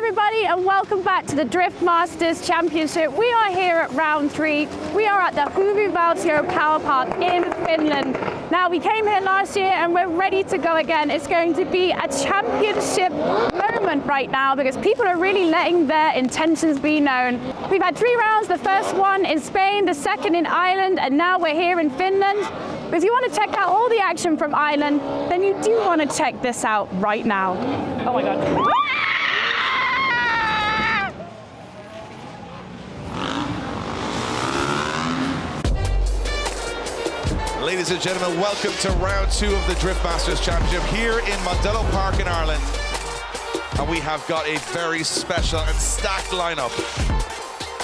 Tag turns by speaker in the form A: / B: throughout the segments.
A: everybody, and welcome back to the Drift Masters Championship. We are here at round 3. We are at the Huvivaltio PowerPark in Finland. Now, we came here last year and we're ready to go again. It's going to be a championship moment right now because people are really letting their intentions be known. We've had 3 rounds, the first one in Spain, the second in Ireland, and now we're here in Finland. But if you want to check out all the action from Ireland, then you do want to check this out right now. Oh my God.
B: Ladies and gentlemen, welcome to round 2 of the Drift Masters Championship here in Randalu Park in Ireland. And we have got a very special and stacked lineup.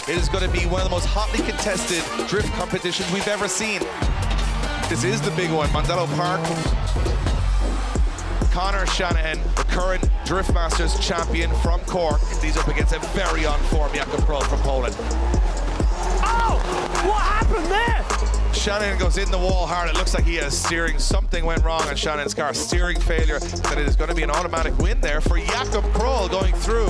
B: It is going to be one of the most hotly contested drift competitions we've ever seen. This is the big one, Randalu Park. Conor Shanahan, the current Drift Masters champion from Cork. He's up against a very on-form Król from Poland.
C: Oh! What happened there?
B: Shanahan goes in the wall hard. It looks like he has steering. Something went wrong on Shanahan's car. Steering failure. That it is going to be an automatic win there for Jakub Król going through.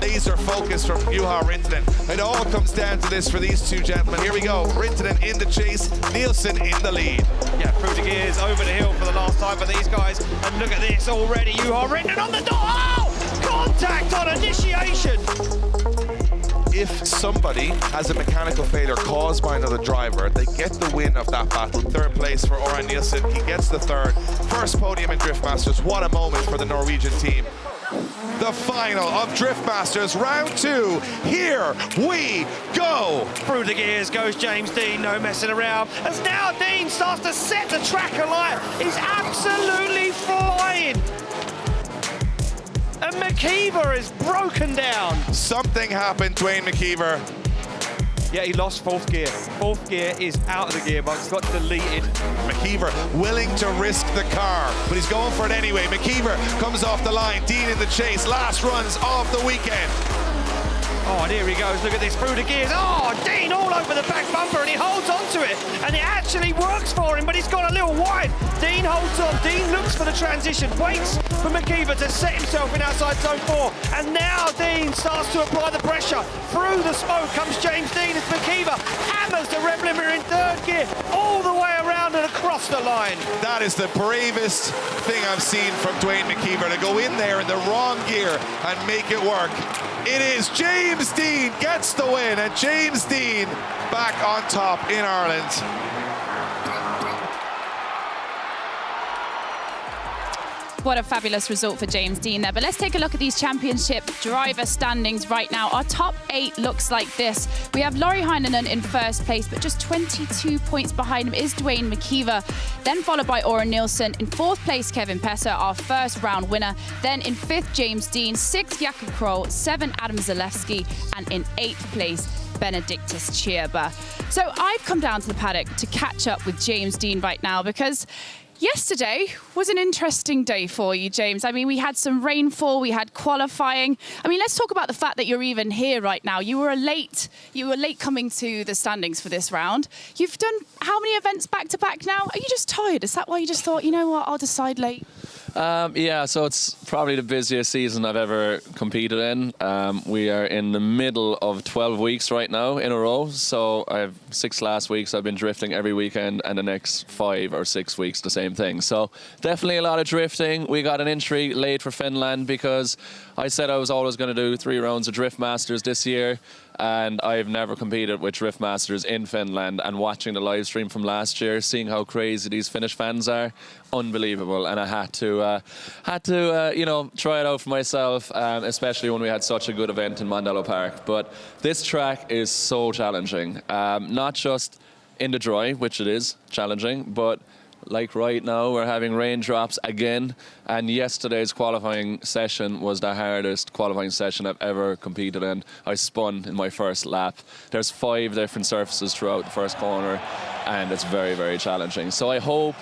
B: Laser focus from Juha Rintanen. It all comes down to this for these two gentlemen. Here we go. Rintanen in the chase. Nilsen in the lead.
C: Yeah, through the gears, over the hill for the last time for these guys. And look at this already. Juha Rintanen on the door. Oh! Contact on initiation.
B: If somebody has a mechanical failure caused by another driver, they get the win of that battle. 3rd place for Orjan Nilsen. He gets the 3rd. First podium in Drift Masters. What a moment for the Norwegian team. The final of Drift Masters round 2. Here we go.
C: Through the gears goes James Dean, no messing around. As now Dean starts to set the track alight. He's absolutely flying. And McKeever is broken down.
B: Something happened, Duane McKeever.
C: Yeah, he lost 4th gear. 4th gear is out of the gearbox, got deleted.
B: McKeever willing to risk the car, but he's going for it anyway. McKeever comes off the line. Dean in the chase. Last runs of the weekend.
C: Oh, and here he goes. Look at this, through the gears. Oh, Dean all over the back bumper, and he holds on to it. And it actually works for him, but he's gone a little wide. Dean holds on. Dean looks for the transition, waits for McKeever to set himself in outside zone 4. And now Dean starts to apply the pressure. Through the smoke comes James Dean as McKeever hammers the rev limiter in 3rd gear all the way around and across the line.
B: That is the bravest thing I've seen from Duane McKeever, to go in there in the wrong gear and make it work. It is James Dean gets the win, and James Dean back on top in Ireland.
D: What a fabulous result for James Dean there. But let's take a look at these championship driver standings right now. Our top 8 looks like this. We have Lauri Heinonen in 1st place, but just 22 points behind him is Duane McKeever. Then followed by Orjan Nilsen. In 4th place, Kevin Pesser, our 1st round winner. Then in 5th, James Dean. 6th, Jakub Król. 7th, Adam Zalewski. And in 8th place, Benedictus Chierba. So I've come down to the paddock to catch up with James Dean right now because yesterday was an interesting day for you, James. I mean, we had some rainfall, we had qualifying. I mean, let's talk about the fact that you're even here right now. You were late coming to the standings for this round. You've done how many events back to back now? Are you just tired? Is that why you just thought, you know what, I'll decide late?
E: Yeah, so it's probably the busiest season I've ever competed in. We are in the middle of 12 weeks right now in a row. So I have 6 last weeks. I've been drifting every weekend, and the next 5 or 6 weeks the same thing. So definitely a lot of drifting. We got an entry late for Finland because I said I was always going to do 3 rounds of Drift Masters this year. And I've never competed with Drift Masters in Finland, and watching the live stream from last year, seeing how crazy these Finnish fans are, unbelievable. And I had to you know, try it out for myself, especially when we had such a good event in Randalu Park. But this track is so challenging, not just in the dry, which it is challenging, but like right now we're having raindrops again, and yesterday's qualifying session was the hardest qualifying session I've ever competed in. I spun in my 1st lap. There's 5 different surfaces throughout the 1st corner, and it's very, very challenging. So I hope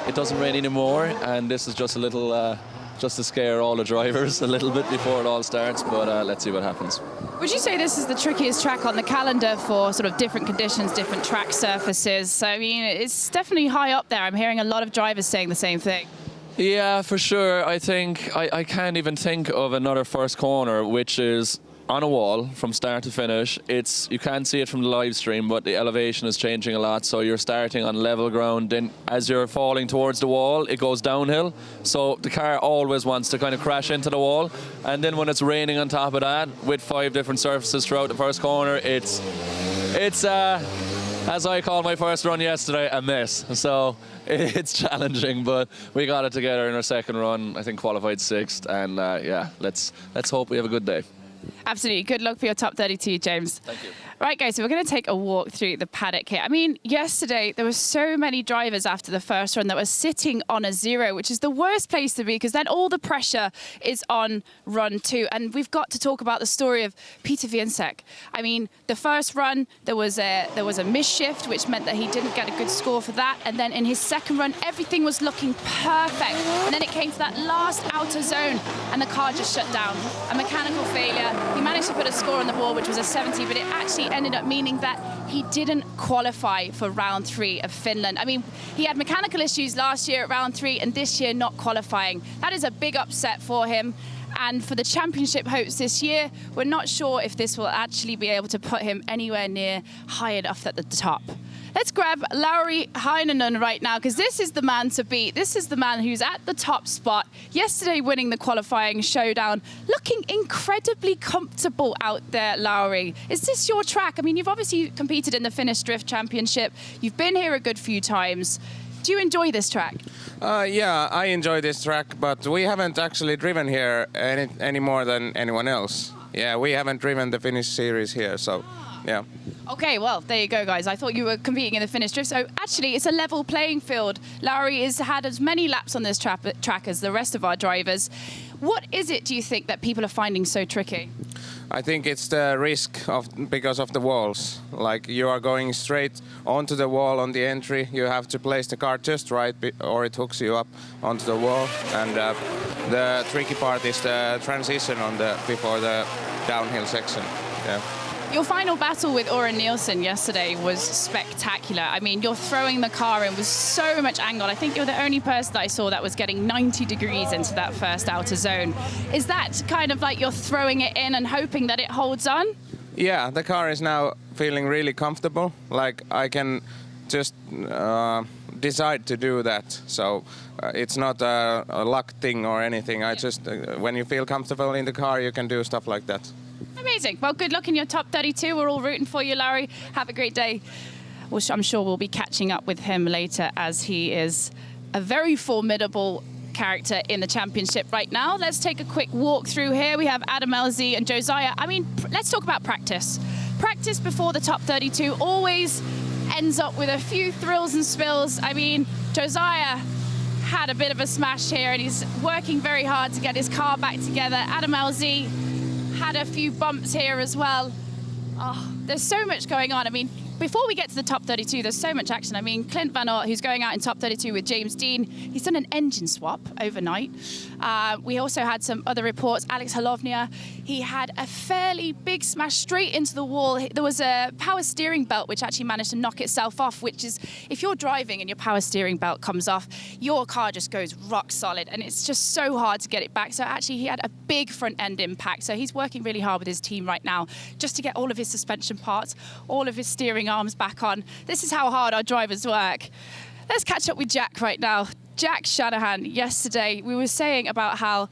E: it doesn't rain anymore, and this is just a little just to scare all the drivers a little bit before it all starts, but let's see what happens.
D: Would you say this is the trickiest track on the calendar for sort of different conditions, different track surfaces? So, I mean, it's definitely high up there. I'm hearing a lot of drivers saying the same thing.
E: Yeah, for sure. I think I can't even think of another first corner which is on a wall from start to finish. You can't see it from the live stream, but the elevation is changing a lot. So you're starting on level ground, then as you're falling towards the wall, it goes downhill. So the car always wants to kind of crash into the wall. And then when it's raining on top of that, with 5 different surfaces throughout the first corner, it's as I called my first run yesterday, a mess. So it's challenging, but we got it together in our second run. I think qualified 6th, and yeah, let's hope we have a good day.
D: Absolutely. Good luck for your top 32, James.
E: Thank you.
D: Right, guys, so we're going to take a walk through the paddock here. I mean, yesterday there were so many drivers after the first run that were sitting on a 0, which is the worst place to be because then all the pressure is on run 2. And we've got to talk about the story of Peter Viensek. I mean, the first run, there was a misshift, which meant that he didn't get a good score for that. And then in his second run, everything was looking perfect. And then it came to that last outer zone and the car just shut down. A mechanical failure. He managed to put a score on the board, which was a 70, but it actually ended up meaning that he didn't qualify for round 3 of Finland. I mean, he had mechanical issues last year at round 3 and this year not qualifying. That is a big upset for him. And for the championship hopes this year, we're not sure if this will actually be able to put him anywhere near high enough at the top. Let's grab Lauri Heinonen right now, because this is the man to beat. This is the man who's at the top spot. Yesterday winning the qualifying showdown, looking incredibly comfortable out there, Lauri. Is this your track? I mean, you've obviously competed in the Finnish Drift Championship. You've been here a good few times. Do you enjoy this track?
F: Yeah, I enjoy this track, but we haven't actually driven here any more than anyone else. Yeah, we haven't driven the Finnish series here, so yeah.
D: Okay, well, there you go, guys. I thought you were competing in the Finnish Drift. So actually, it's a level playing field. Lauri has had as many laps on this track as the rest of our drivers. What is it, do you think, that people are finding so tricky?
F: I think it's the risk because of the walls. Like, you are going straight onto the wall on the entry. You have to place the car just right or it hooks you up onto the wall. And the tricky part is the transition before the downhill section. Yeah.
D: Your final battle with Orjan Nilsen yesterday was spectacular. I mean, you're throwing the car in with so much angle. I think you're the only person that I saw that was getting 90 degrees into that first outer zone. Is that kind of like you're throwing it in and hoping that it holds on?
F: Yeah, the car is now feeling really comfortable. Like, I can just decide to do that. So it's not a luck thing or anything. I just, when you feel comfortable in the car, you can do stuff like that.
D: Amazing. Well, good luck in your top 32. We're all rooting for you, Lauri. Have a great day. Which I'm sure we'll be catching up with him later, as he is a very formidable character in the championship right now. Let's take a quick walk through here. We have Adam LZ and Josiah. I mean, let's talk about practice. Practice before the top 32 always ends up with a few thrills and spills. I mean, Josiah had a bit of a smash here and he's working very hard to get his car back together. Adam LZ had a few bumps here as well. Oh, there's so much going on. I mean, before we get to the top 32, there's so much action. I mean, Clint Van Aert, who's going out in top 32 with James Dean, he's done an engine swap overnight. We also had some other reports. Alex Holovnia, he had a fairly big smash straight into the wall. There was a power steering belt which actually managed to knock itself off, which is, if you're driving and your power steering belt comes off, your car just goes rock solid and it's just so hard to get it back. So actually he had a big front end impact. So he's working really hard with his team right now just to get all of his suspension parts, all of his steering arms back on. This is how hard our drivers work. Let's catch up with Jack right now. Jack Shanahan, yesterday we were saying about how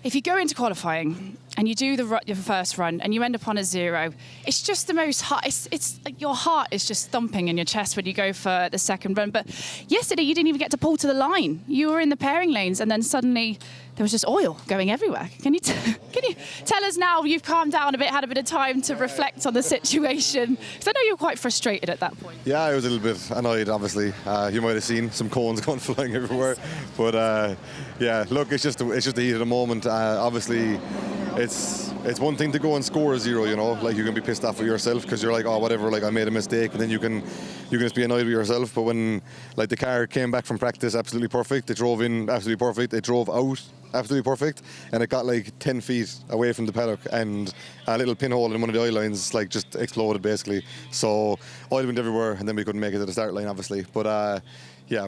D: if you go into qualifying and you do your first run and you end up on a 0, it's just the most hard. It's like your heart is just thumping in your chest when you go for the second run. But yesterday you didn't even get to pull to the line. You were in the pairing lanes and then suddenly there was just oil going everywhere. Can you tell us now you've calmed down a bit, had a bit of time to reflect on the situation? Because I know you were quite frustrated at that point.
G: Yeah, I was a little bit annoyed, obviously. You might have seen some cones going flying everywhere. But yeah, look, it's just the heat of the moment. Obviously, it's one thing to go and score a 0, you know, like you can be pissed off with yourself because you're like, oh, whatever, like I made a mistake, and then you can just be annoyed with yourself. But when like the car came back from practice absolutely perfect, it drove in absolutely perfect, it drove out absolutely perfect, and it got like 10 feet away from the paddock, and a little pinhole in one of the oil lines like just exploded basically. So oil went everywhere, and then we couldn't make it to the start line, obviously. But yeah,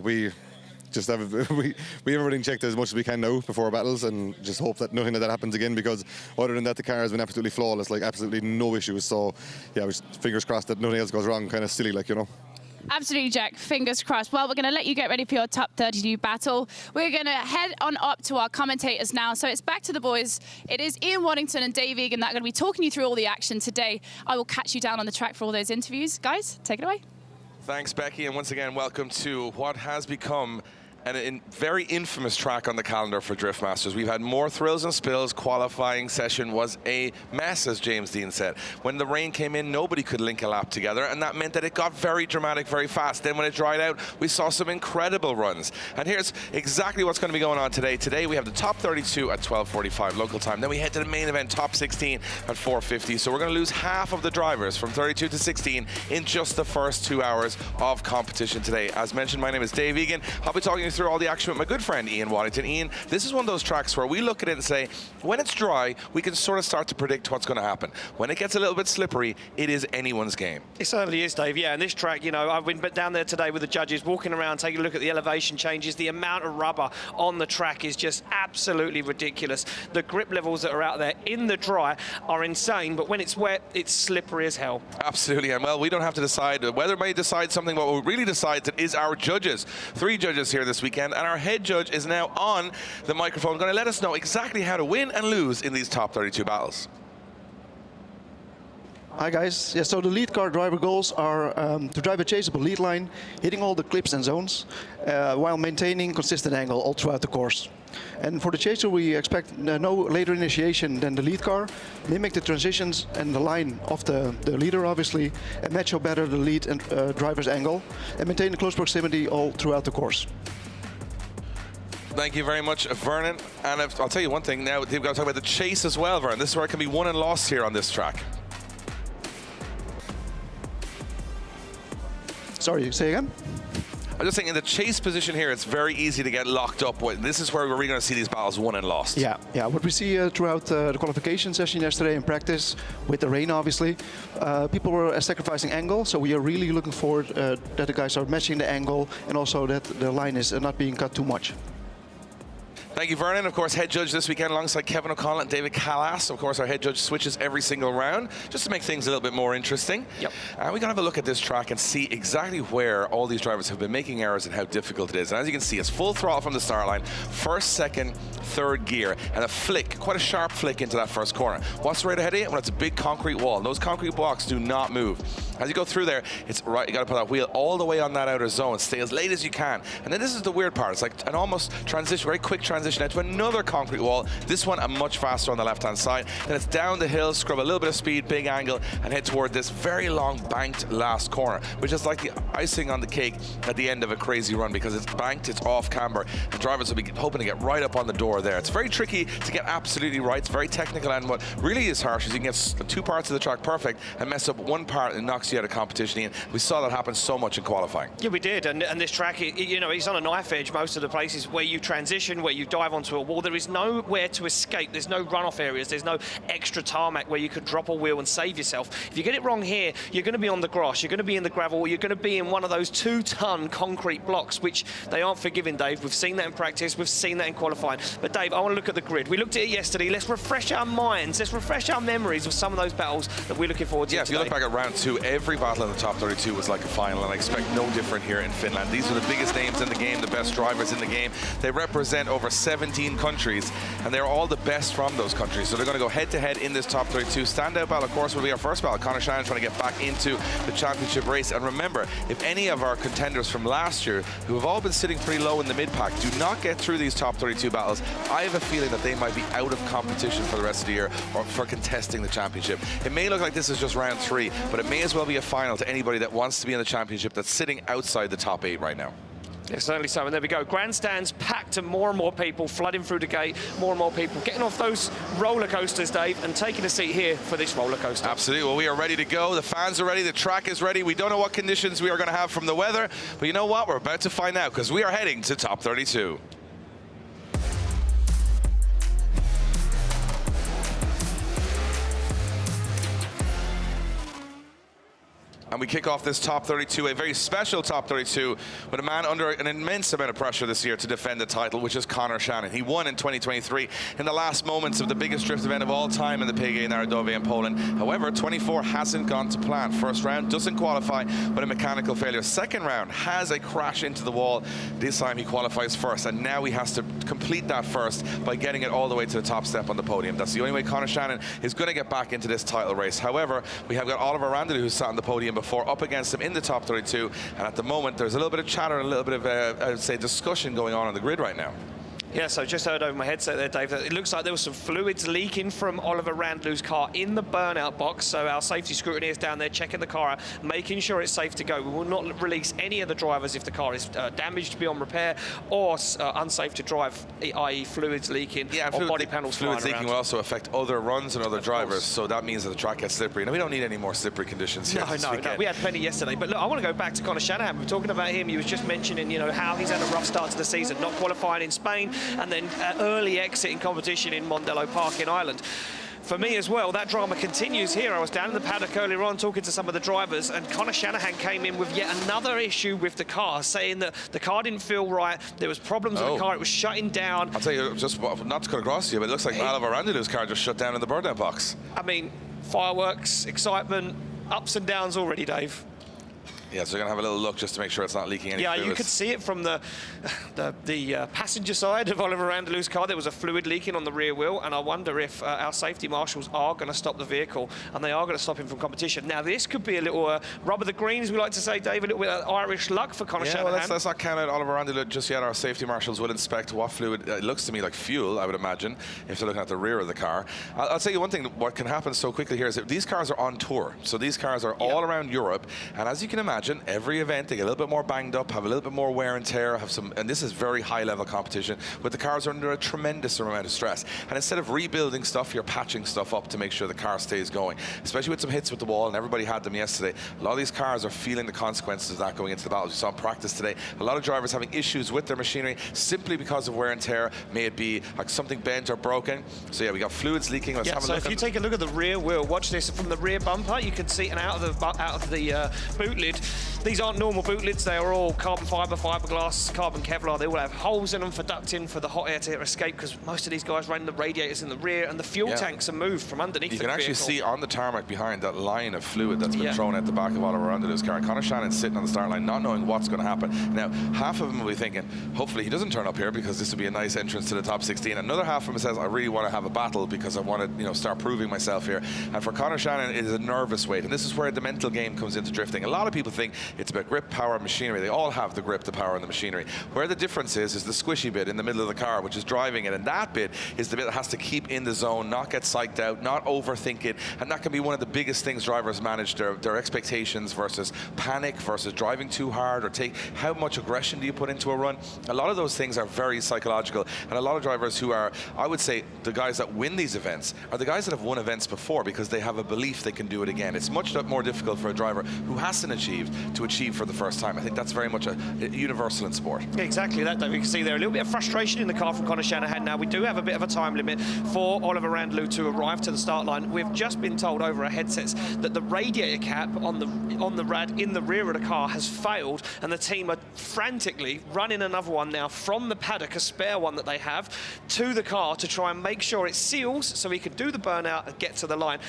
G: just have we have everything checked as much as we can now before battles, and just hope that nothing of that happens again, because other than that the car has been absolutely flawless, like absolutely no issues. So yeah, fingers crossed that nothing else goes wrong. Kind of silly, like, you know.
D: Absolutely, Jack. Fingers crossed. Well, we're going to let you get ready for your top 32 battle. We're going to head on up to our commentators now. So it's back to the boys. It is Ian Waddington and Dave Egan that are going to be talking you through all the action today. I will catch you down on the track for all those interviews. Guys, take it away.
B: Thanks, Becky, and once again, welcome to what has become a very infamous track on the calendar for Drift Masters. We've had more thrills and spills. Qualifying session was a mess, as James Dean said. When the rain came in, nobody could link a lap together, and that meant that it got very dramatic very fast. Then when it dried out, we saw some incredible runs. And here's exactly what's going to be going on today. Today we have the top 32 at 12:45 local time. Then we head to the main event, top 16 at 4:50. So we're going to lose half of the drivers from 32 to 16 in just the first 2 hours of competition today. As mentioned, my name is Dave Egan. I'll be talking you through all the action with my good friend Ian Waddington. Ian, this is one of those tracks where we look at it and say, when it's dry, we can sort of start to predict what's going to happen. When it gets a little bit slippery, it is anyone's game.
C: It certainly is, Dave. Yeah, and this track, you know, I've been down there today with the judges, walking around, taking a look at the elevation changes. The amount of rubber on the track is just absolutely ridiculous. The grip levels that are out there in the dry are insane, but when it's wet, it's slippery as hell.
B: Absolutely, and well, we don't have to decide. The weather may decide something, but what really decides it is our judges. 3 judges here this weekend, and our head judge is now on the microphone, going to let us know exactly how to win and lose in these top 32 battles.
H: Hi guys, yeah, so the lead car driver goals are to drive a chaseable lead line, hitting all the clips and zones, while maintaining consistent angle all throughout the course. And for the chaser we expect no later initiation than the lead car, mimic the transitions and the line of the leader obviously, and match up better the lead and driver's angle, and maintain a close proximity all throughout the course.
B: Thank you very much, Vernon. And I'll tell you one thing now, we've got to talk about the chase as well, Vernon. This is where it can be won and lost here on this track.
H: Sorry, say again?
B: I'm just saying, in the chase position here, it's very easy to get locked up with. This is where we're really going to see these battles won and lost.
H: Yeah. What we see throughout the qualification session yesterday in practice, with the rain obviously, people were sacrificing angle, so we are really looking forward that the guys are matching the angle, and also that the line is not being cut too much.
B: Thank you, Vernon. Of course, head judge this weekend alongside Kevin O'Connell and David Callas. Of course, our head judge switches every single round just to make things a little bit more interesting.
C: Yep.
B: We're going to have a look at this track and see exactly where all these drivers have been making errors and how difficult it is. And as you can see, it's full throttle from the start line, first, second, third gear, and a flick, quite a sharp flick into that first corner. What's right ahead of you? Well, it's a big concrete wall. Those concrete blocks do not move. As you go through there, it's right, you got to put that wheel all the way on that outer zone, stay as late as you can. And then this is the weird part. It's like an almost transition, very quick transition into another concrete wall. This one, much faster on the left-hand side. Then it's down the hill, scrub a little bit of speed, big angle, and head toward this very long banked last corner, which is like the icing on the cake at the end of a crazy run, because it's banked, it's off camber, and drivers will be hoping to get right up on the door there. It's very tricky to get absolutely right. It's very technical, and what really is harsh is you can get 2 parts of the track perfect and mess up 1 part and knocks you out of competition. And we saw that happen so much in qualifying.
C: Yeah, we did, and this track, you know, it's on a knife edge most of the places where you transition, where you dive onto a wall. There is nowhere to escape. There's no runoff areas. There's no extra tarmac where you could drop a wheel and save yourself. If you get it wrong here, you're going to be on the grass, you're going to be in the gravel, you're going to be in one of those 2-ton concrete blocks, which they aren't forgiving, Dave. We've seen that in practice, we've seen that in qualifying. But Dave, I want to look at the grid. We looked at it yesterday. Let's refresh our minds, let's refresh our memories of some of those battles that we're looking forward to
B: today. If you look back at round 2, every battle in the top 32 was like a final, and I expect no different here in Finland. These are the biggest names in the game, the best drivers in the game. They represent over 17 countries, and they're all the best from those countries. So they're going to go head-to-head in this top 32. Standout battle, of course, will be our first battle. Conor Shanahan trying to get back into the championship race. And remember, if any of our contenders from last year, who have all been sitting pretty low in the mid-pack, do not get through these top 32 battles, I have a feeling that they might be out of competition for the rest of the year, or for contesting the championship. It may look like this is just round 3, but it may as well be a final to anybody that wants to be in the championship that's sitting outside the top 8 right now.
C: Yeah, certainly so, and there we go. Grandstands packed, and more and more people flooding through the gate, more and more people getting off those roller coasters, Dave, and taking a seat here for this roller coaster.
B: Absolutely. Well, we are ready to go. The fans are ready. The track is ready. We don't know what conditions we are going to have from the weather, but you know what? We're about to find out, because we are heading to top 32. And we kick off this top 32, a very special top 32, with a man under an immense amount of pressure this year to defend the title, which is Conor Shanahan. He won in 2023 in the last moments of the biggest drift event of all time in the PGA Narodowie in Poland. However, 24 hasn't gone to plan. First round doesn't qualify with a mechanical failure. Second round has a crash into the wall. This time he qualifies first, and now he has to complete that first by getting it all the way to the top step on the podium. That's the only way Conor Shanahan is going to get back into this title race. However, we have got Oliver Randalu, who sat on the podium before, up against him in the top 32, and at the moment there's a little bit of chatter and a little bit of I would say discussion going on the grid right now.
C: Yeah, so just heard over my headset there, Dave, that it looks like there was some fluids leaking from Oliver Randalu's car in the burnout box. So our safety scrutineers down there checking the car out, making sure it's safe to go. We will not release any of the drivers if the car is damaged beyond repair or unsafe to drive, i.e. fluids leaking or body panels flying around.
B: Fluids leaking will also affect other runs and other drivers, so that means that the track gets slippery. Now, we don't need any more slippery conditions here.
C: No, we had plenty yesterday. But look, I want to go back to Conor Shanahan. We're talking about him. He was just mentioning, you know, how he's had a rough start to the season, not qualifying in Spain, and then early exit in competition in Mondello Park in Ireland. For me as well, that drama continues here. I was down in the paddock earlier on talking to some of the drivers, and Conor Shanahan came in with yet another issue with the car, saying that the car didn't feel right, there was problems with the car, it was shutting down.
B: I'll tell you, just not to cut across to you, but it looks like Oliver Randalu's car just shut down in the burnout box. I
C: mean, fireworks, excitement, ups and downs already, Dave.
B: Yeah, so we're going to have a little look just to make sure it's not leaking any fluids.
C: Yeah, you could see it from the passenger side of Oliver Randalu's car. There was a fluid leaking on the rear wheel, and I wonder if our safety marshals are going to stop the vehicle, and they are going to stop him from competition. Now, this could be a little rub of the green, as we like to say, Dave, a little bit of Irish luck for Conor Shanahan.
B: Well, let's not count out Oliver Randalu just yet. Our safety marshals will inspect what fluid. It looks to me like fuel, I would imagine, if they're looking at the rear of the car. I'll tell you one thing, what can happen so quickly here is that these cars are on tour. So these cars are all around Europe, and as you can imagine, every event they get a little bit more banged up, have a little bit more wear and tear, and this is very high level competition, but the cars are under a tremendous amount of stress. And instead of rebuilding stuff, you're patching stuff up to make sure the car stays going, especially with some hits with the wall, and everybody had them yesterday. A lot of these cars are feeling the consequences of that going into the battles. You saw in practice today, a lot of drivers having issues with their machinery simply because of wear and tear. May it be like something bent or broken. So yeah, we got fluids leaking. Let's have a look.
C: So if you take a look at the rear wheel, watch this from the rear bumper, you can see, and out of the boot lid, these aren't normal boot lids, they are all carbon fibre, fiberglass, carbon Kevlar. They all have holes in them for ducting for the hot air to escape, because most of these guys run the radiators in the rear, and the fuel tanks are moved from underneath the vehicle. You can actually see
B: on the tarmac behind that line of fluid that's been thrown at the back of Oliver Randalu's car. Conor Shanahan's sitting on the start line, not knowing what's going to happen. Now, half of them will be thinking, hopefully he doesn't turn up here, because this would be a nice entrance to the top 16. Another half of them says, I really want to have a battle because I want to, start proving myself here. And for Conor Shanahan, it is a nervous weight, and this is where the mental game comes into drifting. A lot of people think it's about grip, power, machinery. They all have the grip, the power, and the machinery. Where the difference is the squishy bit in the middle of the car, which is driving it, and that bit is the bit that has to keep in the zone, not get psyched out, not overthink it, and that can be one of the biggest things drivers manage, their expectations versus panic versus driving too hard, or how much aggression do you put into a run. A lot of those things are very psychological, and a lot of drivers who are, I would say, the guys that win these events are the guys that have won events before, because they have a belief they can do it again. It's much more difficult for a driver who hasn't achieved to achieve for the first time. I think that's very much a universal in sport.
C: Yeah, exactly that, Dave. You can see there a little bit of frustration in the car from Conor Shanahan. Now, we do have a bit of a time limit for Oliver Randalu to arrive to the start line. We've just been told over our headsets that the radiator cap on the rad in the rear of the car has failed, and the team are frantically running another one now from the paddock, a spare one that they have, to the car to try and make sure it seals so he can do the burnout and get to the line.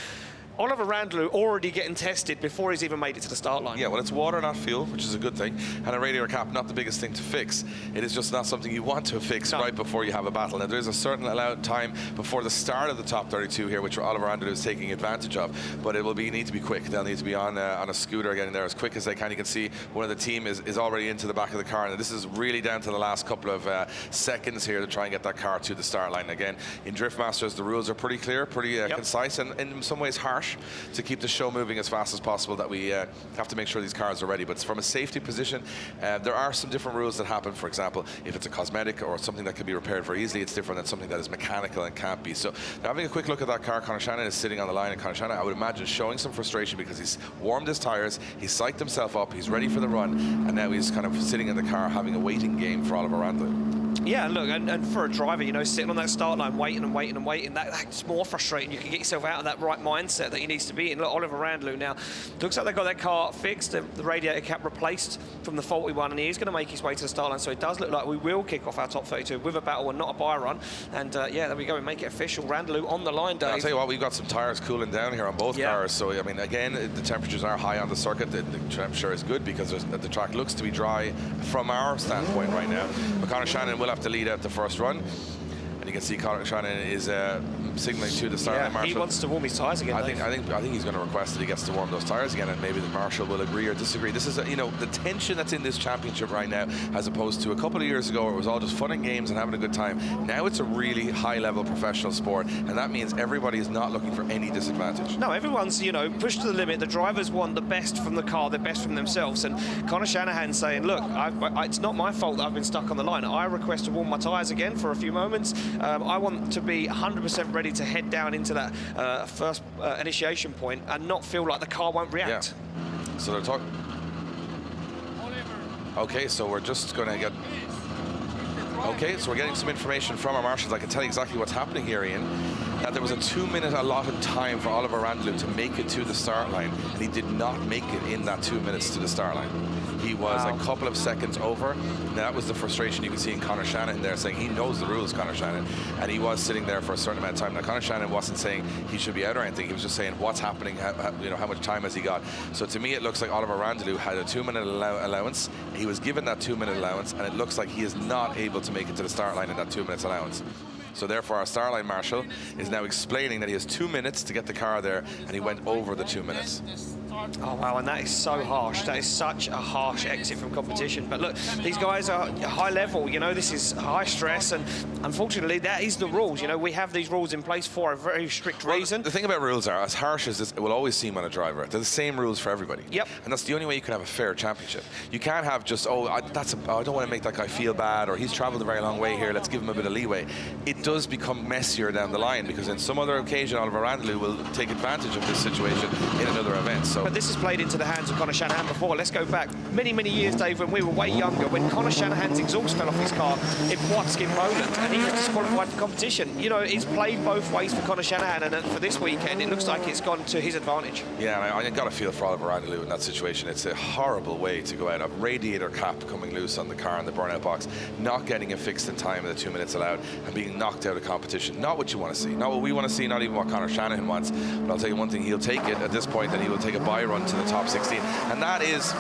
C: Oliver Randalu already getting tested before he's even made it to the start line.
B: Yeah, well, it's water, not fuel, which is a good thing. And a radiator cap, not the biggest thing to fix. It is just not something you want to fix right before you have a battle. Now, there's a certain allowed time before the start of the top 32 here, which Oliver Randalu is taking advantage of. But it will need to be quick. They'll need to be on a scooter getting there as quick as they can. You can see one of the team is already into the back of the car. And this is really down to the last couple of seconds here to try and get that car to the start line. Again, in Drift Masters, the rules are pretty clear, pretty concise, and in some ways harsh, to keep the show moving as fast as possible, that we have to make sure these cars are ready. But from a safety position, there are some different rules that happen. For example, if it's a cosmetic or something that can be repaired very easily, it's different than something that is mechanical and can't be. So now, having a quick look at that car, Conor Shanahan is sitting on the line, and Conor Shanahan, I would imagine, showing some frustration because he's warmed his tires, he's psyched himself up, he's ready for the run, and now he's kind of sitting in the car having a waiting game for Oliver Randalu.
C: Yeah, look, and for a driver, you know, sitting on that start line, waiting and waiting and waiting, that's more frustrating. You can get yourself out of that right mindset that he needs to be in. Look, Oliver Randalu now, looks like they've got that car fixed, the radiator cap replaced from the faulty one, and he is going to make his way to the start line. So it does look like we will kick off our top 32 with a battle and not a bye run. And yeah, there we go, we make it official. Randalu on the line, Dave.
B: I'll tell you what, we've got some tyres cooling down here on both cars. So, I mean, again, the temperatures are high on the circuit. The temperature is good because the track looks to be dry from our standpoint right now. But Conor Shanahan will have to lead out the first run. And you can see Conor Shanahan is signaling to the start line marshal.
C: He wants to warm his tyres again.
B: I think he's going to request that he gets to warm those tyres again, and maybe the marshal will agree or disagree. This is, you know, the tension that's in this championship right now, as opposed to a couple of years ago where it was all just fun and games and having a good time. Now it's a really high-level professional sport, and that means everybody is not looking for any disadvantage.
C: No, everyone's, you know, pushed to the limit. The drivers want the best from the car, the best from themselves. And Conor Shanahan saying, look, it's not my fault that I've been stuck on the line. I request to warm my tyres again for a few moments. I want to be 100% ready to head down into that first initiation point and not feel like the car won't react.
B: Yeah. So they're talking. Okay, so we're just going to get. Okay, so we're getting some information from our marshals. I can tell you exactly what's happening here, Ian. That there was a 2-minute allotted time for Oliver Randalu to make it to the start line, and he did not make it in that 2 minutes to the start line. He was a couple of seconds over. And that was the frustration you can see in Conor Shanahan there, saying he knows the rules, Conor Shanahan, and he was sitting there for a certain amount of time. Now, Conor Shanahan wasn't saying he should be out or anything. He was just saying what's happening, you know, how much time has he got. So to me, it looks like Oliver Randalu had a 2-minute allowance. He was given that 2-minute allowance, and it looks like he is not able to make it to the start line in that 2 minutes allowance. So therefore, our start line marshal is now explaining that he has 2 minutes to get the car there, and he went over the 2 minutes.
C: Oh, wow, and that is so harsh. That is such a harsh exit from competition. But look, these guys are high level, you know, this is high stress, and unfortunately, that is the rules. You know, we have these rules in place for a very strict reason.
B: The thing about rules are, as harsh as it will always seem on a driver, they're the same rules for everybody.
C: Yep.
B: And that's the only way you can have a fair championship. You can't have just, I don't want to make that guy feel bad, or he's traveled a very long way here, let's give him a bit of leeway. It does become messier down the line, because in some other occasion, Oliver Randalu will take advantage of this situation in another event. So.
C: But this has played into the hands of Conor Shanahan before. Let's go back many, many years, Dave, when we were way younger, when Conor Shanahan's exhaust fell off his car in Płock in Poland, and he was disqualified for competition. You know, it's played both ways for Conor Shanahan, and for this weekend, it looks like it's gone to his advantage.
B: Yeah, I got a feel for Oliver Randalu in that situation. It's a horrible way to go out. A radiator cap coming loose on the car in the burnout box, not getting it fixed in time in the 2 minutes allowed, and being knocked out of competition. Not what you want to see. Not what we want to see, not even what Conor Shanahan wants. But I'll tell you one thing, he'll take it at this point, and he will take a bye run to the top 16. And that is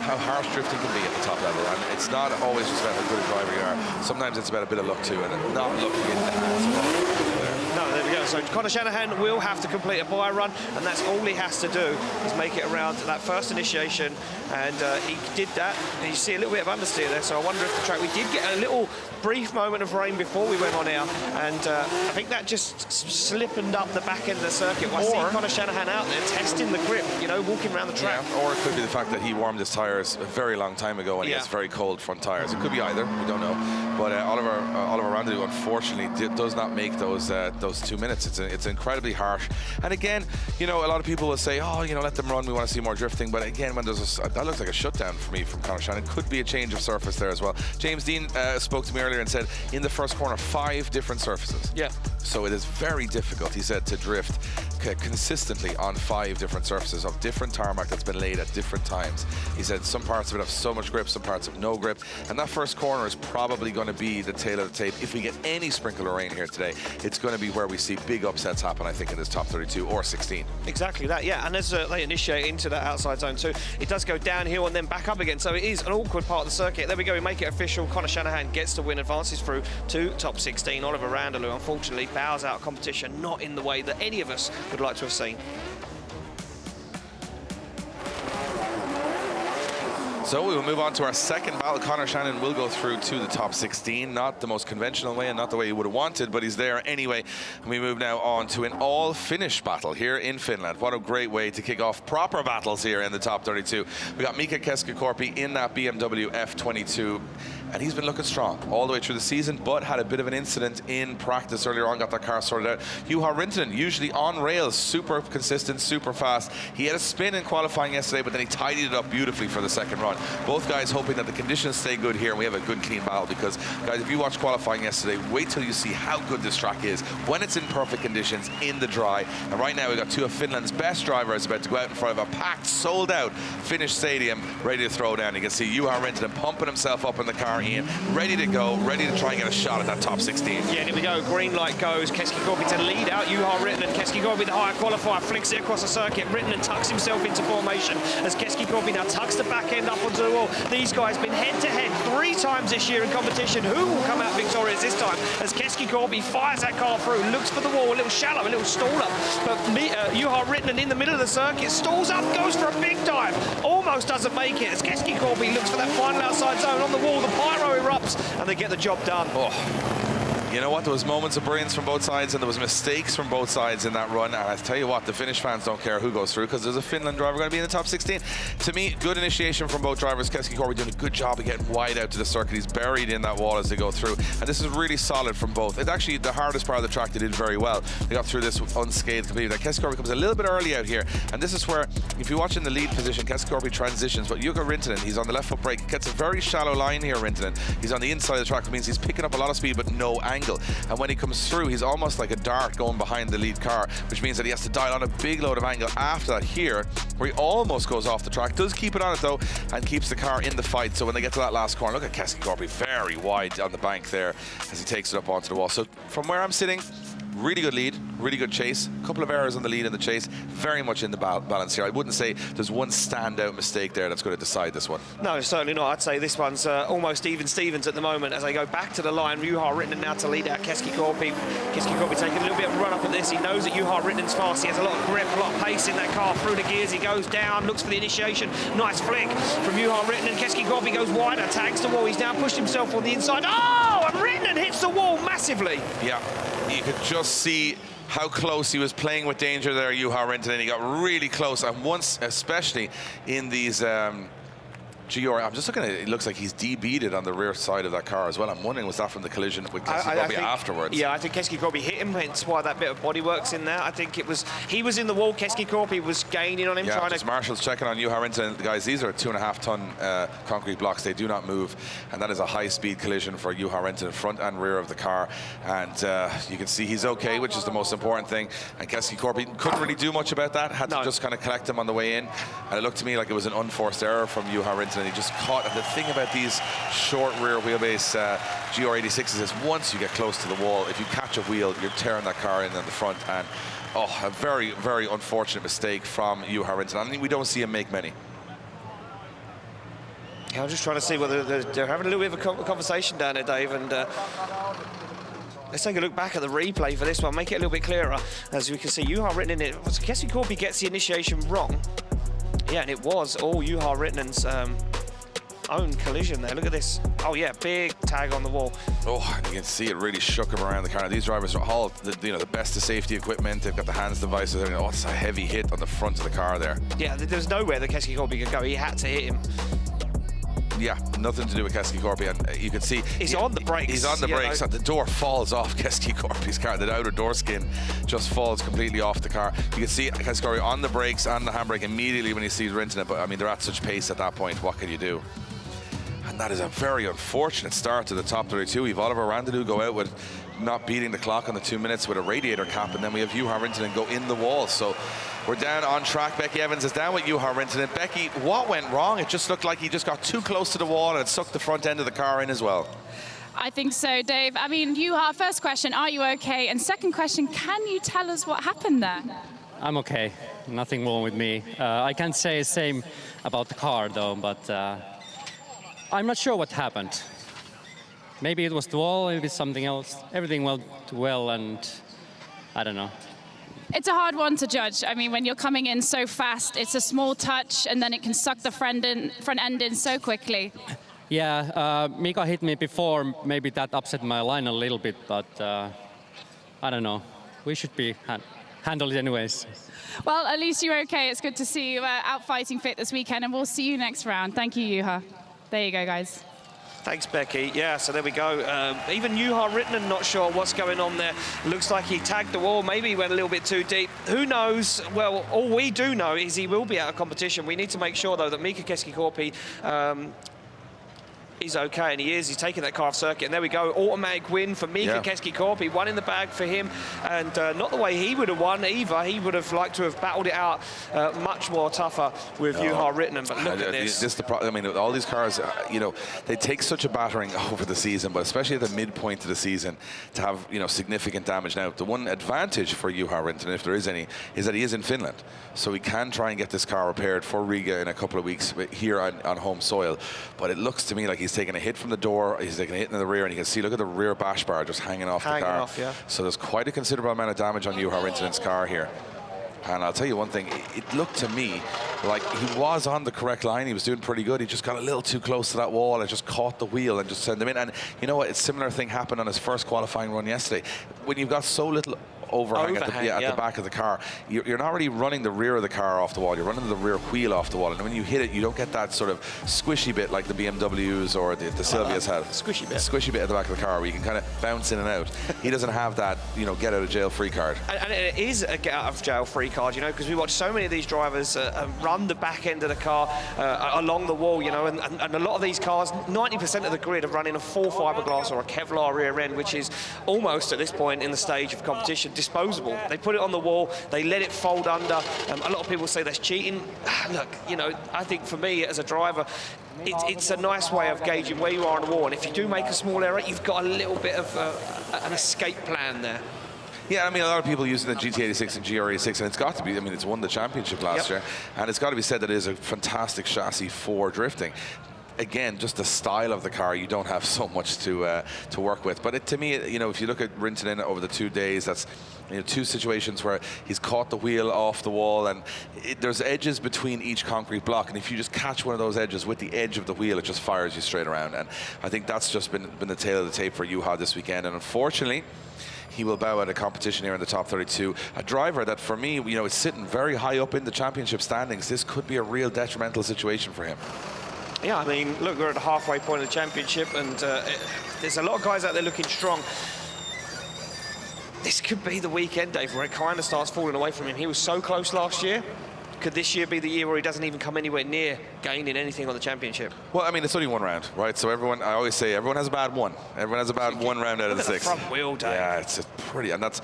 B: how harsh drifting can be at the top level. And it's not always just about how good a driver you are. Sometimes it's about a bit of luck too, and not looking in the hands of all the people there.
C: No, there we go. So Conor Shanahan will have to complete a bye run, and that's all he has to do is make it around to that first initiation. And he did that. And you see a little bit of understeer there, so I wonder if the track... We did get a little brief moment of rain before we went on air, and I think that just slippened up the back end of the circuit. I see Conor Shanahan out there testing the grip, you know, walking around the track.
B: Yeah, or it could be the fact that he warmed his tyres a very long time ago, and he has very cold front tyres. It could be either, we don't know. But Oliver Randalu, unfortunately, does not make those 2 minutes. It's incredibly harsh. And again, you know, a lot of people will say, oh, you know, let them run, we want to see more drifting. But again, when there's that looks like a shutdown for me from Conor Shanahan. Could be a change of surface there as well. James Dean spoke to me earlier and said, in the first corner, 5 different surfaces.
C: Yeah.
B: So it is very difficult, he said, to drift consistently on 5 different surfaces of different tarmac that's been laid at different times. He said some parts of it have so much grip, some parts have no grip, and that first corner is probably going to be the tail of the tape. If we get any sprinkle of rain here today, it's going to be where we see big upsets happen, I think, in this top 32 or 16.
C: Exactly that, yeah, and as they initiate into that outside zone too, it does go downhill and then back up again, so it is an awkward part of the circuit. There we go, we make it official. Conor Shanahan gets the win, advances through to top 16. Oliver Randalu, unfortunately, bows out competition, not in the way that any of us would like to have seen.
B: So we will move on to our second battle. Conor Shanahan will go through to the top 16. Not the most conventional way and not the way he would have wanted, but he's there anyway. And we move now on to an all-Finnish battle here in Finland. What a great way to kick off proper battles here in the top 32. We got Mika Keski-Korpi in that BMW F22. And he's been looking strong all the way through the season, but had a bit of an incident in practice earlier on, got that car sorted out. Juha Rintanen, usually on rails, super consistent, super fast. He had a spin in qualifying yesterday, but then he tidied it up beautifully for the second run. Both guys hoping that the conditions stay good here and we have a good, clean battle, because, guys, if you watched qualifying yesterday, wait till you see how good this track is when it's in perfect conditions in the dry. And right now we've got two of Finland's best drivers about to go out in front of a packed, sold-out Finnish stadium, ready to throw down. You can see Juha Rintanen pumping himself up in the car, Ian, ready to go, ready to try and get a shot at that top 16.
C: Yeah, here we go. Green light goes. Keski-Korpi to lead out Juha Rintanen. Keski-Korpi, the higher qualifier, flicks it across the circuit. Rintanen tucks himself into formation as Keski-Korpi now tucks the back end up onto the wall. These guys been head-to-head 3 times this year in competition. Who will come out victorious this time? As Keski-Korpi fires that car through, looks for the wall, a little shallow, a little stall up. But Juha Rintanen in the middle of the circuit, stalls up, goes for a big dive. Almost doesn't make it as Keski-Korpi looks for that final outside zone on the wall. The pyro erupts and they get the job done.
B: Oh. You know what, there was moments of brilliance from both sides and there was mistakes from both sides in that run, and I tell you what, the Finnish fans don't care who goes through because there's a Finland driver going to be in the top 16. To me, good initiation from both drivers. Keski-Korpi doing a good job of getting wide out to the circuit. He's buried in that wall as they go through, and this is really solid from both. It's actually the hardest part of the track. They did very well. They got through this unscathed completely. Now, Keski-Korpi comes a little bit early out here, and this is where, if you watch in the lead position, Keski-Korpi transitions, but Juha Rintanen, he's on the left foot brake, gets a very shallow line here, Rintanen. He's on the inside of the track, which means he's picking up a lot of speed but no angle, and when he comes through, he's almost like a dart going behind the lead car, which means that he has to dial on a big load of angle after that here, where he almost goes off the track. Does keep it on it though, and keeps the car in the fight. So when they get to that last corner, look at Keski-Korpi very wide on the bank there as he takes it up onto the wall. So from where I'm sitting, really good lead, really good chase. A couple of errors on the lead and the chase. Very much in the balance here. I wouldn't say there's one standout mistake there that's going to decide this one.
C: No, certainly not. I'd say this one's almost even Stevens at the moment as they go back to the line. Juha Rintanen now to lead out Keski-Korpi. Keski-Korpi taking a little bit of a run up at this. He knows that Juha Rintanen's fast. He has a lot of grip, a lot of pace in that car through the gears. He goes down, looks for the initiation. Nice flick from Juha Rintanen. Keski-Korpi goes wider, tags the wall. He's now pushed himself on the inside. Oh, and Rintanen hits the wall massively.
B: Yeah, you could just see how close he was playing with danger there, Juha Rintanen. He got really close, and once, especially in these I'm just looking at it, it looks like he's de-beaded on the rear side of that car as well. I'm wondering, was that from the collision with Keski-Korpi afterwards?
C: Yeah, I think Keski-Korpi hit him, hence why that bit of bodywork's in there. I think it was, he was in the wall, Keski-Korpi was gaining on him,
B: trying to... Marshall's checking on Juha Rintanen. Guys, these are 2.5-ton concrete blocks. They do not move, and that is a high-speed collision for Juha Rintanen, front and rear of the car. And you can see he's okay, which is the most important thing. And Keski-Korpi couldn't really do much about that, had to just kind of collect him on the way in. And it looked to me like it was an unforced error from Juha Rintanen. He just caught. And the thing about these short rear wheelbase GR86s is once you get close to the wall, if you catch a wheel, you're tearing that car in the front. And a very, very unfortunate mistake from Juha Rintanen. I mean, we don't see him make many.
C: Yeah, I'm just trying to see whether they're having a little bit of a conversation down there, Dave, and let's take a look back at the replay for this one, make it a little bit clearer. As we can see, Juha Rintanen, it was Keski-Korpi gets the initiation wrong. Yeah, and it was all Juha Rintanen's own collision there. Look at this. Oh yeah, big tag on the wall.
B: Oh, and you can see it really shook him around the car. These drivers are all the best of safety equipment. They've got the hands devices. Oh, it's a heavy hit on the front of the car there.
C: Yeah, there's nowhere that Keski-Korpi could go. He had to hit him.
B: Yeah, nothing to do with Keski-Korpi, and you can see
C: he's on the brakes.
B: He's on the brakes, and the door falls off Keski-Korpi's car. The outer door skin just falls completely off the car. You can see Keski-Korpi on the brakes and the handbrake immediately when he sees Rintanen, but I mean, they're at such pace at that point. What can you do? And that is a very unfortunate start to the top 32. We've Oliver Randalu go out with not beating the clock on the 2 minutes with a radiator cap, and then we have Juha Rintanen go in the wall. So we're down on track. Becky Evans is down with Juha Rintanen. Becky, what went wrong? It just looked like he just got too close to the wall and it sucked the front end of the car in as well.
D: I think so, Dave. I mean, Juha, first question, are you okay? And second question, can you tell us what happened there?
I: I'm okay. Nothing wrong with me. I can't say the same about the car, though, but I'm not sure what happened. Maybe it was the wall, maybe something else. Everything went well, and I don't know.
D: It's a hard one to judge. I mean, when you're coming in so fast, it's a small touch, and then it can suck the front end in so quickly.
I: Yeah, Mika hit me before. Maybe that upset my line a little bit, but I don't know. We should be handle it anyways.
D: Well, at least you're okay. It's good to see you out fighting fit this weekend, and we'll see you next round. Thank you, Juha. There you go, guys.
C: Thanks, Becky. Yeah, so there we go. Even Juha Rintanen not sure what's going on there. Looks like he tagged the wall. Maybe he went a little bit too deep. Who knows? Well, all we do know is he will be out of competition. We need to make sure, though, that Mika Keski-Korpi is okay, and he is. He's taking that car off circuit, and there we go. Automatic win for Mika Keski-Korpi. One in the bag for him, and not the way he would have won either. He would have liked to have battled it out much more tougher with Juha Rintanen, but look at this.
B: This is the problem. I mean, all these cars, you know, they take such a battering over the season, but especially at the midpoint of the season, to have, you know, significant damage. Now, the one advantage for Juha Rintanen, if there is any, is that he is in Finland, so he can try and get this car repaired for Riga in a couple of weeks here on home soil. But it looks to me like he's taking a hit from the door, he's taking a hit in the rear, and you can see, look at the rear bash bar just hanging off the car. So there's quite a considerable amount of damage on Juha Rintanen's car here. And I'll tell you one thing, it looked to me like he was on the correct line. He was doing pretty good. He just got a little too close to that wall and just caught the wheel and just sent him in. And you know what? A similar thing happened on his first qualifying run yesterday. When you've got so little overhang at the back of the car, you're not really running the rear of the car off the wall, you're running the rear wheel off the wall, and when you hit it, you don't get that sort of squishy bit like the BMWs or the Silvias had. Squishy bit at the back of the car where you can kind of bounce in and out. He doesn't have that, you know, get out of jail free card.
C: And it is a get out of jail free card, you know, because we watch so many of these drivers run the back end of the car along the wall, you know, and a lot of these cars, 90% of the grid are running a full fiberglass or a Kevlar rear end, which is almost at this point in the stage of competition disposable. They put it on the wall, they let it fold under. A lot of people say that's cheating. Look, you know, I think for me as a driver, it's a nice way of gauging where you are on the wall, and if you do make a small error, you've got a little bit of an escape plan there.
B: Yeah, I mean, a lot of people using the GT86 and GR86, and it's got to be, I mean, it's won the championship last year, and it's got to be said that it is a fantastic chassis for drifting. Again, just the style of the car, you don't have so much to work with. But to me, you know, if you look at Rintanen over the 2 days, that's, you know, 2 situations where he's caught the wheel off the wall, and there's edges between each concrete block, and if you just catch one of those edges with the edge of the wheel, it just fires you straight around. And I think that's just been the tail of the tape for Juha this weekend. And unfortunately, he will bow out of competition here in the top 32. A driver that, for me, you know, is sitting very high up in the championship standings. This could be a real detrimental situation for him.
C: Yeah, I mean, look, we're at the halfway point of the championship, and there's a lot of guys out there looking strong. This could be the weekend, Dave, where it kind of starts falling away from him. He was so close last year. Could this year be the year where he doesn't even come anywhere near gaining anything on the championship? Well, I mean, it's only one round, right? So everyone, I always say, everyone has a bad one. Everyone has a bad one round out of the 6. Front wheel, Dave.
B: Yeah, it's pretty, and that's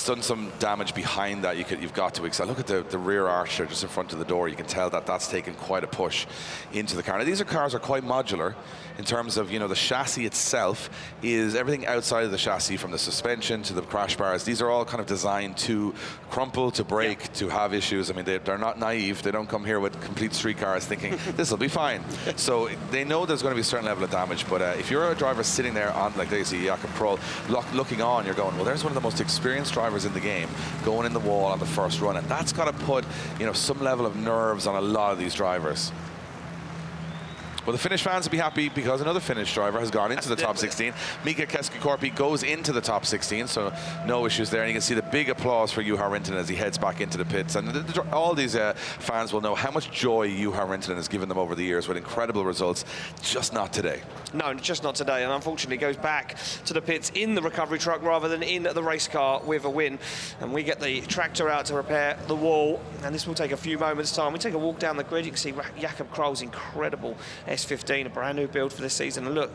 B: done some damage behind that. You've got to accept. Look at the rear arch there, just in front of the door. You can tell that that's taken quite a push into the car. Now, these cars are quite modular in terms of, you know, the chassis itself is everything outside of the chassis, from the suspension to the crash bars. These are all kind of designed to crumple, to break, to have issues. I mean, they're not naive. They don't come here with complete street cars thinking this will be fine. So they know there's going to be a certain level of damage. But if you're a driver sitting there on, like they see Jakub Król looking on, you're going, well, there's one of the most experienced drivers in the game going in the wall on the first run, and that's got to put, you know, some level of nerves on a lot of these drivers. Well, the Finnish fans will be happy because another Finnish driver has gone into the top 16. Mika Keski-Korpi goes into the top 16, so no issues there. And you can see the big applause for Juha Rintanen as he heads back into the pits. And all these fans will know how much joy Juha Rintanen has given them over the years with incredible results, just not today. No, just not today. And unfortunately goes back to the pits in the recovery truck rather than in the race car with a win. And we get the tractor out to repair the wall. And this will take a few moments' time. We take a walk down the grid. You can see Jakub Król's incredible S15, a brand new build for this season. And look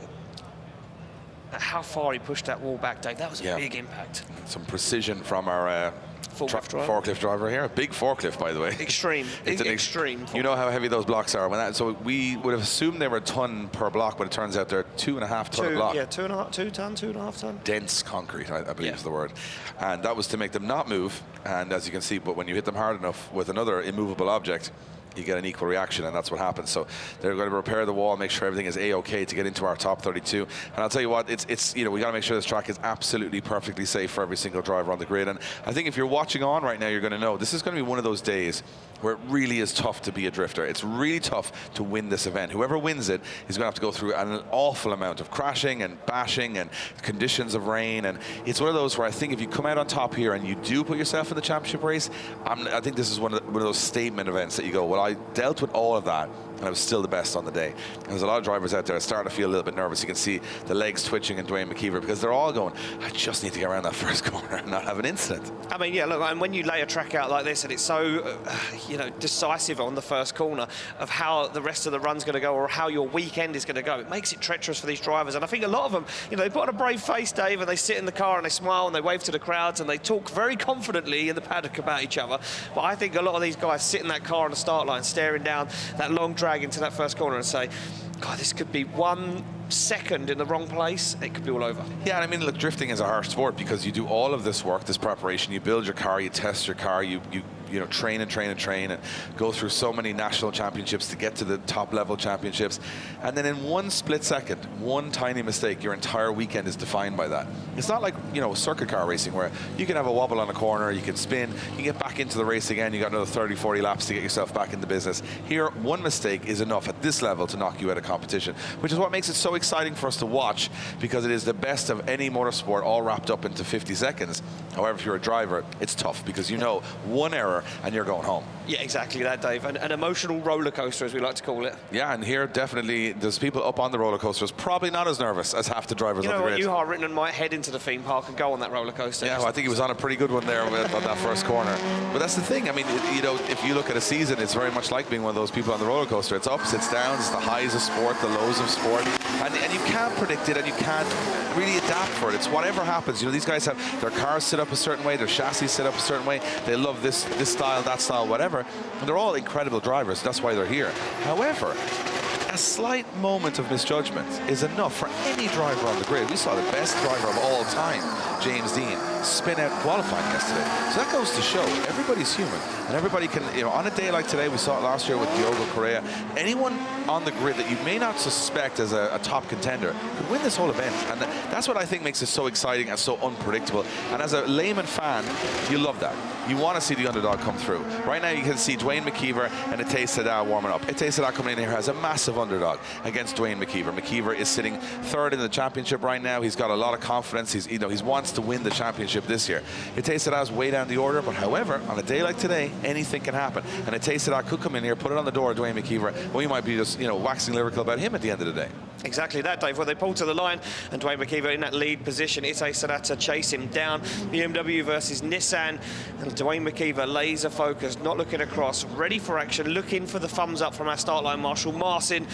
B: at how far he pushed that wall back, Dave. That was a big impact. Some precision from our forklift driver here. A big forklift, by the way. Extreme. It's an extreme. You know how heavy those blocks are. So we would have assumed they were a ton per block, but it turns out they're 2.5 ton a block. Yeah, 2.5 ton. Dense concrete, I believe is the word. And that was to make them not move. And as you can see, but when you hit them hard enough with another immovable object, you get an equal reaction, and that's what happens. So they're going to repair the wall, make sure everything is A-OK to get into our top 32. And I'll tell you what, it's you know, we got to make sure this track is absolutely perfectly safe for every single driver on the grid. And I think if you're watching on right now, you're going to know this is going to be one of those days where it really is tough to be a drifter. It's really tough to win this event. Whoever wins it is going to have to go through an awful amount of crashing and bashing and conditions of rain. And it's one of those where I think if you come out on top here and you do put yourself in the championship race, I think this is one of those statement events that you go, well, I dealt with all of that and I was still the best on the day. There's a lot of drivers out there starting to feel a little bit nervous. You can see the legs twitching in Duane McKeever because they're all going, I just need to get around that first corner and not have an incident.
C: I mean, yeah, look, and when you lay a track out like this and it's so, you know, decisive on the first corner of how the rest of the run's going to go or how your weekend is going to go, it makes it treacherous for these drivers. And I think a lot of them, you know, they put on a brave face, Dave, and they sit in the car and they smile and they wave to the crowds and they talk very confidently in the paddock about each other. But I think a lot of these guys sit in that car on the start line, staring down that long drag into that first corner and say, God, this could be 1 second in the wrong place, it could be all over.
B: Yeah, and I mean, look, drifting is a harsh sport because you do all of this work, this preparation, you build your car, you test your car, you know, train and train and train and go through so many national championships to get to the top level championships. And then in 1 split second, 1 tiny mistake, your entire weekend is defined by that. It's not like, you know, circuit car racing where you can have a wobble on a corner, you can spin, you get back into the race again, you got another 30, 40 laps to get yourself back in the business. Here, 1 mistake is enough at this level to knock you out of competition, which is what makes it so exciting for us to watch because it is the best of any motorsport all wrapped up into 50 seconds. However, if you're a driver, it's tough because you know 1 error and you're going home.
C: Yeah, exactly that, Dave. An emotional roller coaster, as we like to call it.
B: Yeah, and here definitely there's people up on the roller coasters probably not as nervous as half the drivers on the grid.
C: You know what, Rintanen might head into the theme park and go on that roller coaster.
B: Yeah, well, I think he was on a pretty good one there on that first corner. But that's the thing. I mean, you know, if you look at a season, it's very much like being one of those people on the roller coaster. It's ups, it's downs, it's the highs of sport, the lows of sport, and you can't predict it and you can't really adapt for it. It's whatever happens. You know, these guys have their cars set up a certain way, their chassis set up a certain way. They love this style, that style, whatever. And they're all incredible drivers. That's why they're here. However, a slight moment of misjudgment is enough for any driver on the grid. We saw the best driver of all time, James Dean, spin out qualifying yesterday. So that goes to show everybody's human and everybody can, you know, on a day like today, we saw it last year with Diogo, Correia, anyone on the grid that you may not suspect as a top contender could win this whole event. And that's what I think makes it so exciting and so unpredictable. And as a layman fan, you love that. You want to see the underdog come through. Right now you can see Duane McKeever and Itay Sadeh warming up. Itay Sadeh coming in here has a massive underdog against Duane McKeever. McKeever is sitting 3rd in the championship right now. He's got a lot of confidence. He wants to win the championship this year. Itay Sadeh's way down the order, but however, on a day like today, anything can happen. And Itay Sadeh could come in here, put it on the door of Duane McKeever. We might be just, you know, waxing lyrical about him at the end of the day.
C: Exactly that, Dave. Well, they pull to the line and Duane McKeever in that lead position. Itay Sadeh to chase him down. BMW versus Nissan, and Duane McKeever laser focused, not looking across, ready for action, looking for the thumbs up from our start line marshal Marcin,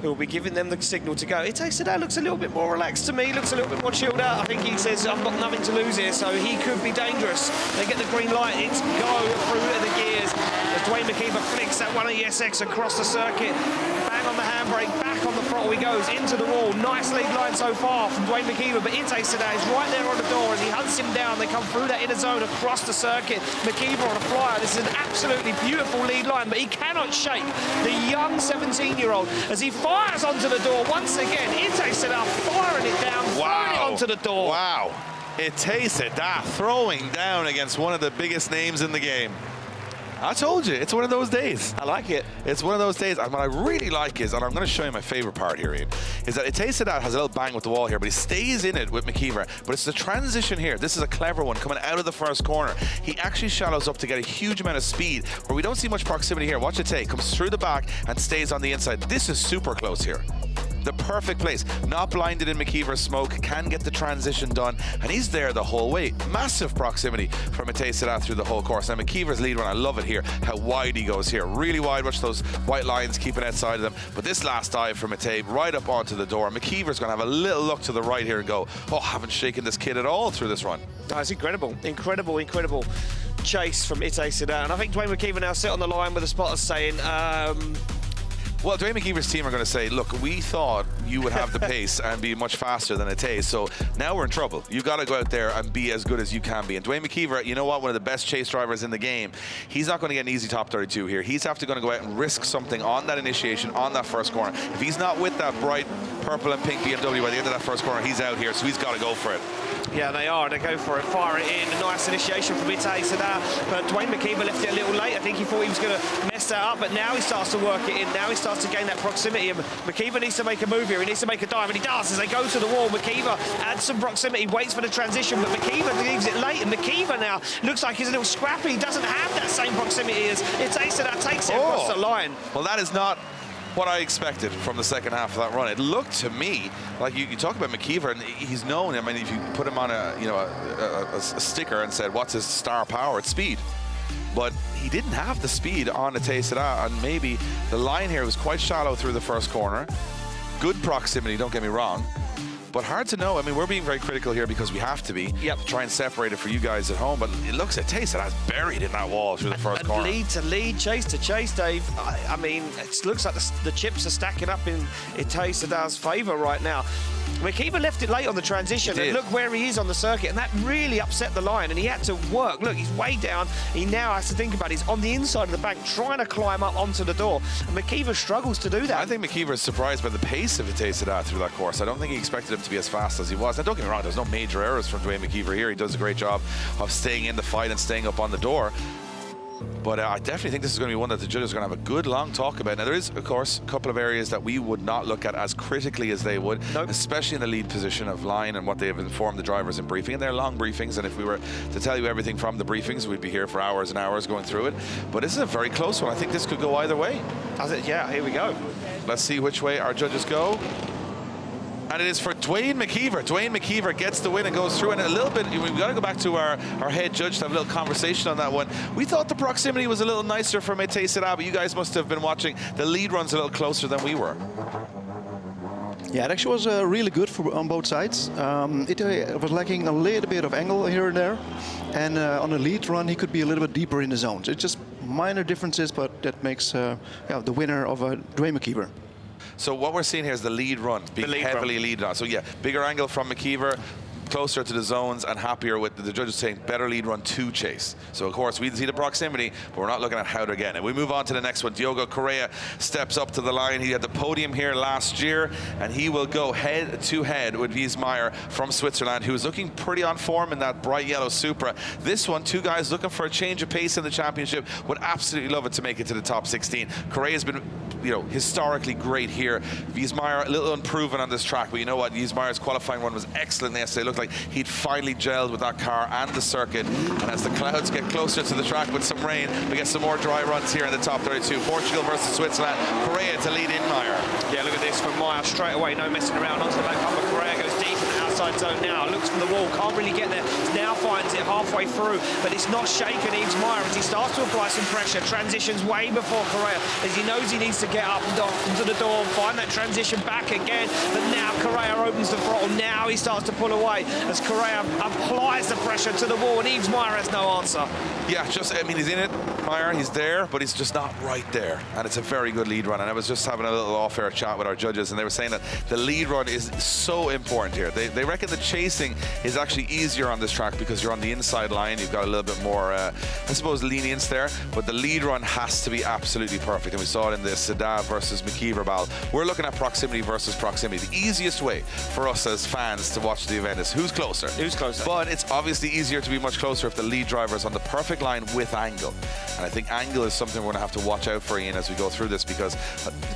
C: who will be giving them the signal to go. Itay Sadeh looks a little bit more relaxed to me, looks a little bit more chilled out. I think he says, I've got nothing to lose here, so he could be dangerous. They get the green light, it's go through the gears. As Duane McKeever flicks that one of the SX across the circuit, bang on the handbrake, back on the throttle he goes, into the wall. Nice lead line so far from Duane McKeever, but Itay Sadeh is right there on the door as he hunts him down. They come through that inner zone across the circuit. McKeever on a flyer. This is an absolutely beautiful lead line, but he cannot shake the young 17-year-old as he fires onto the door once again. Itay Sadeh firing it down, throwing it onto the door.
B: Wow. Itay Sadeh throwing down against one of the biggest names in the game. I told you, it's one of those days.
C: I like it.
B: It's one of those days. And what I really like is, and I'm going to show you my favorite part here, Ian, is that Itay Sadeh has a little bang with the wall here, but he stays in it with McKeever. But it's the transition here. This is a clever one coming out of the first corner. He actually shallows up to get a huge amount of speed, where we don't see much proximity here. Watch Itay, comes through the back and stays on the inside. This is super close here. The perfect place. Not blinded in McKeever's smoke, can get the transition done, and he's there the whole way. Massive proximity from Itay Sadeh through the whole course. Now McKeever's lead run, I love it here, how wide he goes here. Really wide, watch those white lines keeping outside of them. But this last dive from Itay right up onto the door. McKeever's going to have a little look to the right here and go, oh, haven't shaken this kid at all through this run.
C: That's incredible, incredible, incredible chase from Itay Sadeh. And I think Duane McKeever now sit on the line with the spotters saying,
B: well, Duane McKeever's team are going to say, look, we thought you would have the pace and be much faster than Itay, so now we're in trouble. You've got to go out there and be as good as you can be. And Duane McKeever, you know what, one of the best chase drivers in the game, he's not going to get an easy top 32 here. He's going to go out and risk something on that initiation, on that first corner. If he's not with that bright purple and pink BMW by the end of that first corner, he's out here, so he's got to go for it.
C: Yeah, they are. They go for it, fire it in. A nice initiation from Itay Sadeh. But Duane McKeever left it a little late. I think he thought he was going to mess that up, but now he starts to work it in. Now he starts to gain that proximity. And McKeever needs to make a move here. He needs to make a dive, and he does as they go to the wall. McKeever adds some proximity, waits for the transition, but McKeever leaves it late. And McKeever now looks like he's a little scrappy. He doesn't have that same proximity as Itay Sadeh takes it across the line.
B: Well, that is not what I expected from the second half of that run. It looked to me like you talk about McKeever, and he's known. I mean, if you put him on a sticker and said, what's his star power? It's speed. But he didn't have the speed on Itay Sadeh, and maybe the line here was quite shallow through the first corner. Good proximity, don't get me wrong. But hard to know. I mean, we're being very critical here because we have to be.
C: Yep.
B: To try and separate it for you guys at home. But it looks at Itay Sadeh's buried in that wall through the first corner.
C: Lead to lead, chase to chase, Dave. I mean, it looks like the chips are stacking up in Itay Sadeh's favour right now. McKeever left it late on the transition, and look where he is on the circuit, and that really upset the line, and he had to work. Look, he's way down. He now has to think about it. He's on the inside of the bank trying to climb up onto the door, and McKeever struggles to do that.
B: I think McKeever is surprised by the pace of Itay Sadeh through that course. I don't think he expected him to be as fast as he was. Now, don't get me wrong, there's no major errors from Duane McKeever here. He does a great job of staying in the fight and staying up on the door. But I definitely think this is going to be one that the judges are going to have a good long talk about. Now, there is, of course, a couple of areas that we would not look at as critically as they would, especially in the lead position of line and what they have informed the drivers in briefing. And they're long briefings, and if we were to tell you everything from the briefings, we'd be here for hours and hours going through it. But this is a very close one. I think this could go either way.
C: Yeah, here we go.
B: Let's see which way our judges go. And it is for Duane McKeever. Duane McKeever gets the win and goes through. And a little bit, we've got to go back to our head judge to have a little conversation on that one. We thought the proximity was a little nicer for Itay Sadeh, but you guys must have been watching. The lead runs a little closer than we were.
H: Yeah, it actually was really good on both sides. It was lacking a little bit of angle here and there. And on the lead run, he could be a little bit deeper in the zones. It's just minor differences, but that makes the winner of Duane McKeever.
B: So what we're seeing here is the lead run being heavily lead run. So yeah, bigger angle from McKeever, closer to the zones, and happier with the judges saying better lead run to chase. So of course we see the proximity, but we're not looking at how to get it. We move on to the next one. Diogo Correia steps up to the line. He had the podium here last year, and he will go head to head with Yves Meyer from Switzerland, who is looking pretty on form in that bright yellow Supra. This one, two guys looking for a change of pace in the championship, would absolutely love it to make it to the top 16. Correia has been, historically great here. Yves Meyer a little unproven on this track, but you know what? Yves Meyer's qualifying run was excellent yesterday. It looked like he'd finally gelled with that car and the circuit. And as the clouds get closer to the track with some rain, we get some more dry runs here in the top 32. Portugal versus Switzerland. Correia to lead in Meyer.
C: Yeah, look at this from Meyer straight away. No messing around onto the back bumper. Correia goes deep in the outside zone now. Looks for the wall. Can't really get there. Now finds it halfway through, but it's not shaken Yves Meyer as he starts to apply some pressure. Transitions way before Correia as he knows he needs to get up into the door and find that transition back again. But now Correia opens the throttle. Now he starts to pull away as Correia applies the pressure to the wall, and Yves Meyer has no answer.
B: Yeah, he's in it, Meyer, he's there, but he's just not right there. And it's a very good lead run. And I was just having a little off-air chat with our judges, and they were saying that the lead run is so important here. They reckon the chasing is actually easier on this track because you're on the inside line. You've got a little bit more, I suppose, lenience there. But the lead run has to be absolutely perfect. And we saw it in the Sadeh versus McKeever battle. We're looking at proximity versus proximity. The easiest way for us as fans to watch the event is who's closer.
C: Who's closer?
B: But it's obviously easier to be much closer if the lead driver is on the perfect line with angle. And I think angle is something we're going to have to watch out for, Ian, as we go through this, because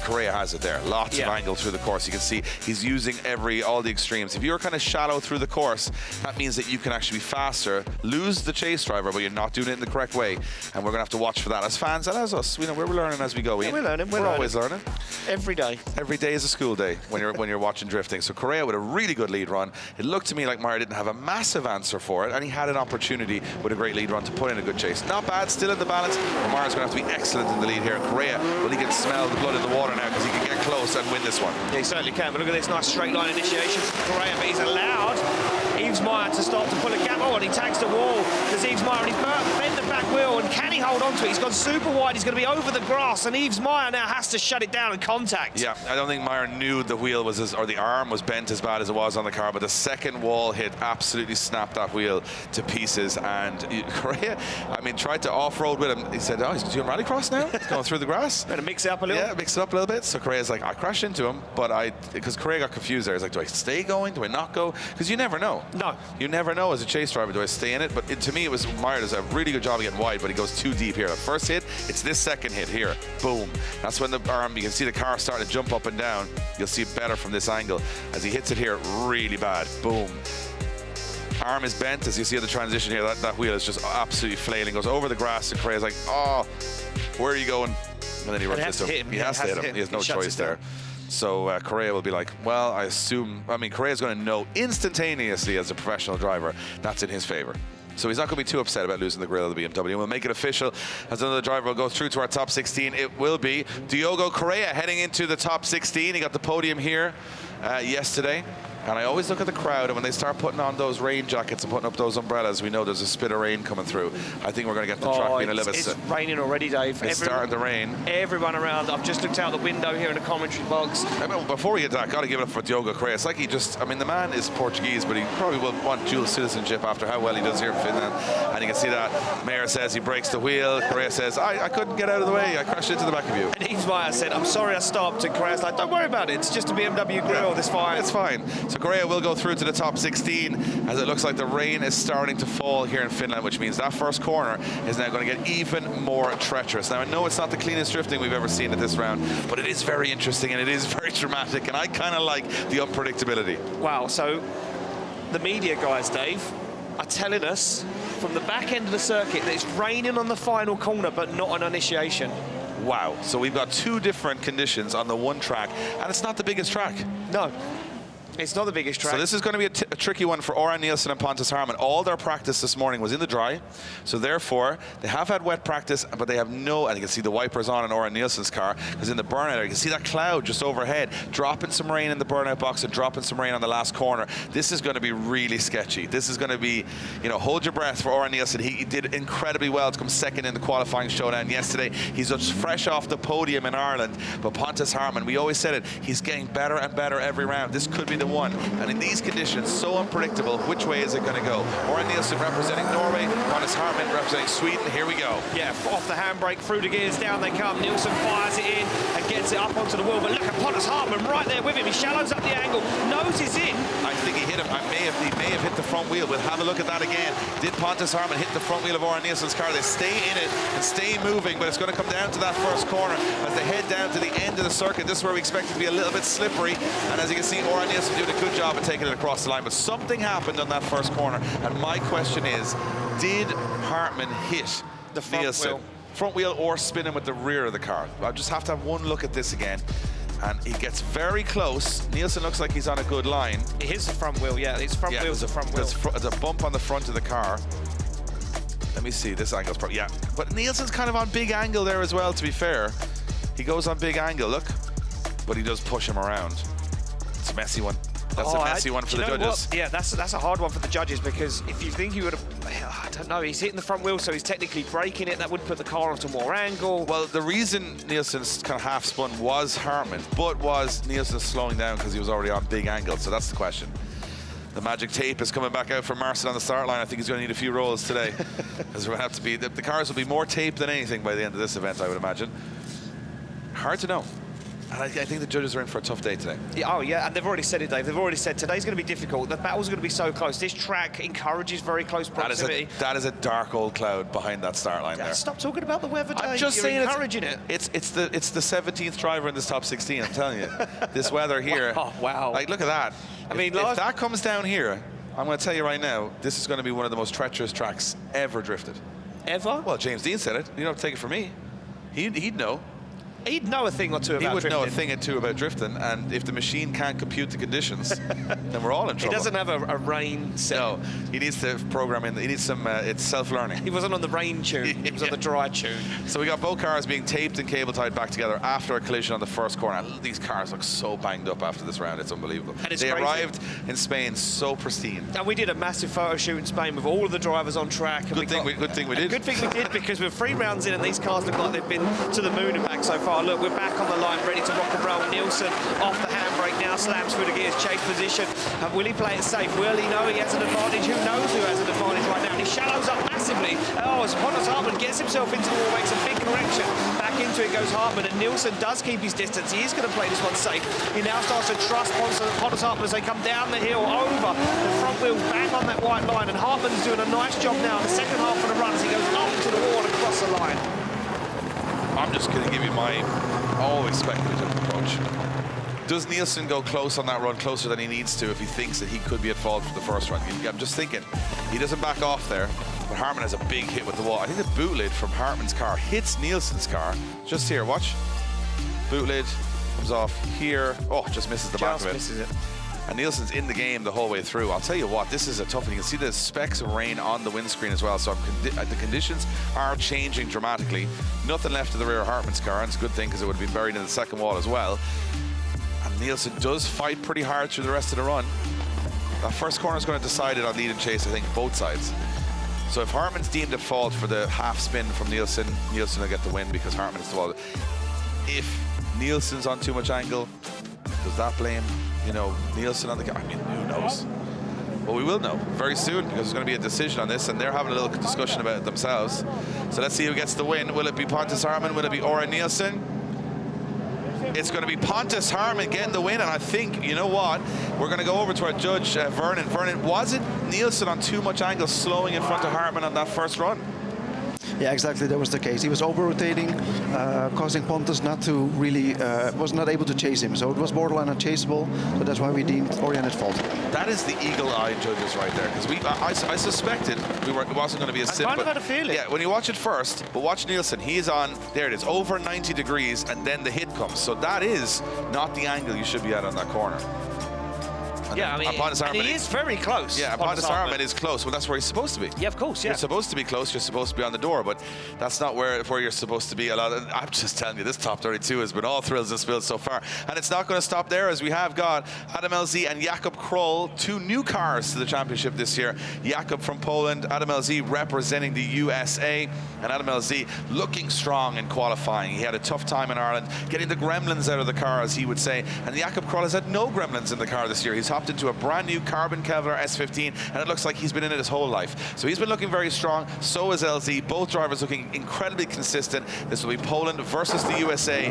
B: Correia has it there. Lots of angle through the course. You can see he's using all the extremes. If you're kind of shallow through the course, that means that you can actually be faster, lose the chase driver, but you're not doing it in the correct way. And we're going to have to watch for that as fans and as us. We're learning as we go, Ian.
C: Yeah, we're learning.
B: We're always learning.
C: Every day.
B: Every day is a school day when you're watching drifting. So Correia with a really good lead run. It looked to me like Meyer didn't have a massive answer for it, and he had an opportunity with a great lead run to put in a good chase. Not bad, still in the balance, but Meyer's going to have to be excellent in the lead here. Correia, well, he can smell the blood in the water now because he can get close and win this one.
C: Yeah, he certainly can, but look at this nice straight line initiation from Correia, but he's allowed Yves Meyer to start to pull a gap. Oh, and he tags the wall. There's Yves Meyer, and he's bent the back wheel, and can he hold on to it? He's gone super wide, he's going to be over the grass, and Yves Meyer now has to shut it down and contact.
B: Yeah, I don't think Meyer knew the wheel was or the arm was bent as bad as it was on the car, but the second wall hit absolutely snapped that wheel to pieces. And Correia, tried to off-road with him. He said, oh, he's doing rallycross now? He's going through the grass?
C: Better mix it up a little.
B: Yeah, mix it up a little bit. So Correia's like, I crashed into him, but because Correia got confused there. He's like, do I stay going? Do I not go? Because you never know.
C: No.
B: You never know as a chase driver, do I stay in it? But to me, Meyer does a really good job of getting wide, but he goes too deep here. The first hit, it's this second hit here. Boom. That's when the arm, you can see the car starting to jump up and down. You'll see it better from this angle. As he hits it here, really bad. Boom. arm is bent, as you see at the transition here. That wheel is just absolutely flailing. Goes over the grass, and Correia's like, oh, where are you going? And then he runs into him. He has to hit him. He has no choice there. So Correia will be like, well, I mean, Correia's going to know instantaneously as a professional driver that's in his favor. So he's not going to be too upset about losing the grill of the BMW. And we'll make it official as another driver will go through to our top 16. It will be Diogo Correia heading into the top 16. He got the podium here yesterday. And I always look at the crowd, and when they start putting on those rain jackets and putting up those umbrellas, we know there's a spit of rain coming through. I think we're going to get the track being a little bit...
C: It's raining already, Dave.
B: It's starting to rain.
C: Everyone around. I've just looked out the window here in the commentary box.
B: I mean, before we get to that, got to give it up for Diogo Correia. It's like he just... I mean, the man is Portuguese, but he probably will want dual citizenship after how well he does here in Finland. And you can see that. Meyer says he breaks the wheel. Correia says, I couldn't get out of the way. I crashed into the back of you.
C: And Yves Meyer said, I'm sorry I stopped. And Correia's like, don't worry about it. It's just a BMW grill. It's fine.
B: It's fine. So Correia will go through to the top 16 as it looks like the rain is starting to fall here in Finland, which means that first corner is now going to get even more treacherous. Now I know it's not the cleanest drifting we've ever seen at this round, but it is very interesting and it is very dramatic, and I kind of like the unpredictability.
C: Wow, so the media guys, Dave, are telling us from the back end of the circuit that it's raining on the final corner but not on initiation.
B: Wow, so we've got two different conditions on the one track, and it's not the biggest track.
C: No. It's not the biggest track.
B: So this is going to be a tricky one for Orjan Nilsen and Pontus Hartman. All their practice this morning was in the dry, so therefore they have had wet practice, but they have no, and you can see the wipers on in Orjan Nilsen's car, because in the burnout area, you can see that cloud just overhead, dropping some rain in the burnout box and dropping some rain on the last corner. This is going to be really sketchy. This is going to be, you know, hold your breath for Orjan Nilsen. He did incredibly well to come second in the qualifying showdown yesterday. He's just fresh off the podium in Ireland, but Pontus Hartman, we always said it, he's getting better and better every round. This could be the one. And in these conditions, so unpredictable, which way is it going to go? Orjan Nilsen representing Norway, Pontus Hartman representing Sweden. Here we go.
C: Yeah, off the handbrake, through the gears, down they come. Nilsen fires it in and gets it up onto the wheel. But look at Pontus Hartman right there with him. He shallows up the angle, nose is in.
B: I think he hit him. He may have hit the front wheel. We'll have a look at that again. Did Pontus Hartman hit the front wheel of Orjan Nilsen's car? They stay in it and stay moving, but it's going to come down to that first corner as they head down to the end of the circuit. This is where we expect it to be a little bit slippery. And as you can see, Orjan Nilsen doing a good job of taking it across the line, but something happened on that first corner, and my question is, did Hartman hit
C: the
B: front wheel or spin him with the rear of the car? I'll just have to have one look at this again, and he gets very close. Nilsen looks like he's on a good line.
C: It hits the front wheel, yeah, his front wheel's the front wheel.
B: There's a bump on the front of the car. Let me see, this angle's probably, yeah, but Nilsen's kind of on big angle there as well, to be fair. He goes on big angle, look, but he does push him around. It's a messy one. That's a messy one for the judges.
C: What? Yeah, that's a hard one for the judges, because if you think he would have, I don't know, he's hitting the front wheel, so he's technically braking it. That would put the car onto more angle.
B: Well, the reason Nilsen's kind of half spun was Hartman, but was Nilsen slowing down because he was already on big angle? So that's the question. The magic tape is coming back out for Marcin on the start line. I think he's going to need a few rolls today, as we're going to have to be. The cars will be more taped than anything by the end of this event, I would imagine. Hard to know. And I think the judges are in for a tough day today.
C: Yeah, oh, yeah, and they've already said it, Dave. They've already said today's going to be difficult. The battle's going to be so close. This track encourages very close proximity.
B: That is a dark old cloud behind that start line there.
C: Stop talking about the weather, Dave.
B: I'm just saying,
C: encouraging it.
B: It's the 17th driver in this top 16. I'm telling you, this weather here.
C: Oh, wow.
B: Like, look at that.
C: I mean,
B: if that comes down here, I'm going to tell you right now, this is going to be one of the most treacherous tracks ever drifted.
C: Ever?
B: Well, James Dean said it. You don't have to take it from me. He'd know.
C: He'd know a thing or two about drifting.
B: He would know a thing or two about drifting, and if the machine can't compute the conditions, then we're all in trouble.
C: He doesn't have a rain set.
B: No, he needs to program in. He needs some. It's self-learning.
C: He wasn't on the rain tune. He was on the dry tune.
B: So we got both cars being taped and cable tied back together after a collision on the first corner. These cars look so banged up after this round. It's unbelievable.
C: And
B: they arrived in Spain so pristine.
C: And we did a massive photo shoot in Spain with all of the drivers on track.
B: Good thing we did.
C: Good thing we did, because we're 3 rounds in and these cars look like they've been to the moon and back so far. Look, we're back on the line, ready to rock and roll. Nilsen off the handbrake now, slams through the gears, chase position. And will he play it safe? Will he know he has an advantage? Who knows who has an advantage right now? And he shallows up massively. Oh, as Pontus Hartman gets himself into the wall, makes a big correction. Back into it goes Hartman, and Nilsen does keep his distance. He is going to play this one safe. He now starts to trust Pontus Hartman as they come down the hill, over. The front wheel's back on that white line, and Hartman's doing a nice job now in the second half of the run as he goes up to the wall and across the line.
B: I'm just going to give you my always speculative approach. Does Nilsen go close on that run, closer than he needs to, if he thinks that he could be at fault for the first run? I'm just thinking, he doesn't back off there, but Hartman has a big hit with the wall. I think the boot lid from Hartman's car hits Nilsen's car. Just here, watch. Boot lid comes off here. Oh, just misses the back of it.
C: Misses it.
B: And Nilsen's in the game the whole way through. I'll tell you what, this is a tough one. You can see the specks of rain on the windscreen as well, so the conditions are changing dramatically. Nothing left to the rear of Hartman's car, and it's a good thing because it would have been buried in the second wall as well. And Nilsen does fight pretty hard through the rest of the run. That first corner is going to decide it on lead and chase, I think, both sides. So if Hartman's deemed at fault for the half spin from Nilsen, Nilsen will get the win because Hartman is the wall. If Nilsen's on too much angle, does that blame, you know, Nilsen on the car? I mean, who knows? Well, we will know very soon because there's going to be a decision on this, and they're having a little discussion about it themselves. So let's see who gets the win. Will it be Pontus Hartman? Will it be Orjan Nilsen? It's going to be Pontus Hartman getting the win, and I think, you know what? We're going to go over to our judge, Vernon. Vernon, wasn't Nilsen on too much angle slowing in front of Hartman on that first run?
H: Yeah, exactly. That was the case. He was over-rotating, causing Pontus not to really, was not able to chase him. So it was borderline unchaseable. So that's why we deemed Orjan at fault.
B: That is the eagle-eyed judges right there, because I suspected it wasn't going to be a simple.
C: I kind of had a feeling.
B: Yeah, when you watch it first, but watch Nilsen. He's on, there it is, over 90 degrees, and then the hit comes. So that is not the angle you should be at on that corner. And
C: yeah, I mean, and he is very close.
B: Yeah, Pontus Hartman is close. Well, that's where he's supposed to be.
C: Yeah, of course, yeah.
B: You're supposed to be close. You're supposed to be on the door, but that's not where you're supposed to be. I'm just telling you, this top 32 has been all thrills and spills so far. And it's not going to stop there, as we have got Adam LZ and Jakub Król, two new cars to the championship this year. Jakub from Poland, Adam LZ representing the USA, and Adam LZ looking strong in qualifying. He had a tough time in Ireland, getting the gremlins out of the car, as he would say. And Jakub Król has had no gremlins in the car this year. He's hopped into a brand new carbon Kevlar S15, and it looks like he's been in it his whole life. So he's been looking very strong. So is LZ. Both drivers looking incredibly consistent. This will be Poland versus the USA.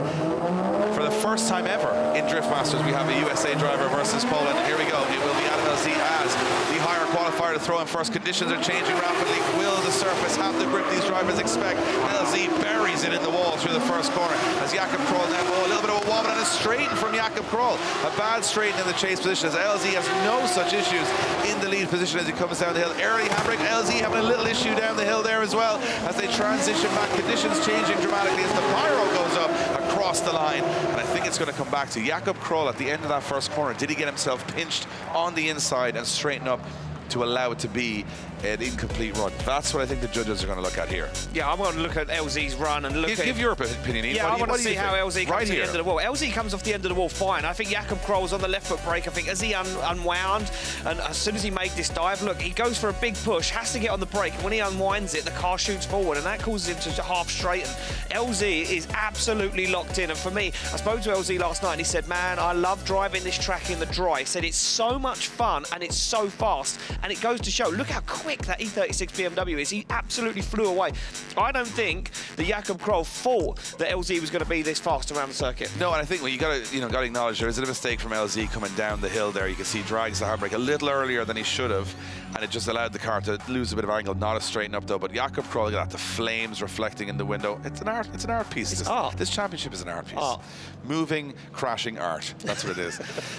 B: For the first time ever in Drift Masters, we have a USA driver versus Poland. Here we go. It will be Adam LZ as the higher qualifier to throw in first. Conditions are changing rapidly. Will the surface have the grip these drivers expect? LZ buries it in the wall through the first corner as Jakub Król now. Oh, a little bit of a wobble and a straighten from Jakub Król. A bad straighten in the chase position as LZ has no such issues in the lead position as he comes down the hill. Early handbrake. LZ having a little issue down the hill there as well as they transition back. Conditions changing dramatically as the pyro goes up across the line. And I think it's going to come back to Jakub Król at the end of that first corner. Did he get himself pinched on the inside and straighten up to allow it to be an incomplete run? That's what I think the judges are going to look at here.
C: Yeah, I want to look at LZ's run and look at...
B: Give your opinion, Yves.
C: Yeah, I want to see how LZ comes to the end of the wall. LZ comes off the end of the wall fine. I think Jakub Król's on the left foot brake. I think as he unwound, and as soon as he made this dive, look, he goes for a big push, has to get on the brake. When he unwinds it, the car shoots forward, and that causes him to half straighten. LZ is absolutely locked in, and for me, I spoke to LZ last night, and he said, man, I love driving this track in the dry. He said, it's so much fun, and it's so fast, and it goes to show. Look how quick that E36 BMW is. He absolutely flew away. I don't think that Jakub Król thought that LZ was going to be this fast around the circuit.
B: No, and I think you got to acknowledge there is a mistake from LZ coming down the hill there. You can see he drags the handbrake a little earlier than he should have, and it just allowed the car to lose a bit of angle, not as straighten up though. But Jakub Król got the flames reflecting in the window. It's an art. It's an art piece. This championship is an art piece. Moving, crashing art. That's what it is.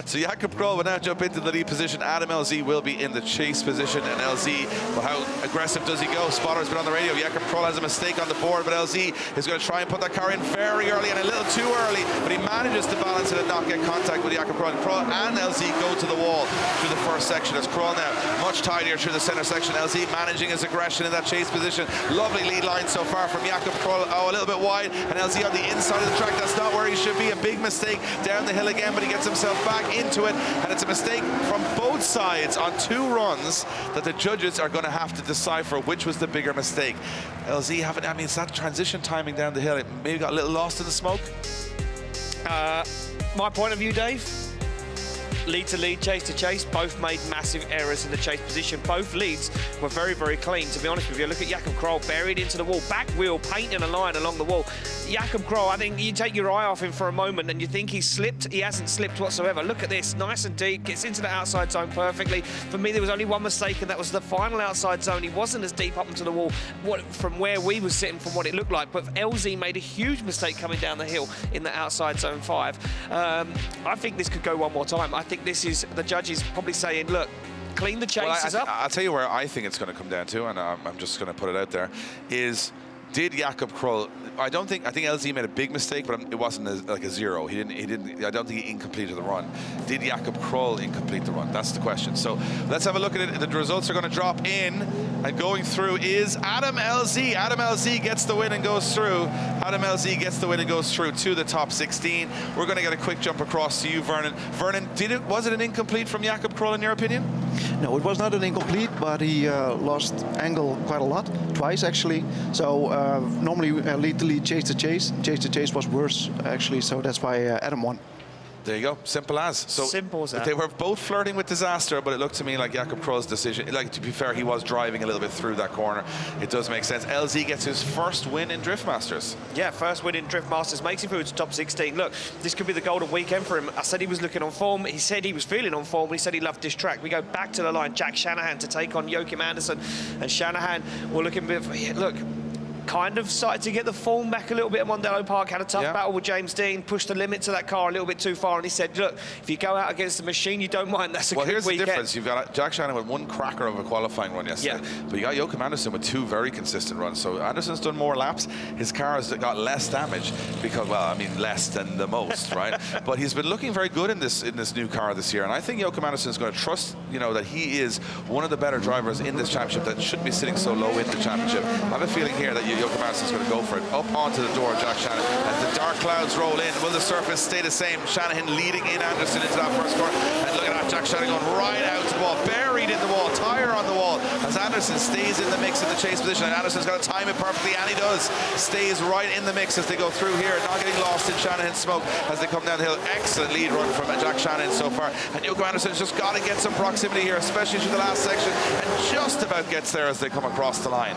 B: So Jakub Król will now jump into the lead position. Adam LZ will be in the chase position, and LZ, well, how aggressive does he go? Spotter's been on the radio. Jakub Król has a mistake on the board, but LZ is going to try and put that car in very early and a little too early, but he manages to balance it and not get contact with Jakub Król. Król and LZ go to the wall through the first section as Król now much tidier through the center section. LZ managing his aggression in that chase position. Lovely lead line so far from Jakub Król. Oh, a little bit wide, and LZ on the inside of the track. That's not where he should be. A big mistake down the hill again, but he gets himself back into it, and it's a mistake from both sides on two runs that the judges are going to have to decipher which was the bigger mistake. LZ having, I mean, it's that transition timing down the hill. It maybe got a little lost in the smoke.
C: My point of view, Dave, Lead to lead, chase to chase, both made massive errors in the chase position. Both leads were very, very clean, to be honest with you. Look at Jakub Król buried into the wall, back wheel, painting a line along the wall. Jakub Król, I think you take your eye off him for a moment and you think he's slipped. He hasn't slipped whatsoever. Look at this, nice and deep, gets into the outside zone perfectly. For me, there was only one mistake, and that was the final outside zone. He wasn't as deep up into the wall from where we were sitting, from what it looked like. But LZ made a huge mistake coming down the hill in the outside zone 5. I think this could go one more time. I think this is, the judges probably saying, look, clean the chases up.
B: I'll tell you where I think it's going to come down to, and I'm just going to put it out there, is did Jakub Król, I think LZ made a big mistake, but it wasn't like a 0. He didn't, I don't think he incompleted the run. Did Jakub Król incomplete the run? That's the question. So let's have a look at it. The results are going to drop in, and going through is Adam LZ. Adam LZ gets the win and goes through. Adam LZ gets the win and goes through to the top 16. We're going to get a quick jump across to you, Vernon. Vernon, was it an incomplete from Jakub Król in your opinion?
H: No, it was not an incomplete, but he lost angle quite a lot, twice actually. So normally lead to lead, chase to chase. Chase to chase was worse actually, so that's why Adam won.
B: There you go, simple as. So
C: simple as that.
B: They were both flirting with disaster, but it looked to me like Jakub Król's decision, like, to be fair, he was driving a little bit through that corner. It does make sense. LZ gets his first win in Drift Masters. Yeah, first win in Drift Masters, makes him through to top 16. Look, this could be the golden weekend for him. I said he was looking on form. He said he was feeling on form. He said he loved this track. We go back to the line. Jack Shanahan to take on Joachim Andersen. And Shanahan will look a bit, look, kind of started to get the form back a little bit at Randalu Park, had a tough battle with James Dean, pushed the limits of that car a little bit too far, and he said, look, if you go out against the machine, you don't mind, that's a good weekend. Well, here's the difference. You've got Jack Shanahan with one cracker of a qualifying run yesterday, but you got Joachim Andersen with 2 very consistent runs. So Andersen's done more laps. His car has got less damage because, well, I mean, less than the most, right? But he's been looking very good in this new car this year, and I think Joachim Andersen is going to trust, you know, that he is one of the better drivers in this championship that shouldn't be sitting so low in the championship. I have a feeling here that Joachim Andersen is going to go for it. Up onto the door of Jack Shanahan. As the dark clouds roll in, will the surface stay the same? Shanahan leading in Andersen into that first corner. And look at that, Jack Shanahan going right out to the wall, buried in the wall, tire on the wall, as Andersen stays in the mix in the chase position. And Andersen's got to time it perfectly, and he does. Stays right in the mix as they go through here, not getting lost in Shanahan's smoke as they come down the hill. Excellent lead run from Jack Shanahan so far. And Joachim Andersen's just got to get some proximity here, especially through the last section, and just about gets there as they come across the line.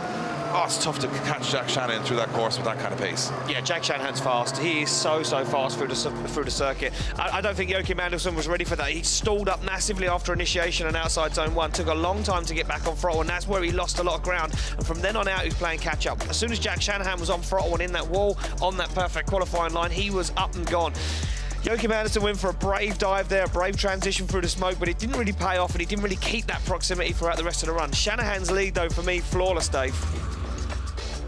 B: Oh, it's tough to catch Jack Shanahan through that course with that kind of pace. Yeah, Jack Shanahan's fast. He is so fast through the circuit. I don't think Joachim Andersen was ready for that. He stalled up massively after initiation and outside zone 1. Took a long time to get back on throttle, and that's where he lost a lot of ground. And from then on out, he was playing catch-up. As soon as Jack Shanahan was on throttle and in that wall, on that perfect qualifying line, he was up and gone. Joachim Andersen went for a brave dive there, a brave transition through the smoke, but it didn't really pay off, and he didn't really keep that proximity throughout the rest of the run. Shanahan's lead, though, for me, flawless, Dave.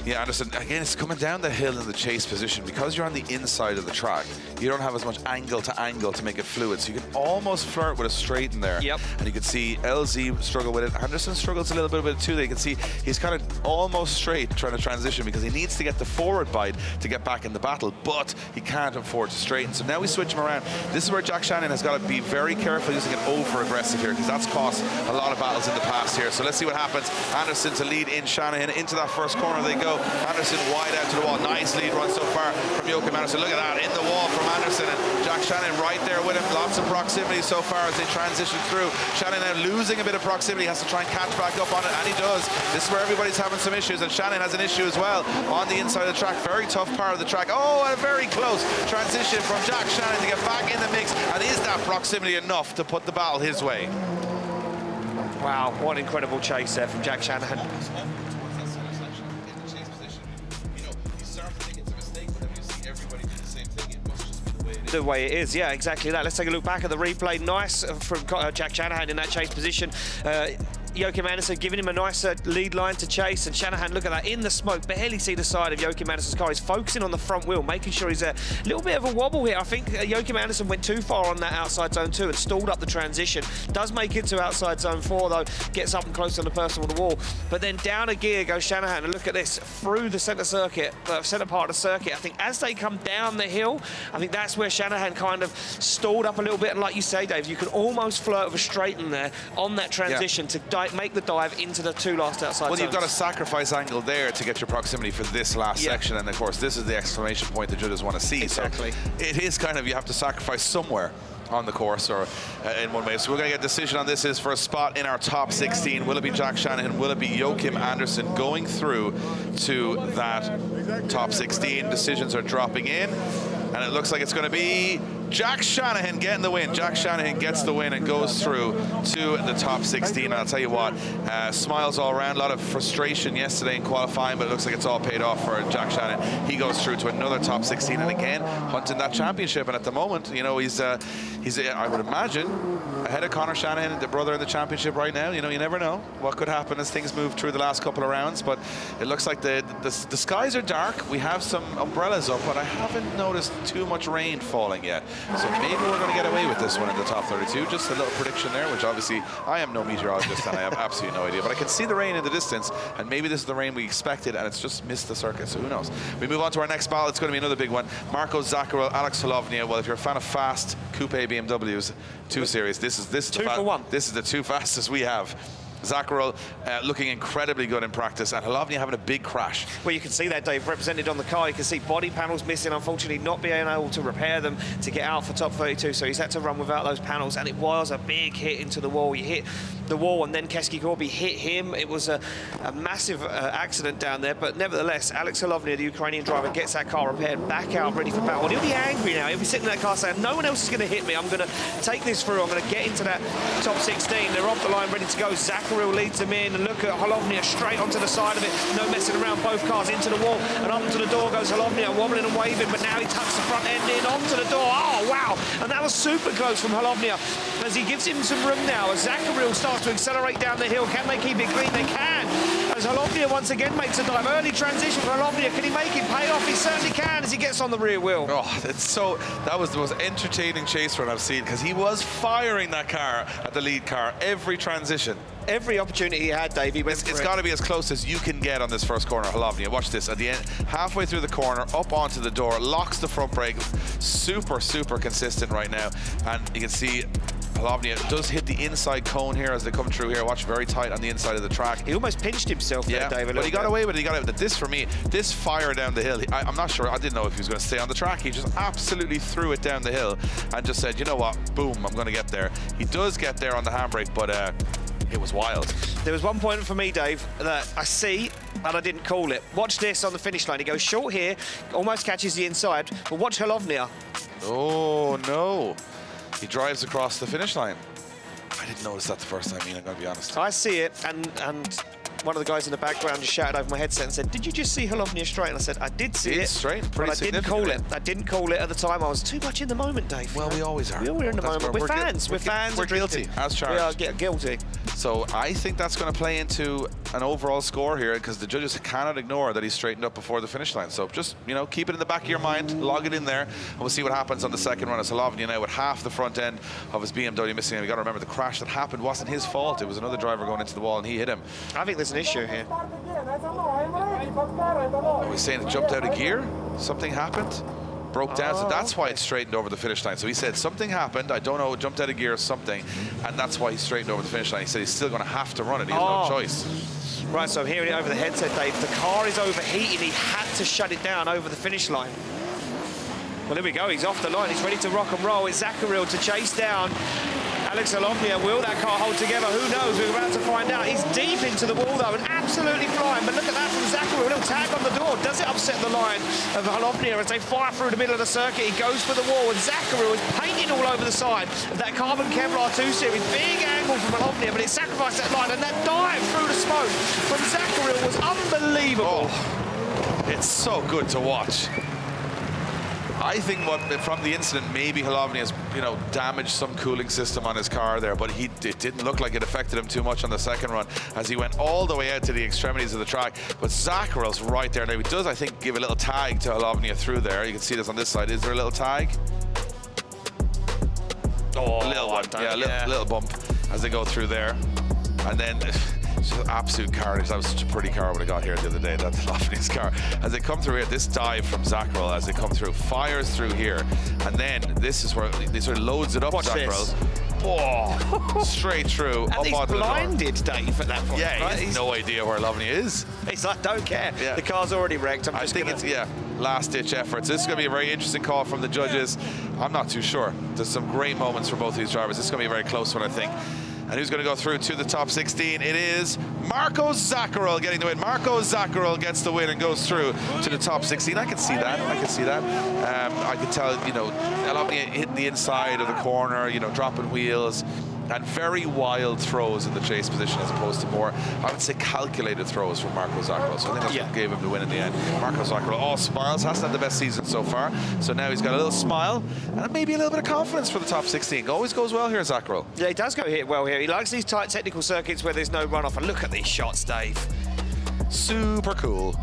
B: Yeah, Andersen, again, it's coming down the hill in the chase position. Because you're on the inside of the track, you don't have as much angle to make it fluid. So you can almost flirt with a straight in there. Yep. And you can see LZ struggle with it. Andersen struggles a little bit with it too. You can see he's kind of almost straight trying to transition because he needs to get the forward bite to get back in the battle, but he can't afford to straighten. So now we switch him around. This is where Jack Shanahan has got to be very careful using it over-aggressive here, because that's cost a lot of battles in the past here. So let's see what happens. Andersen to lead in Shanahan. Into that first corner they go. Andersen wide out to the wall. Nice lead run so far from Joachim Andersen. Look at that, in the wall from Andersen, and Jack Shanahan right there with him. Lots of proximity so far as they transition through. Shanahan now losing a bit of proximity, has to try and catch back up on it, and he does. This is where everybody's having some issues, and Shanahan has an issue as well on the inside of the track. Very tough part of the track. Oh, and a very close transition from Jack Shanahan to get back in the mix. And is that proximity enough to put the battle his way? Wow, what an incredible chase there from Jack Shanahan. The way it is, yeah, exactly that. Let's take a look back at the replay. Nice from Jack Shanahan in that chase position. Joachim Andersen giving him a nice lead line to chase, and Shanahan, look at that, in the smoke, barely see the side of Joachim Andersen's car. He's focusing on the front wheel, making sure he's a little bit of a wobble here. I think Joachim Andersen went too far on that outside zone 2 and stalled up the transition. Does make it to outside zone 4 though, gets up and close on the person on the wall. But then down a gear goes Shanahan, and look at this, through the centre circuit, centre part of the circuit. I think as they come down the hill, I think that's where Shanahan kind of stalled up a little bit, and like you say, Dave, you can almost flirt with a straight in there on that transition to make the dive into the 2 last outside zones. You've got a sacrifice angle there to get your proximity for this last section, and of course this is the exclamation point the judges want to see. Exactly. So it is kind of, you have to sacrifice somewhere. on the course, or in one way. So we're going to get a decision on this. Is for a spot in our top 16. Will it be Jack Shanahan? Will it be Joachim Andersen going through to that top 16? Decisions are dropping in, and it looks like it's going to be Jack Shanahan getting the win. Jack Shanahan gets the win and goes through to the top 16. And I'll tell you what, smiles all around. A lot of frustration yesterday in qualifying, but it looks like it's all paid off for Jack Shanahan. He goes through to another top 16, and again hunting that championship. And at the moment, you know, he's I would imagine ahead of Conor Shanahan, the brother in the championship right now. You know, you never know what could happen as things move through the last couple of rounds. But it looks like the skies are dark. We have some umbrellas up, but I haven't noticed too much rain falling yet. So maybe we're going to get away with this one in the top 32. Just a little prediction there, which obviously I am no meteorologist and I have absolutely no idea. But I can see the rain in the distance, and maybe this is the rain we expected, and it's just missed the circuit. So who knows? We move on to our next battle. It's going to be another big one. Marco Zakouril, Alex Holovnia. Well, if you're a fan of fast coupe BMWs 2 Series, this is
C: two for one.
B: This is the 2 fastest we have. Zakouril looking incredibly good in practice, and Holovnia having a big crash.
C: Well, you can see that, Dave, represented on the car. You can see body panels missing, unfortunately not being able to repair them to get out for top 32, so he's had to run without those panels, and it was a big hit into the wall. He hit the wall, and then Keski-Korpi hit him. It was a massive accident down there, but nevertheless, Alex Holovnia, the Ukrainian driver, gets that car repaired, back out, ready for battle. And he'll be angry now. He'll be sitting in that car saying, no one else is going to hit me. I'm going to take this through. I'm going to get into that top 16. They're off the line, ready to go. Zakouril leads them in, and look at Holovnia straight onto the side of it. No messing around, both cars into the wall, and onto the door goes Holovnia, wobbling and waving, but now he tucks the front end in onto the door. Oh, wow. And that was super close from Holovnia as he gives him some room now. As Zakouril starts to accelerate down the hill, can they keep it clean? They can. As Holovnia once again makes a dive. Early transition for Holovnia. Can he make it pay off? He certainly can as he gets on the rear wheel.
B: Oh, that was the most entertaining chase run I've seen, because he was firing that car at the lead car every transition.
C: Every opportunity he had, Dave, he went for it.
B: It's got to be as close as you can get on this first corner, Holovnia. Watch this. At the end, halfway through the corner, up onto the door, locks the front brake. Super, super consistent right now. And you can see Holovnia does hit the inside cone here as they come through here. Watch, very tight on the inside of the track.
C: He almost pinched himself there, David.
B: But he got away with it. He got away with it. This, for me, this fire down the hill, I'm not sure. I didn't know if he was going to stay on the track. He just absolutely threw it down the hill and just said, you know what, boom, I'm going to get there. He does get there on the handbrake, but it was wild.
C: There was one point for me, Dave, that I see, and I didn't call it. Watch this on the finish line. He goes short here, almost catches the inside, but watch Holovnia.
B: Oh, no. He drives across the finish line. I didn't notice that the first time, I'm going to be honest.
C: I see it, and one of the guys in the background just shouted over my headset and said, did you just see Holovnia straight? And I said, I did see it.
B: Straight,
C: but I didn't call it. I didn't call it at the time. I was too much in the moment, Dave.
B: Well, we always are.
C: We're in the moment. We're fans. We're fans.
B: We're guilty, as charged.
C: We are guilty.
B: So I think that's going to play into an overall score here, because the judges cannot ignore that he's straightened up before the finish line. So just, keep it in the back of your mind, log it in there, and we'll see what happens on the second run. As Holovnia now with half the front end of his BMW missing him. You got to remember the crash that happened wasn't his fault. It was another driver going into the wall, and he hit him.
C: I think there's an issue here.
B: Are we saying it jumped out of gear? Something happened? Broke down, so that's why it straightened over the finish line. So he said something happened, I don't know, it jumped out of gear or something, and that's why he straightened over the finish line. He said he's still going to have to run it, he has no choice.
C: Right, so I'm hearing it over the headset, Dave. The car is overheating, he had to shut it down over the finish line. Well, there we go, he's off the line, he's ready to rock and roll. It's Zakouril to chase down Alex Holovnia. Will that car hold together? Who knows? We're about to find out. He's deep into the wall, though, and absolutely flying. But look at that from Zakouril. A little tag on the door. Does it upset the line of Holovnia as they fire through the middle of the circuit? He goes for the wall, and Zakouril is painting all over the side of that carbon Kevlar 2 Series. Big angle from Holovnia, but it sacrificed that line, and that dive through the smoke from Zakouril was unbelievable.
B: Oh, it's so good to watch. I think from the incident, maybe Holovnia's damaged some cooling system on his car there, but it didn't look like it affected him too much on the second run as he went all the way out to the extremities of the track. But Zakouril's right there now. He does, I think, give a little tag to Holovnia through there. You can see this on this side. Is there a little tag?
C: Oh,
B: a little one. Yeah, little bump as they go through there, and then. It's just absolute carnage. That was such a pretty car when I got here the other day. That's Holovnia's car. As they come through here, this dive from Zakouril as they come through, fires through here, and then this is where he sort of loads it up.
C: Watch
B: Zakouril. Oh, straight through.
C: And
B: up
C: he's
B: onto the door.
C: blinded Dave at that point.
B: Yeah,
C: right?
B: he has no idea where Holovnia is.
C: He's like, don't care.
B: Yeah.
C: The car's already wrecked.
B: I think it's, last-ditch efforts. This is going to be a very interesting call from the judges. I'm not too sure. There's some great moments for both these drivers. This is going to be a very close one, I think. And who's going to go through to the top 16? It is Marko Zakouril getting the win. Marko Zakouril gets the win and goes through to the top 16. I can see that. I can see that. I can tell, Holovnia hitting the inside of the corner, dropping wheels. And very wild throws in the chase position as opposed to more, I would say, calculated throws from Marko Zakouril. So I think that's what gave him the win in the end. Marko Zakouril all smiles, hasn't had the best season so far. So now he's got a little smile and maybe a little bit of confidence for the top 16. Always goes well here, Zakouril.
C: Yeah, he does go well here. He likes these tight technical circuits where there's no runoff. And look at these shots, Dave.
B: Super cool.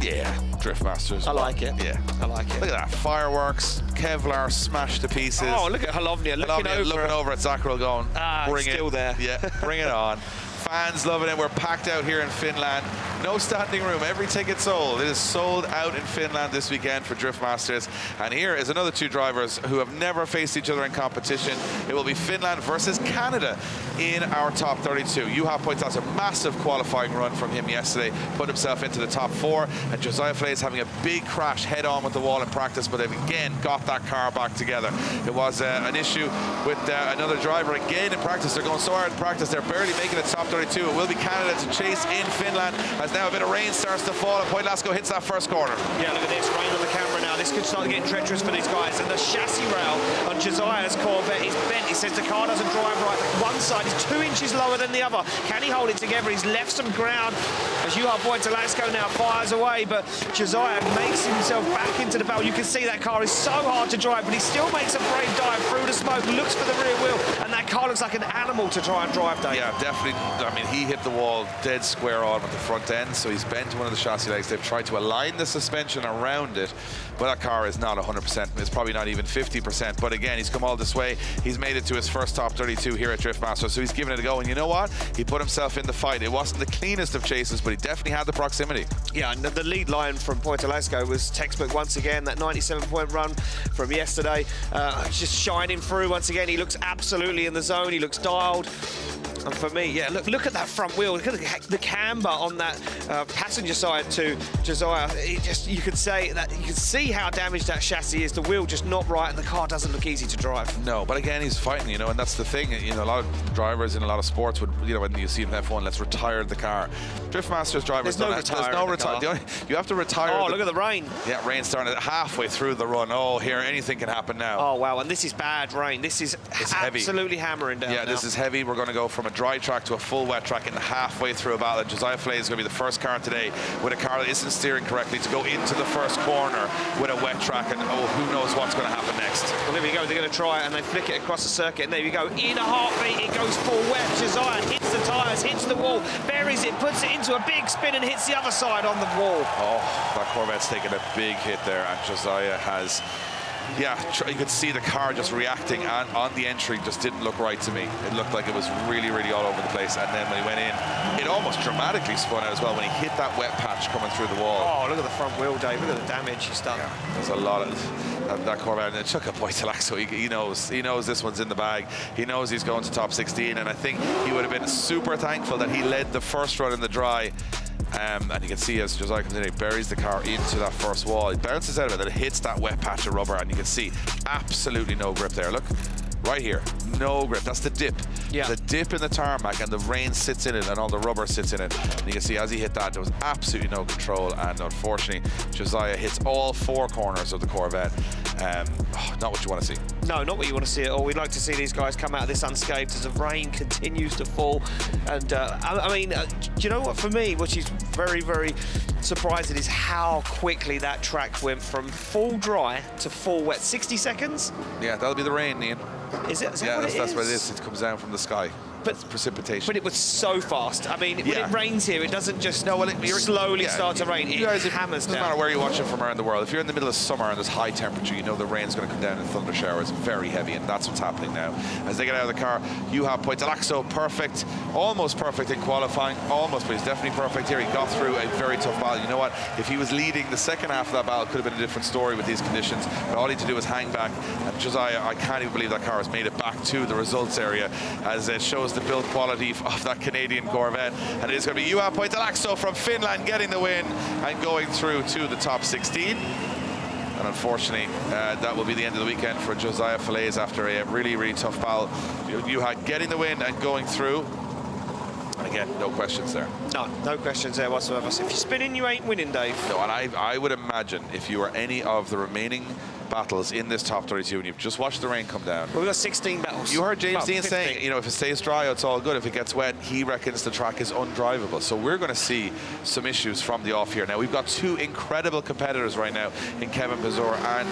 B: Yeah, Drift Masters.
C: I like it.
B: Yeah,
C: I like it.
B: Look at that, fireworks, Kevlar smashed to pieces.
C: Oh, look at Holovnia looking over
B: at Zakouril going, bring
C: still
B: it.
C: there.
B: Yeah, bring it on. Fans loving it. We're packed out here in Finland. No standing room. Every ticket sold. It is sold out in Finland this weekend for Drift Masters. And here is another two drivers who have never faced each other in competition. It will be Finland versus Canada in our top 32. Juha Pontus, a massive qualifying run from him yesterday, put himself into the top 4. And Josiah Fallaise having a big crash head-on with the wall in practice, but they've again got that car back together. It was an issue with another driver again in practice. They're going so hard in practice, they're barely making it top 32. It will be Canada to chase in Finland as now a bit of rain starts to fall and Pöytälaakso hits that first corner.
C: Yeah, look at this, rain on the camera now. This could start getting treacherous for these guys. And the chassis rail on Josiah's Corvette is bent. He says the car doesn't drive right. One side is 2 inches lower than the other. Can he hold it together? He's left some ground as Juha Pöytälaakso now fires away, but Josiah makes himself back into the battle. You can see that car is so hard to drive, but he still makes a brave dive through the smoke, looks for the rear wheel, and that car looks like an animal to try and drive, Dave.
B: Yeah, definitely. I mean, he hit the wall dead square on with the front end, so he's bent one of the chassis legs. They've tried to align the suspension around it, but that car is not 100%. It's probably not even 50%. But again, he's come all this way. He's made it to his first top 32 here at Drift Masters, so he's given it a go. And you know what? He put himself in the fight. It wasn't the cleanest of chases, but he definitely had the proximity.
C: Yeah, and the lead line from Pöytälaakso was textbook once again. That 97-point run from yesterday, just shining through once again. He looks absolutely in the zone. He looks dialed. And for me, yeah, look at that front wheel. Look at the camber on that passenger side to Josiah. You could say that you can see how damaged that chassis is. The wheel just not right, and the car doesn't look easy to drive.
B: No, but again, he's fighting, and that's the thing. A lot of drivers in a lot of sports would, when you see in F1, let's retire the car. Drift Masters drivers don't have. There's no retire. You have to retire.
C: Oh, look at the rain.
B: Yeah, rain starting halfway through the run. Oh, here, anything can happen now.
C: Oh, wow, and this is bad rain. This is absolutely hammering down.
B: Yeah, this is heavy. We're going to go from a dry track to a full wet track in halfway through a battle. Josiah Fallaise is going to be the first car today with a car that isn't steering correctly to go into the first corner with a wet track, and who knows what's going to happen next.
C: Well, there we go. They're going to try it, and they flick it across the circuit, and there we go. In a heartbeat, it goes full wet. Josiah hits the tyres, hits the wall, buries it, puts it into a big spin, and hits the other side on the wall.
B: Oh, that Corvette's taken a big hit there, and Josiah has... Yeah, you could see the car just reacting on the entry. Just didn't look right to me. It looked like it was really, really all over the place. And then when he went in, it almost dramatically spun out as well when he hit that wet patch coming through the wall.
C: Oh, look at the front wheel, Dave. Look at the damage he's done.
B: Yeah, there's a lot of that Corvette. And it took a Pöytälaakso. He knows this one's in the bag. He knows he's going to top 16. And I think he would have been super thankful that he led the first run in the dry. And you can see as Josiah comes in, he buries the car into that first wall. He bounces out of it, then it hits that wet patch of rubber, and you can see absolutely no grip there. Look, right here, no grip. That's the dip.
C: Yeah.
B: The dip in the tarmac, and the rain sits in it, and all the rubber sits in it. And you can see as he hit that, there was absolutely no control, and unfortunately, Josiah hits all 4 corners of the Corvette. Not what you want to see.
C: No, not what you want to see at all. We'd like to see these guys come out of this unscathed as the rain continues to fall. And I mean, do you know what? For me, which is very, very surprising, is how quickly that track went from full dry to full wet. 60 seconds?
B: Yeah, that'll be the rain, Ian.
C: Is it?
B: Yeah, that's what it is. It comes down from the sky. precipitation.
C: But it was so fast. I mean, when it rains here, it doesn't just slowly start to rain. It hammers down.
B: Doesn't matter where you watch it from around the world. If you're in the middle of summer and there's high temperature, you know the rain's going to come down in thunder showers, very heavy, and that's what's happening now. As they get out of the car, Juha Pöytälaakso, perfect, almost perfect in qualifying, almost, but he's definitely perfect here. He got through a very tough battle. You know what? If he was leading the second half of that battle, it could have been a different story with these conditions, but all he had to do was hang back. And Josiah, I can't even believe that car has made it back to the results area, as it shows the build quality of that Canadian Corvette. And it is going to be Juha Pöytälaakso from Finland getting the win and going through to the top 16. And unfortunately, that will be the end of the weekend for Josiah Fallaise after a really, really tough battle. Juha getting the win and going through. And again, no questions there.
C: No questions there whatsoever. So if you're spinning, you ain't winning, Dave.
B: No, and I would imagine if you are any of the remaining battles in this top 32 and you've just watched the rain come down.
C: Well, we've got 16 battles.
B: You heard James Dean saying, you know, if it stays dry, it's all good. If it gets wet, he reckons the track is undrivable. So we're going to see some issues from the off here. Now, we've got two incredible competitors right now in Kevin Pazur and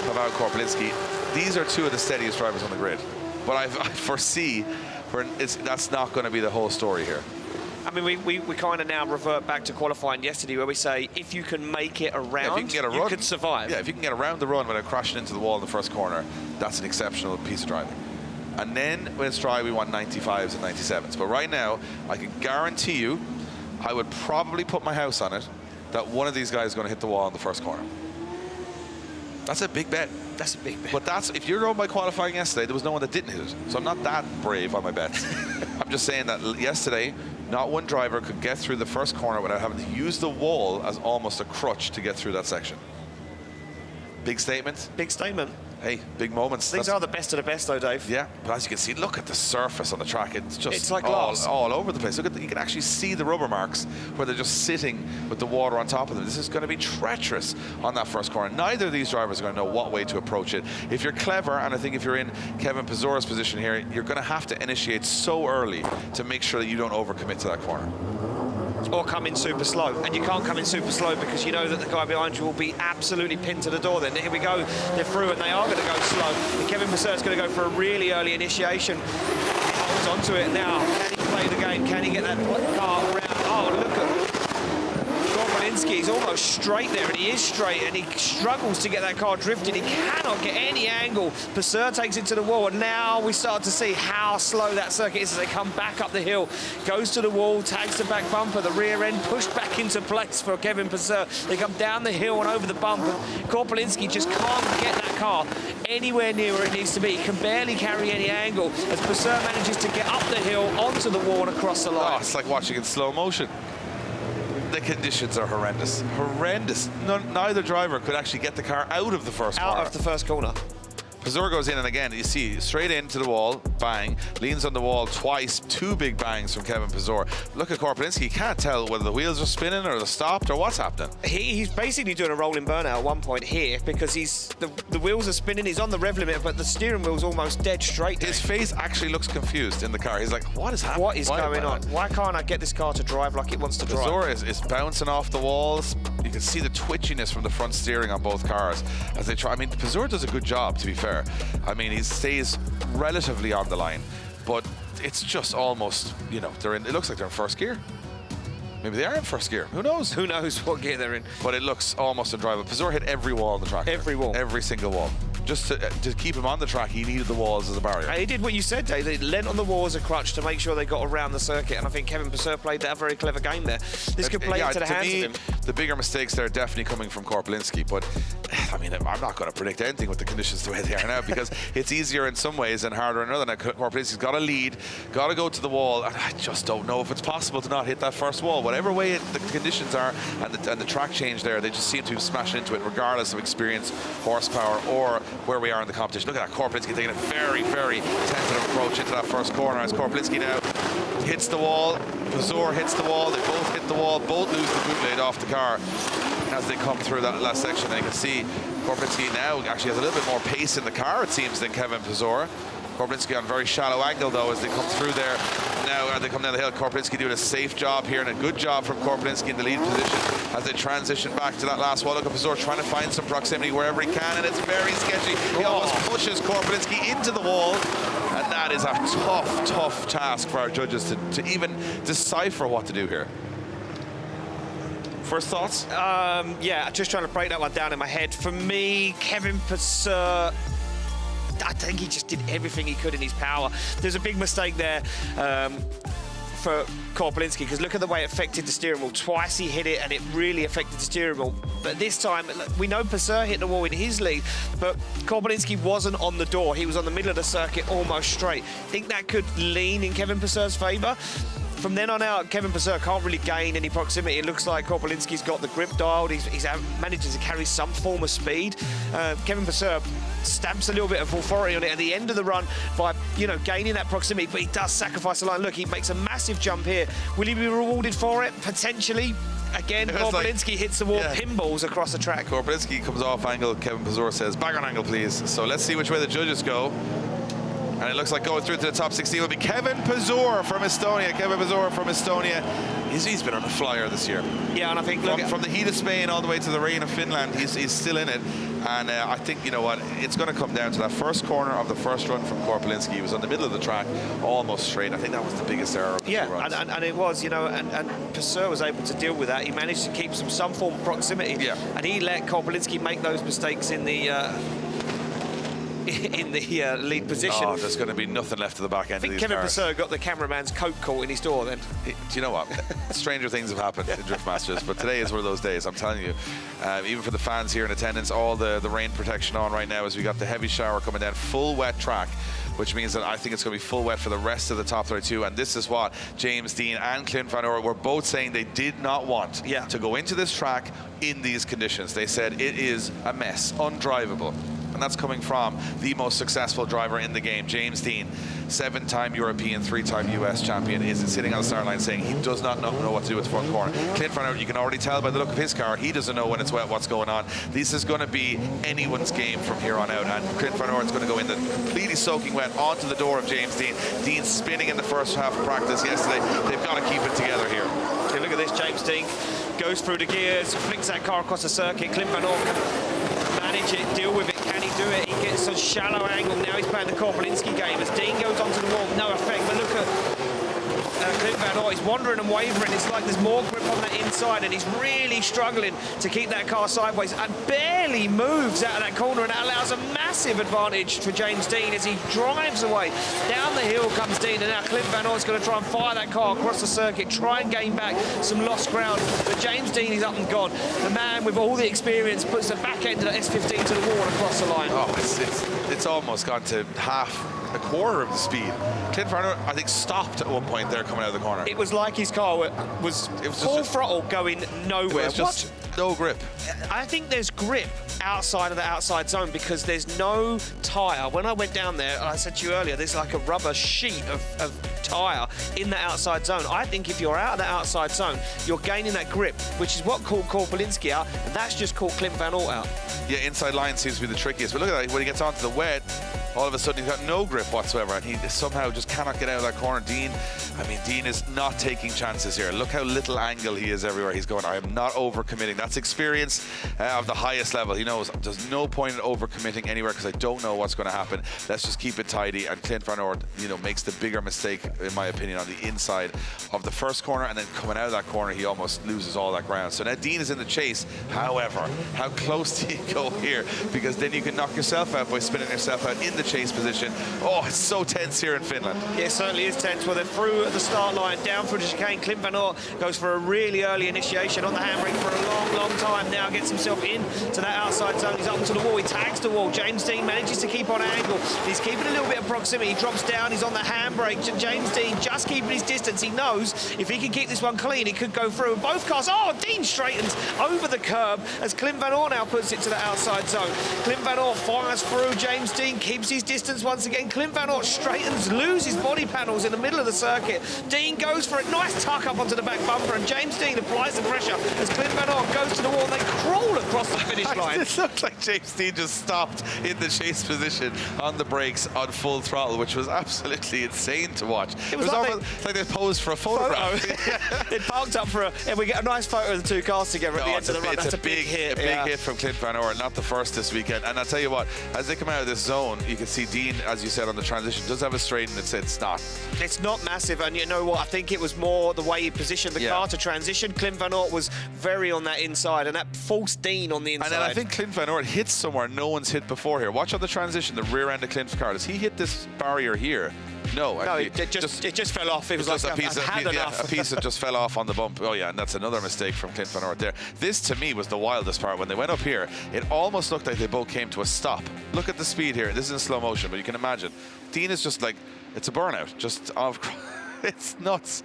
B: Paweł Korpelinski. These are two of the steadiest drivers on the grid. But I foresee that's not going to be the whole story here.
C: I mean, we kind of now revert back to qualifying yesterday where we say if you can make it around, you could survive.
B: Yeah, if you can get around the run without crashing into the wall in the first corner, that's an exceptional piece of driving. And then when it's dry, we want 95s and 97s. But right now, I can guarantee you, I would probably put my house on it that one of these guys is going to hit the wall in the first corner. That's a big bet.
C: That's a big bet.
B: But that's, if you're going by qualifying yesterday, there was no one that didn't hit it. So I'm not that brave on my bets. I'm just saying that yesterday, not one driver could get through the first corner without having to use the wall as almost a crutch to get through that section. Big statement.
C: Big statement.
B: Hey, big moments.
C: These are the best of the best, though, Dave.
B: Yeah, but as you can see, look at the surface on the track. It's just
C: like glass.
B: all over the place. Look at you can actually see the rubber marks where they're just sitting with the water on top of them. This is going to be treacherous on that first corner. Neither of these drivers are going to know what way to approach it. If you're clever, and I think if you're in Kevin Pazur's position here, you're going to have to initiate so early to make sure that you don't overcommit to that corner.
C: Or come in super slow. And you can't come in super slow because you know that the guy behind you will be absolutely pinned to the door then. Here we go. They're through and they are going to go slow. And Kevin Pazur's going to go for a really early initiation. He holds onto it now. Can he play the game? Can he get that car around? Oh, look at Korpelinski. He's almost straight there, and he is straight, and he struggles to get that car drifting. He cannot get any angle. Pazur takes it to the wall, and now we start to see how slow that circuit is as they come back up the hill. Goes to the wall, tags the back bumper, the rear end pushed back into place for Kevin Pazur. They come down the hill and over the bump, and Korpelinski just can't get that car anywhere near where it needs to be. He can barely carry any angle as Pazur manages to get up the hill, onto the wall, and across the line.
B: Oh, it's like watching in slow motion. The conditions are horrendous. Horrendous. Neither driver could actually get the car out of the first corner.
C: Out of the first corner.
B: Pazur goes in, and again, you see, straight into the wall, bang, leans on the wall twice, two big bangs from Kevin Pazur. Look at Korpelinski, he can't tell whether the wheels are spinning or they're stopped or what's happening.
C: He's basically doing a rolling burnout at one point here because the wheels are spinning, he's on the rev limit, but the steering wheel's almost dead straight.
B: His face actually looks confused in the car. He's like, what is happening?
C: What is going on? Why can't I get this car to drive like it wants to drive?
B: Pazur is bouncing off the walls. You can see the twitchiness from the front steering on both cars as they try. I mean, Pazur does a good job, to be fair. I mean, he stays relatively on the line, but it's just almost, you know, it looks like they're in first gear. Maybe they are in first gear. Who knows?
C: Who knows what gear they're in?
B: But it looks almost undrivable. Pazur hit every wall on the track.
C: Every wall.
B: Every single wall. Just to keep him on the track, he needed the walls as a barrier.
C: And he did what you said, Dave. He leant on the wall as a crutch to make sure they got around the circuit. And I think Kevin Pazur played that a very clever game there. This could play into the hands of him.
B: The bigger mistakes there are definitely coming from Korpelinski. But, I mean, I'm not going to predict anything with the conditions the way they are now because it's easier in some ways and harder in other. Now, Korpelinski's got to lead, got to go to the wall. And I just don't know if it's possible to not hit that first wall. Whatever way the conditions are and the track change there, they just seem to smash into it regardless of experience, horsepower, or where we are in the competition. Look at that, Korpelinski taking a very, very tentative approach into that first corner as Korpelinski now hits the wall. Pazur hits the wall. They both hit the wall. Both lose the boot lid off the car as they come through that last section. And you can see Korpelinski now actually has a little bit more pace in the car, it seems, than Kevin Pazur. Korpelinski on a very shallow angle, though, as they come through there. Now, they come down the hill. Korpelinski doing a safe job here, and a good job from Korpelinski in the lead position as they transition back to that last wall. Look at Pazur trying to find some proximity wherever he can, and it's very sketchy. He almost pushes Korpelinski into the wall, and And that is a tough, tough task for our judges to even decipher what to do here. First thoughts?
C: Yeah, just trying to break that one down in my head. For me, Kevin Purser, I think he just did everything he could in his power. There's a big mistake there for Korpelinski, because look at the way it affected the steering wheel. Twice he hit it and it really affected the steering wheel. But this time, we know Purser hit the wall in his lead, but Korpelinski wasn't on the door. He was on the middle of the circuit almost straight. I think that could lean in Kevin Purser's favour. From then on out, Kevin Purser can't really gain any proximity. It looks like Korpelinski's got the grip dialed. He's managed to carry some form of speed. Kevin Purser stamps a little bit of authority on it at the end of the run by, you know, gaining that proximity, but he does sacrifice the line. Look, he makes a massive jump here. Will he be rewarded for it? Potentially. Again, Korpelinski hits the wall, pinballs across the track.
B: Korpelinski comes off angle. Kevin Purser says, back on angle, please. So let's see which way the judges go. And it looks like going through to the top 16 will be Kevin Purser from Estonia. Kevin Purser from Estonia. He's been on a flyer this year.
C: Yeah, and I think
B: from the heat of Spain all the way to the rain of Finland, he's still in it. And I think, you know what, it's going to come down to that first corner of the first run from Korpelinski. He was on the middle of the track, almost straight. I think that was the biggest error of the two runs.
C: And it was, you know, and Purser was able to deal with that. He managed to keep some form of proximity.
B: Yeah.
C: And he let Korpelinski make those mistakes in the lead position.
B: Oh, there's going to be nothing left of the back end of these
C: Kevin
B: cars.
C: Purser got the cameraman's coat caught in his door then.
B: Do you know what? Stranger things have happened in Drift Masters, but today is one of those days, I'm telling you. Even for the fans here in attendance, all the rain protection on right now as we got the heavy shower coming down, full wet track, which means that I think it's going to be full wet for the rest of the top 32. And this is what James Deane and Clint Van Oort were both saying they did not want to go into this track in these conditions. They said it is a mess, undrivable. And that's coming from the most successful driver in the game, James Deane, 7-time European, 3-time US champion, is sitting on the start line saying he does not know what to do with the front corner. Clint Van Oort, you can already tell by the look of his car, he doesn't know when it's wet what's going on. This is going to be anyone's game from here on out, and Clint Van Oort's going to go in the completely soaking wet onto the door of James Deane. Deane spinning in the first half of practice yesterday. They've got to keep it together here.
C: Okay, look at this, James Deane goes through the gears, flicks that car across the circuit. Clint Van Oort can manage it, deal with it. Can he do it? He gets a shallow angle. Now he's playing the Korpelinski game. As Deane goes onto the wall, no effect. But look at Clint Van Oort. He's wandering and wavering. It's like there's more grip on that inside, and he's really struggling to keep that car sideways and barely moves out of that corner, and that allows a massive advantage for James Deane as he drives away. Down the hill comes Deane, and now Clint Van Oort's going to try and fire that car across the circuit, try and gain back some lost ground. But James Deane is up and gone. The man with all the experience puts the back end of the S15 to the wall and across the line.
B: Oh, it's almost gone to a quarter of the speed. Clint Van Oort, I think, stopped at one point there coming out of the corner.
C: It was like his car was full throttle going nowhere.
B: It was just no grip.
C: I think there's grip outside of the outside zone because there's no tyre. When I went down there, I said to you earlier, there's like a rubber sheet of tyre in the outside zone. I think if you're out of the outside zone, you're gaining that grip, which is what caught Korpelinski out, and that's just caught Clint Van Oort out.
B: Yeah, inside line seems to be the trickiest. But look at that, when he gets onto the wet, all of a sudden he's got no grip whatsoever, and he somehow just cannot get out of that corner. Deane is not taking chances here. Look how little angle he is everywhere he's going. I am not overcommitting. That's experience of the highest level. He knows there's no point in overcommitting anywhere because I don't know what's going to happen. Let's just keep it tidy. And Clint Van Oort, you know, makes the bigger mistake, in my opinion, on the inside of the first corner, and then coming out of that corner, he almost loses all that ground. So now Deane is in the chase. However, how close do you go here? Because then you can knock yourself out by spinning yourself out in the chase position. Oh, it's so tense here in Finland.
C: Yeah, it certainly is tense. Well, they're through at the start line, down through the chicane. Clint Van Oort goes for a really early initiation on the handbrake for a long, long time. Now gets himself into that outside zone. He's up to the wall. He tags the wall. James Deane manages to keep on angle. He's keeping a little bit of proximity. He drops down. He's on the handbrake. James Deane just keeping his distance. He knows if he can keep this one clean, he could go through. Both cars. Oh, Deane straightens over the curb as Clint Van Oort now puts it to the outside zone. Clint Van Oort fires through. James Deane keeps his distance once again. Clint Van Oort straightens, loses body panels in the middle of the circuit. Deane goes for it. Nice tuck up onto the back bumper, and James Deane applies the pressure as Clint Van Oort goes to the wall, and they crawl across across the finish line.
B: It looked like James Dean just stopped in the chase position on the brakes on full throttle, which was absolutely insane to watch. It was almost like they posed for a photograph.
C: They parked up for and we get a nice photo of the two cars together at the end of the run. That's a big hit.
B: A big hit from Clint Van Orn, not the first this weekend. And I'll tell you what, as they come out of this zone, you can see Dean, as you said on the transition, does have a straight, and it's not.
C: It's not massive, and you know what? I think it was more the way he positioned the car to transition. Clint Van Orn was very on that inside, and that forced Dean on the inside.
B: And then I think Clint Van Orn hits somewhere no one's hit before here. Watch on the transition, the rear end of Clint's car. Does he hit this barrier here? No,
C: actually, it just fell off. It was like
B: a piece that just fell off on the bump. Oh yeah, and that's another mistake from Clint Van Orn there. This to me was the wildest part. When they went up here, it almost looked like they both came to a stop. Look at the speed here. This is in slow motion, but you can imagine. Dean is just like, it's a burnout. Just off. It's nuts.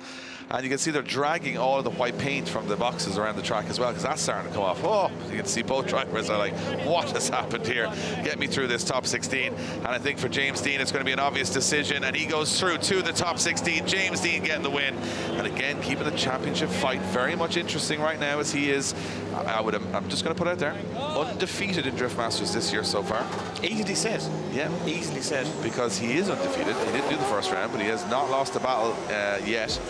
B: And you can see they're dragging all of the white paint from the boxes around the track as well, because that's starting to come off. Oh, you can see both drivers are like, what has happened here? Get me through this top 16. And I think for James Dean, it's going to be an obvious decision, and he goes through to the top 16. James Dean getting the win. And again, keeping the championship fight very much interesting right now, as he is, I'm just going to put it out there, undefeated in Drift Masters this year so far.
C: Easily said.
B: Yeah.
C: Easily said.
B: Because he is undefeated. He didn't do the first round, but he has not lost a battle yet.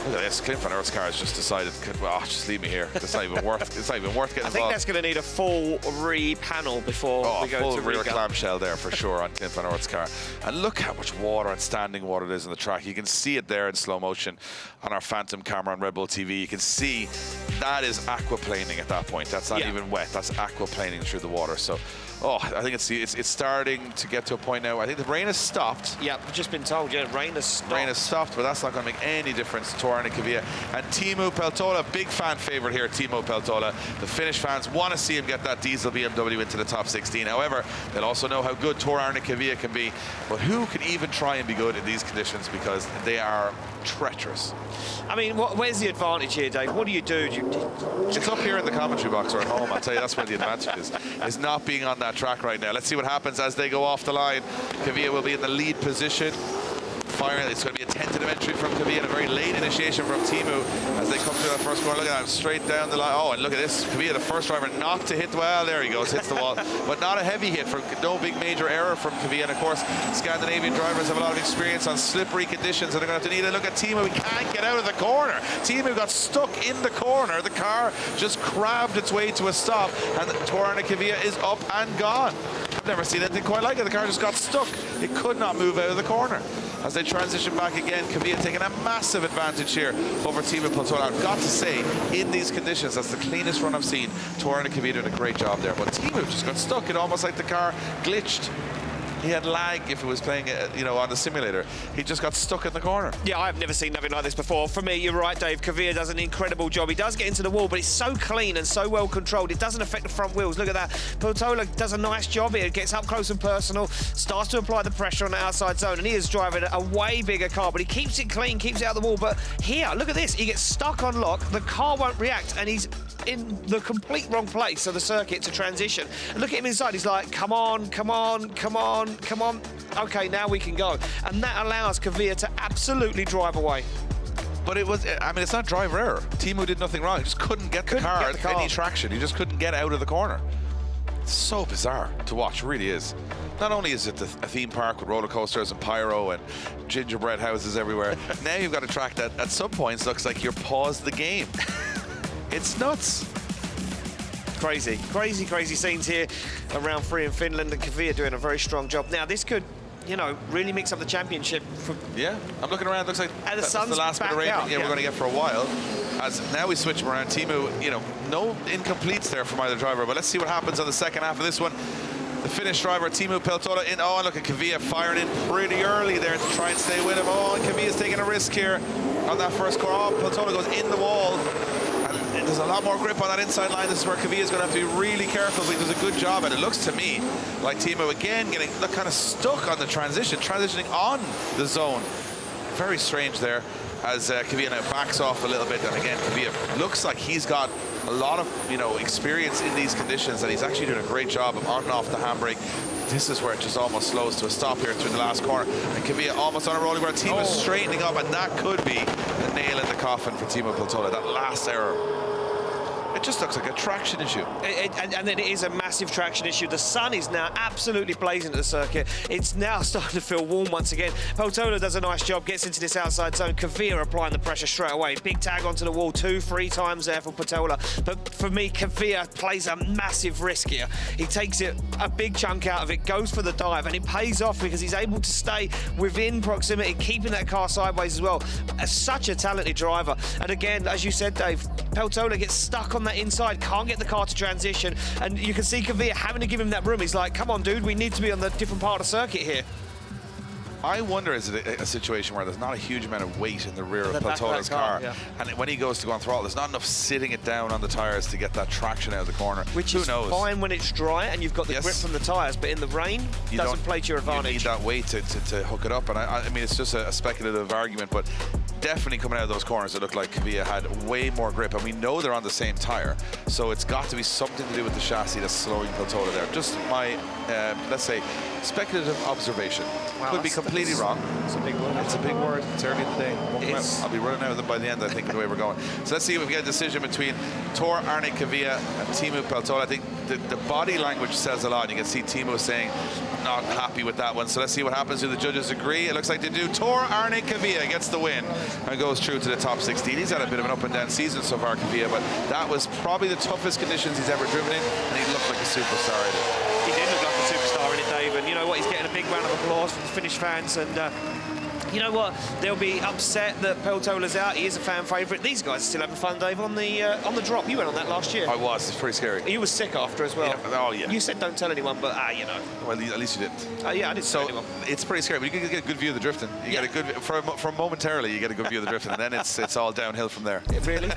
B: Look at this, Clint Van Orn's car has just decided, well, just leave me here. It's not even worth getting involved.
C: I think that's going to need a full re-panel before we go
B: full
C: to
B: rear clamshell there for sure on Clint Van Orn's car. And look how much water and standing water it is on the track. You can see it there in slow motion on our Phantom camera on Red Bull TV. You can see that is aquaplaning at that point. That's not even wet. That's aquaplaning through the water. So, I think it's starting to get to a point now. I think the rain has stopped.
C: Yeah, we've just been told, rain has stopped.
B: Rain has stopped, but that's not going to make any difference to Orjan Nykävijä. And Teemu Peltola, big fan favorite here, Teemu Peltola. The Finnish fans want to see him get that diesel BMW into the top 16. However, they'll also know how good Orjan Nykävijä can be. But who can even try and be good in these conditions, because they are treacherous.
C: I mean, where's the advantage here, Dave? What do you do?
B: It's up here in the commentary box or at home. I'll tell you, that's where the advantage is not being on that track right now. Let's see what happens as they go off the line. Nykävijä will be in the lead position. It's going to be a tentative entry from Nykävijä and a very late initiation from Teemu as they come through that first corner. Look at that, straight down the line. Oh, and look at this. Nykävijä, the first driver not to hit. Well, there he goes, hits the wall. But not a heavy hit, from no big major error from Nykävijä. And of course, Scandinavian drivers have a lot of experience on slippery conditions, and they're going to have to need a look at Teemu. He can't get out of the corner. Teemu got stuck in the corner. The car just crabbed its way to a stop, and Orjan Nykävijä is up and gone. I've never seen anything quite like it. The car just got stuck. It could not move out of the corner. As they transition back again, Nykävijä taking a massive advantage here over Teemu Peltola. I've got to say, in these conditions, that's the cleanest run I've seen. Orjan Nykävijä doing a great job there, but Teemu just got stuck. It almost like the car glitched. He had lag if it was playing, on the simulator. He just got stuck in the corner.
C: Yeah, I've never seen nothing like this before. For me, you're right, Dave. Nykävijä does an incredible job. He does get into the wall, but it's so clean and so well controlled. It doesn't affect the front wheels. Look at that. Peltola does a nice job here. It gets up close and personal, starts to apply the pressure on the outside zone, and he is driving a way bigger car, but he keeps it clean, keeps it out of the wall. But here, look at this. He gets stuck on lock. The car won't react, and he's in the complete wrong place of the circuit to transition. And look at him inside. He's like, come on, come on, come on, come on. Okay, now we can go. And that allows Nykävijä to absolutely drive away.
B: But it's not driver error. Teemu did nothing wrong. He just couldn't get the car any traction. He just couldn't get out of the corner. It's so bizarre to watch, it really is. Not only is it a theme park with roller coasters and pyro and gingerbread houses everywhere, now you've got a track that at some points looks like you're paused the game. It's nuts.
C: Crazy, crazy, crazy scenes here around 3 in Finland, and Nykävijä doing a very strong job. Now, this could, really mix up the championship.
B: I'm looking around. Looks like that's the last bit of rain we're going to get for a while. As now we switch them around. Teemu, no incompletes there from either driver, but let's see what happens on the second half of this one. The Finnish driver, Teemu Peltola, in. Oh, and look at Nykävijä firing in pretty early there to try and stay with him. Oh, and Nykävijä's taking a risk here on that first corner. Oh, Peltola goes in the wall. And there's a lot more grip on that inside line. This is where Nykävijä's going to have to be really careful, but he does a good job. And it looks to me like Teemu again getting kind of stuck on the transitioning on the zone. Very strange there as Nykävijä now backs off a little bit. And again, Nykävijä looks like he's got a lot of experience in these conditions, and he's actually doing a great job of on and off the handbrake. This is where it just almost slows to a stop here through the last corner. And Nykävijä almost on a rolling ground. Teemu is straightening up, and that could be the nail in the coffin for Teemu Peltola, that last error. It just looks like a traction issue.
C: And then it is a massive traction issue. The sun is now absolutely blazing at the circuit. It's now starting to feel warm once again. Peltola does a nice job, gets into this outside zone. Kvir applying the pressure straight away. Big tag onto the wall, 2-3 times there for Peltola. But for me, Kvir plays a massive risk here. He takes it a big chunk out of it, goes for the dive, and it pays off because he's able to stay within proximity, keeping that car sideways as well. Such a talented driver. And again, as you said, Dave, Peltola gets stuck on that inside, can't get the car to transition, and you can see Kvir having to give him that room. He's like, come on, dude, we need to be on the different part of the circuit here.
B: I wonder, is it a situation where there's not a huge amount of weight in the rear of Peltola's car,
C: yeah.
B: and when he goes to go on throttle, there's not enough sitting it down on the tyres to get that traction out of the corner.
C: Which
B: Who
C: is
B: knows?
C: fine when it's dry and you've got the grip from the tyres, but in the rain,
B: you
C: doesn't play to your advantage.
B: You need that weight to hook it up, and I mean, it's just a speculative argument, but definitely coming out of those corners, it looked like Kvir had way more grip, and we know they're on the same tyre, so it's got to be something to do with the chassis that's slowing Peltola there. Just my, let's say, speculative observation.
C: Wow,
B: could be completely wrong.
C: It's a big word.
B: It's a big word. It's early in the day. I'll be running out of them by the end, I think, the way we're going. So let's see if we get a decision between Tor Arne Kvir and Teemu Peltola. I think the body language says a lot. You can see Teemu saying, not happy with that one. So let's see what happens. Do the judges agree? It looks like they do. Tor Arne Kvir gets the win and goes through to the top 16. He's had a bit of an up and down season so far, Kvir, but that was probably the toughest conditions he's ever driven in, and he looked like a superstar in it.
C: He did look like a superstar in it, Dave, and you know what? He's getting a big round of applause from the Finnish fans, and you know what? They'll be upset that Peltola's out. He is a fan favourite. These guys are still having fun, Dave, on the drop. You went on that last year.
B: I was. It's pretty scary.
C: You were sick after as well.
B: Yeah. Oh, yeah.
C: You said don't tell anyone, but you know.
B: Well, at least you didn't.
C: Yeah, I didn't tell anyone.
B: It's pretty scary, but you get a good view of the drifting. You get a good, for momentarily, you get a good view of the drifting, and then it's all downhill from there.
C: Really?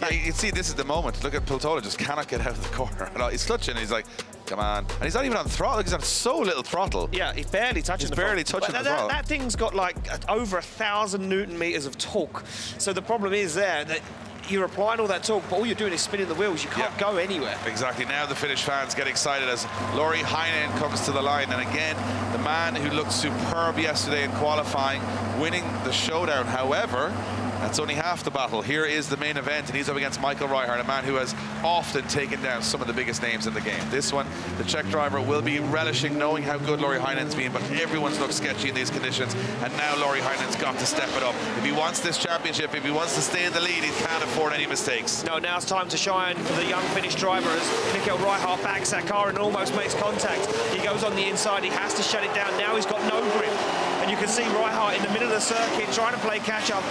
B: Yeah, you can see this is the moment. Look at Peltola, just cannot get out of the corner. He's clutching, he's like, come on. And he's not even on throttle, he's on so little throttle.
C: Yeah, he's barely touching the throttle. That thing's got like over 1,000 Newton meters of torque. So the problem is there that you're applying all that torque, but all you're doing is spinning the wheels. You can't go anywhere.
B: Exactly. Now the Finnish fans get excited as Lauri Heinen comes to the line. And again, the man who looked superb yesterday in qualifying, winning the showdown. However, that's only half the battle. Here is the main event, and he's up against Michael Reichardt, a man who has often taken down some of the biggest names in the game. This one, the Czech driver will be relishing knowing how good Lauri Heinen's been, but everyone's looked sketchy in these conditions, and now Lauri Heinen's got to step it up. If he wants this championship, if he wants to stay in the lead, he can't afford any mistakes.
C: No, now it's time to shine for the young Finnish driver as Michael Reichardt backs that car and almost makes contact. He goes on the inside, he has to shut it down. Now he's got no grip, and you can see Reichardt in the middle of the circuit trying to play catch-up.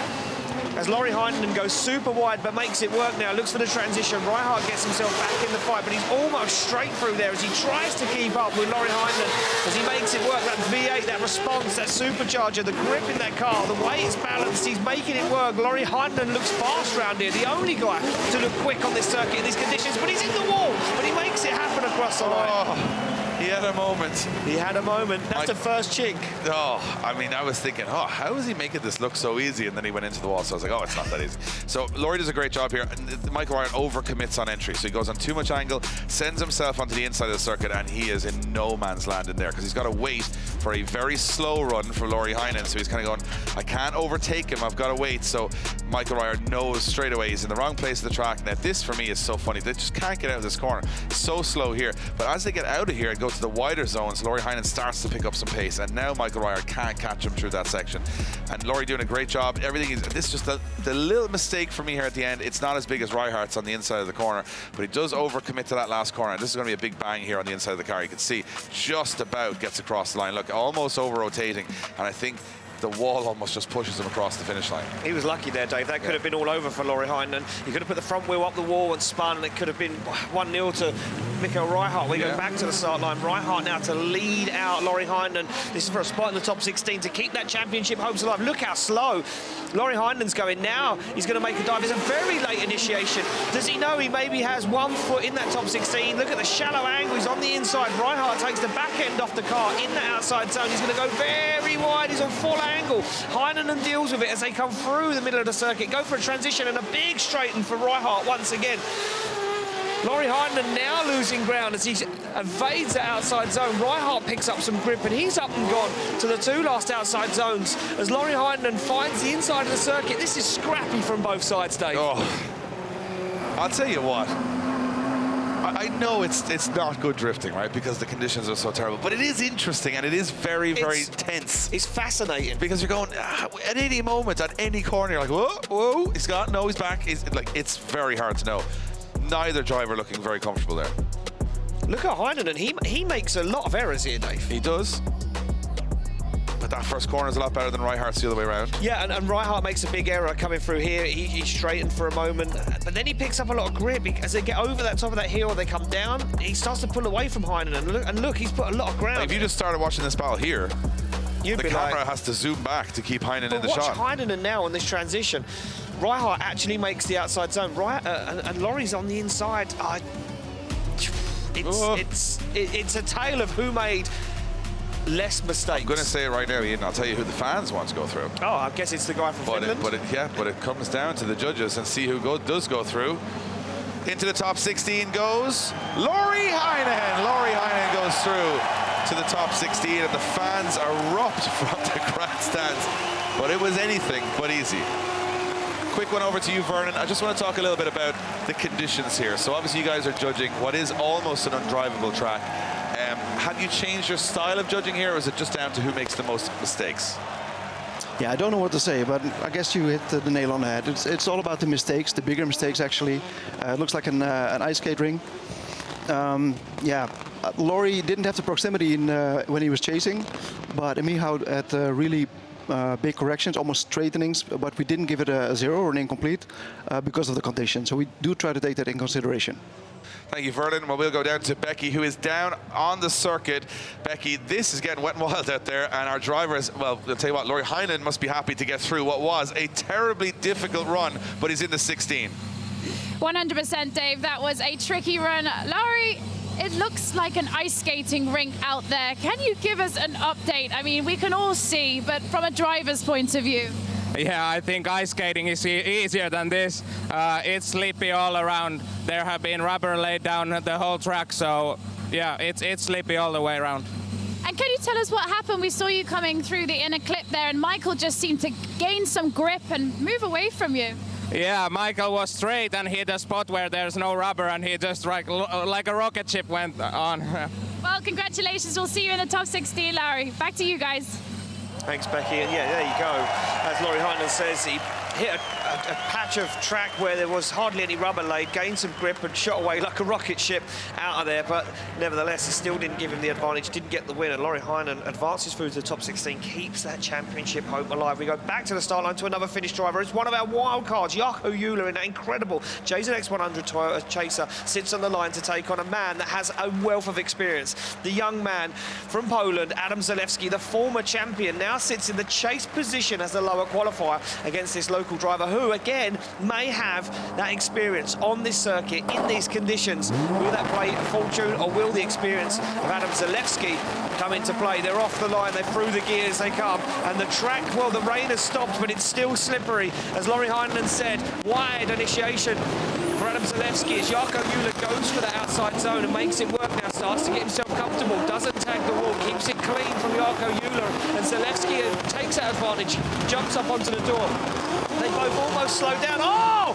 C: As Lauri Heinen goes super wide but makes it work now, looks for the transition. Reichardt gets himself back in the fight, but he's almost straight through there as he tries to keep up with Lauri Heinen as he makes it work. That V8, that response, that supercharger, the grip in that car, the way it's balanced, he's making it work. Lauri Heinen looks fast around here, the only guy to look quick on this circuit in these conditions, but he's in the wall, but he makes it happen across the line.
B: He had a moment.
C: He had a moment. That's the first chink.
B: Oh, I mean, I was thinking, how is he making this look so easy? And then he went into the wall, so I was like, oh, it's not that easy. So Lauri does a great job here. Michael Reichardt overcommits on entry, so he goes on too much angle, sends himself onto the inside of the circuit, and he is in no man's land in there because he's got to wait for a very slow run for Lauri Heinen. So he's kind of going, I can't overtake him, I've got to wait. So Michael Reichardt knows straight away he's in the wrong place of the track. Now, this for me is so funny. They just can't get out of this corner. So slow here. But as they get out of here and go to the wider zones, Lauri Heinen starts to pick up some pace, and now Michael Reichardt can't catch him through that section. And Lauri doing a great job. Everything is, this is just the little mistake for me here at the end. It's not as big as Reichardt's on the inside of the corner, but he does overcommit to that last corner. And this is going to be a big bang here on the inside of the car. You can see just about gets across the line. Look, almost over rotating, and I think the wall almost just pushes him across the finish line.
C: He was lucky there, Dave. That could have been all over for Lauri Heinen. He could have put the front wheel up the wall and spun, and it could have been 1-0 to Michael Reichardt. We go back to the start line. Reichardt now to lead out Lauri Heinen. This is for a spot in the top 16 to keep that championship hopes alive. Look how slow Lauri Heinen's going now. He's going to make a dive. It's a very late initiation. Does he know he maybe has 1 foot in that top 16? Look at the shallow angle. He's on the inside. Reichardt takes the back end off the car in the outside zone. He's going to go very wide. He's on full angle. Heinen deals with it as they come through the middle of the circuit. Go for a transition and a big straighten for Reichardt once again. Lauri Heinen now losing ground as he evades the outside zone. Reichardt picks up some grip, and he's up and gone to the 2 last outside zones as Lauri Heinen finds the inside of the circuit. This is scrappy from both sides, Dave.
B: Oh. I'll tell you what. I know it's not good drifting, right? Because the conditions are so terrible. But it is interesting and it is very, very tense.
C: It's fascinating.
B: Because you're going, at any moment, at any corner, you're like, whoa, whoa, he's gone, no, he's back. It's very hard to know. Neither driver looking very comfortable there.
C: Look at Heinonen. He makes a lot of errors here, Dave.
B: He does. But that first corner is a lot better than Reihart's the other way around.
C: Yeah, and Reihart makes a big error coming through here. He straightened for a moment, but then he picks up a lot of grip. As they get over that top of that hill, they come down, he starts to pull away from Heinonen. And look, he's put a lot of ground.
B: If you just started watching this battle here, the camera
C: like,
B: has to zoom back to keep Heinonen in the
C: watch
B: shot.
C: Heinonen now on this transition. Reihart actually makes the outside zone. And Laurie's on the inside. It's a tale of who made less mistakes.
B: I'm going to say it right now, Ian. I'll tell you who the fans want to go through.
C: Oh, I guess it's the guy from Finland.
B: But it comes down to the judges and see who does go through. Into the top 16 goes Lauri Heinonen. Lauri Heinonen goes through to the top 16, and the fans erupt from the grandstands. But it was anything but easy. Quick one over to you, Vernon. I just want to talk a little bit about the conditions here. So obviously you guys are judging what is almost an undrivable track. Have you changed your style of judging here, or is it just down to who makes the most mistakes?
H: Yeah, I don't know what to say, but I guess you hit the nail on the head. It's all about the mistakes, the bigger mistakes actually. It looks like an ice skate ring. Yeah, Lauri didn't have the proximity when he was chasing, but Michał had really big corrections, almost straightenings, but we didn't give it a 0 or an incomplete because of the conditions. So we do try to take that in consideration.
B: Thank you, Vernon. Well, we'll go down to Becky, who is down on the circuit. Becky, this is getting wet and wild out there, and our drivers, well, I'll tell you what, Lauri Heinonen must be happy to get through what was a terribly difficult run, but he's in the 16.
D: 100%, Dave. That was a tricky run. Lauri, it looks like an ice skating rink out there. Can you give us an update? I mean, we can all see, but from a driver's point of view.
F: Yeah, I think ice skating is easier than this. It's slippy all around. There have been rubber laid down the whole track, so yeah, it's slippy all the way around.
D: And can you tell us what happened? We saw you coming through the inner clip there, and Michael just seemed to gain some grip and move away from you.
F: Yeah, Michael was straight and hit a spot where there's no rubber, and he just like a rocket ship went on.
D: Well, congratulations. We'll see you in the top 16, Lauri. Back to you guys.
C: Thanks, Becky. And yeah, there you go. As Lauri Heinonen says, he hit a patch of track where there was hardly any rubber laid, gained some grip and shot away like a rocket ship out of there. But nevertheless, it still didn't give him the advantage, didn't get the win. And Lauri Heinonen advances through to the top 16, keeps that championship hope alive. We go back to the start line to another Finnish driver. It's one of our wild cards, Jakub in that incredible JZX100 Toyota Chaser, sits on the line to take on a man that has a wealth of experience. The young man from Poland, Adam Zalewski, the former champion, now sits in the chase position as the lower qualifier against this local driver who, again, may have that experience on this circuit in these conditions. Will that play fortune, or will the experience of Adam Zalewski come into play? They're off the line, they're through the gears, they come, and the track, well, the rain has stopped, but it's still slippery. As Lauri Heinonen said, wide initiation for Adam Zalewski as Jakub goes for the outside zone and makes it work now, starts to get himself comfortable, doesn't tag the wall, keeps it clean from Jakub, and Zalewski takes that advantage, jumps up onto the door. They both almost slowed down. Oh!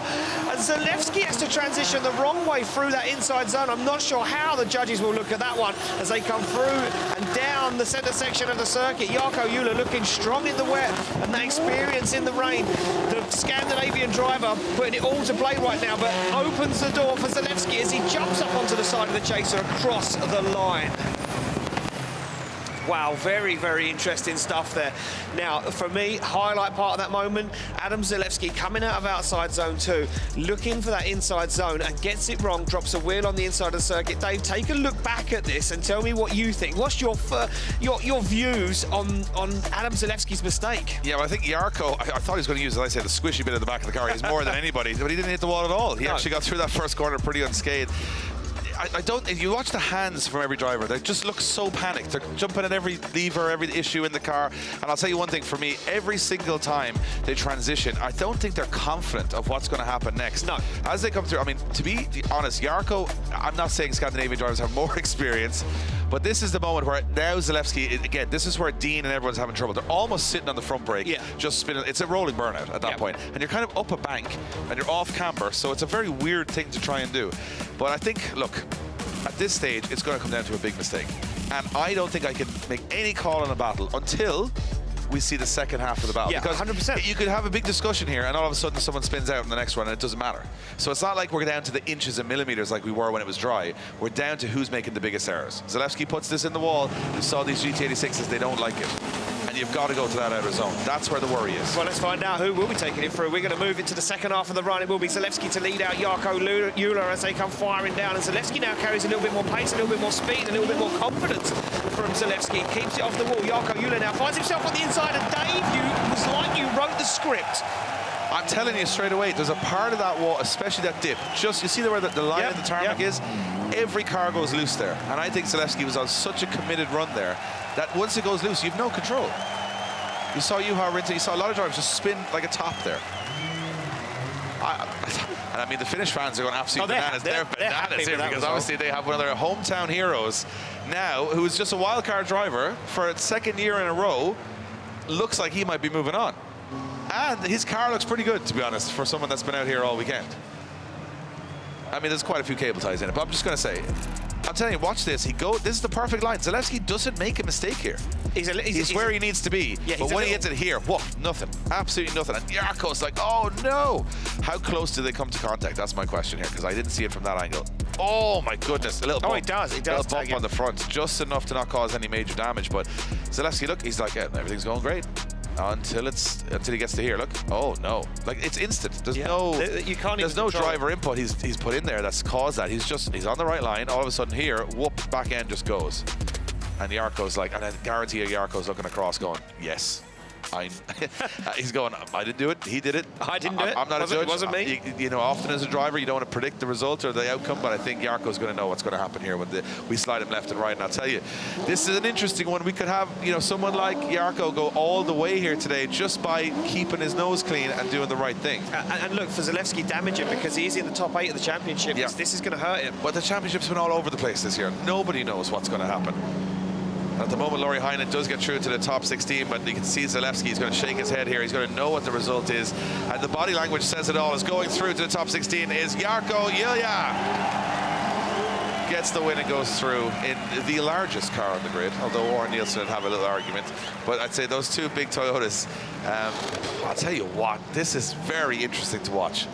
C: And Zalewski has to transition the wrong way through that inside zone. I'm not sure how the judges will look at that one as they come through and down the centre section of the circuit. Jakub looking strong in the wet, and that experience in the rain. The Scandinavian driver putting it all to play right now, but opens the door for Zalewski as he jumps up onto the side of the chaser across the line. Wow, very, very interesting stuff there. Now, for me, highlight part of that moment, Adam Zalewski coming out of outside zone 2, looking for that inside zone and gets it wrong, drops a wheel on the inside of the circuit. Dave, take a look back at this and tell me what you think. What's your views on Adam Zalewski's mistake?
B: Yeah, well, I think Jarkko, I thought he was going to use, as I say, the squishy bit at the back of the car. He's more than anybody, but he didn't hit the wall at all. He actually got through that first corner pretty unscathed. I don't, if you watch the hands from every driver, they just look so panicked. They're jumping at every lever, every issue in the car. And I'll tell you one thing, for me, every single time they transition, I don't think they're confident of what's going to happen next.
C: No.
B: As they come through, I mean, to be honest, Jarkko, I'm not saying Scandinavian drivers have more experience, But this is the moment where now Zalewski, again, this is where Dean and everyone's having trouble. They're almost sitting on the front brake, just spinning. It's a rolling burnout at that point. And you're kind of up a bank and you're off camber, so it's a very weird thing to try and do. But I think, look, at this stage, it's going to come down to a big mistake. And I don't think I can make any call on a battle until we see the second half of the battle.
C: Yeah,
B: because
C: 100%.
B: you could have a big discussion here and all of a sudden someone spins out in the next one and it doesn't matter. So it's not like we're down to the inches and millimeters like we were when it was dry. We're down to who's making the biggest errors. Zalewski puts this in the wall. You saw these GT86s, they don't like it. And you've got to go to that outer zone. That's where the worry is.
C: Well, let's find out who will be taking it through. We're going to move into the second half of the run. It will be Zalewski to lead out Jarkko Euler as they come firing down. And Zalewski now carries a little bit more pace, a little bit more speed, a little bit more confidence from Zalewski. Keeps it off the wall. Jarkko Euler now finds himself on the inside. And Dave, you was like you wrote the script.
B: I'm telling you straight away, there's a part of that wall, especially that dip. Just, you see where the line of the tarmac is? Every car goes loose there. And I think Zalewski was on such a committed run there that once it goes loose, you've no control. You saw Juha, Rintanen, you saw a lot of drivers just spin like a top there. And I mean, the Finnish fans are going absolutely bananas. They're bananas here because obviously they have one of their hometown heroes now, who is just a wildcard driver for a second year in a row. Looks like he might be moving on. And his car looks pretty good, to be honest, for someone that's been out here all weekend. I mean, there's quite a few cable ties in it, but I'm just going to say, I'm telling you, watch this. This is the perfect line. Zalewski doesn't make a mistake here. He's where he needs to be. Yeah, but when he hits it here, whoa, nothing. Absolutely nothing. And Jarkko's like, oh no. How close do they come to contact? That's my question here, because I didn't see it from that angle. Oh my goodness, a little bump.
C: Oh, it does. It does.
B: A little bump on the front, just enough to not cause any major damage. But Zalewski, look, he's like, yeah, everything's going great. Until he gets to here. Look, oh no, like it's instant. There's no driver input he's put in there that's caused that. He's on the right line. All of a sudden here, whoop, back end just goes, and Jarkko's like, and I guarantee you, Jarkko's looking across, going, yes. He's going, I didn't do it, he did it.
C: I didn't do it.
B: I'm not a judge.
C: It wasn't me.
B: You know, often as a driver, you don't want to predict the result or the outcome, but I think Jarkko's going to know what's going to happen here when we slide him left and right. And I'll tell you, this is an interesting one. We could have, you know, someone like Jarkko go all the way here today just by keeping his nose clean and doing the right thing.
C: And look, for Zalewski, damage him because he's in the top 8 of the championship. Yeah. This is going to hurt him.
B: But the championship's been all over the place this year. Nobody knows what's going to happen. At the moment, Lauri Heinen does get through to the top 16, but you can see Zalewski is going to shake his head here. He's going to know what the result is. And the body language says it all. Is going through to the top 16 is Jarkko Euler. Gets the win and goes through in the largest car on the grid, although Orjan Nilsen would have a little argument. But I'd say those two big Toyotas, I'll tell you what, this is very interesting to watch.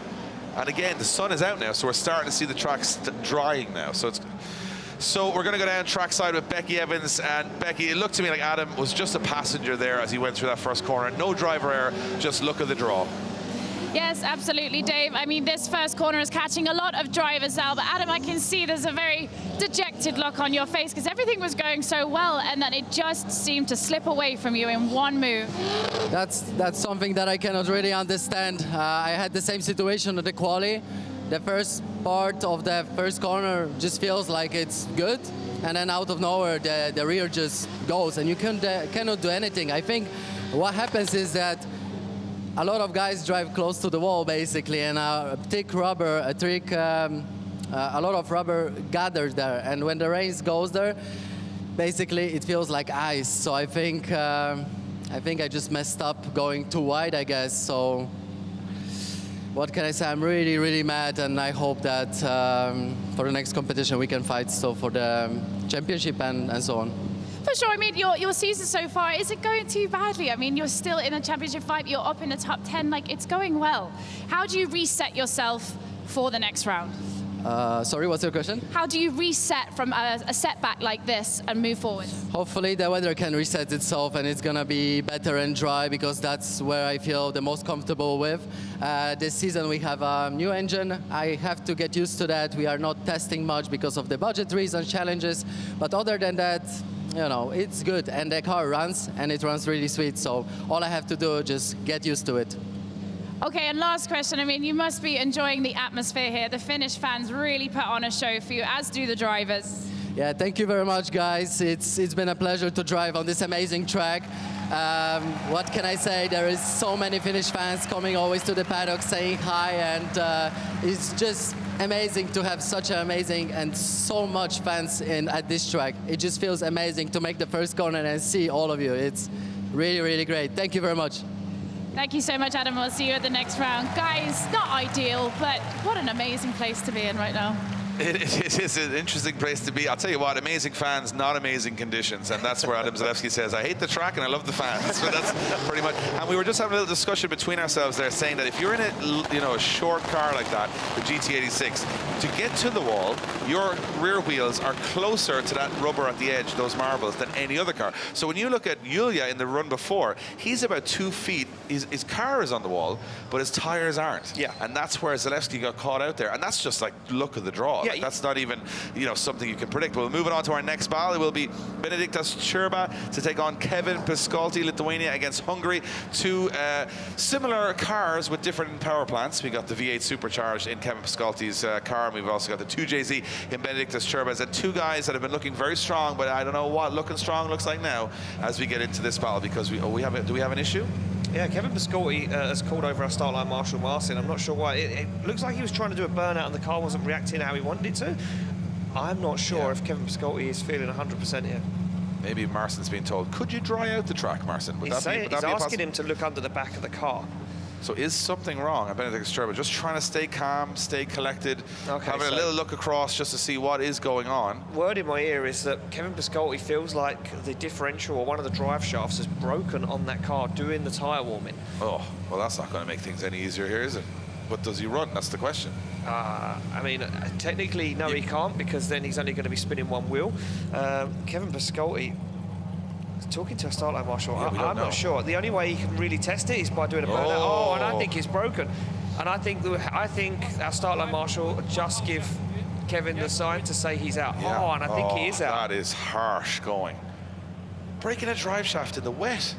B: And again, the sun is out now, so we're starting to see the tracks drying now. So we're going to go down trackside with Becky Evans, and Becky, it looked to me like Adam was just a passenger there as he went through that first corner. No driver error, just look at the draw.
D: Yes, absolutely, Dave. I mean, this first corner is catching a lot of drivers out, but Adam, I can see there's a very dejected look on your face because everything was going so well, and then it just seemed to slip away from you in one move.
J: That's something that I cannot really understand. I had the same situation at the quali. The first part of the first corner just feels like it's good, and then out of nowhere the rear just goes, and you cannot do anything. I think what happens is that a lot of guys drive close to the wall basically, and a lot of rubber gathers there, and when the rain goes there, basically it feels like ice. So I think I just messed up going too wide, I guess. So what can I say? I'm really, really mad, and I hope that for the next competition we can fight still for the championship and so on.
D: For sure. I mean, your season so far, is it going too badly? I mean, you're still in a championship fight, you're up in the top 10, like, it's going well. How do you reset yourself for the next round?
J: Sorry, what's your question?
D: How do you reset from a setback like this and move forward?
J: Hopefully the weather can reset itself and it's gonna be better and dry, because that's where I feel the most comfortable with. This season we have a new engine. I have to get used to that. We are not testing much because of the budget reasons, challenges, but other than that, you know, it's good, and the car runs, and it runs really sweet, so all I have to do is just get used to it.
D: Okay, and last question. I mean, you must be enjoying the atmosphere here. The Finnish fans really put on a show for you, as do the drivers.
J: Yeah, thank you very much, guys. It's been a pleasure to drive on this amazing track. What can I say? There is so many Finnish fans coming always to the paddock saying hi, and it's just amazing to have such an amazing and so much fans at this track. It just feels amazing to make the first corner and see all of you. It's really, really great. Thank you very much.
D: Thank you so much, Adam. We'll see you at the next round. Guys, not ideal, but what an amazing place to be in right now.
B: It is an interesting place to be. I'll tell you what, amazing fans, not amazing conditions. And that's where Adam Zalewski says, I hate the track and I love the fans. But that's pretty much. And we were just having a little discussion between ourselves there, saying that if you're in a short car like that, the GT86, to get to the wall, your rear wheels are closer to that rubber at the edge, those marbles, than any other car. So when you look at Julia in the run before, he's about 2 feet. His car is on the wall, but his tires aren't.
C: Yeah.
B: And that's where Zalewski got caught out there. And that's just like luck of the draw.
C: Yeah,
B: like, that's not even, something you can predict. But we'll move on to our next battle. It will be Benediktas Čurba to take on Kevin Piscotty, Lithuania against Hungary. Two similar cars with different power plants. We got the V8 supercharged in Kevin Piscotty's car, and we've also got the 2JZ in Benediktas Čurba's. And two guys that have been looking very strong, but I don't know what looking strong looks like now as we get into this battle, because do we have an issue?
C: Yeah, Kevin Piscotty has called over our start line Marshall Martin. I'm not sure why. It looks like he was trying to do a burnout and the car wasn't reacting how he wanted it to. I'm not sure if Kevin Piscotty is feeling 100% here.
B: Maybe Marcin's being told, could you dry out the track, Marcin?
C: He's asking him to look under the back of the car.
B: So is something wrong? Benediktas Čurba just trying to stay calm, stay collected, having a little look across just to see what is going on.
C: Word in my ear is that Kevin Piscotty feels like the differential or one of the drive shafts is broken on that car doing the tyre warming.
B: Oh, well, that's not going to make things any easier here, is it? But does he run? That's the question.
C: I mean, technically, no, he can't, because then he's only going to be spinning one wheel. Kevin Piscotty, talking to a start line marshal, I'm not sure. The only way he can really test it is by doing a burnout. Oh, and I think it's broken. And I think our start line marshal just give Kevin the sign to say he's out. Yeah. Oh, and I think he is out.
B: That is harsh going. Breaking a drive shaft in the wet.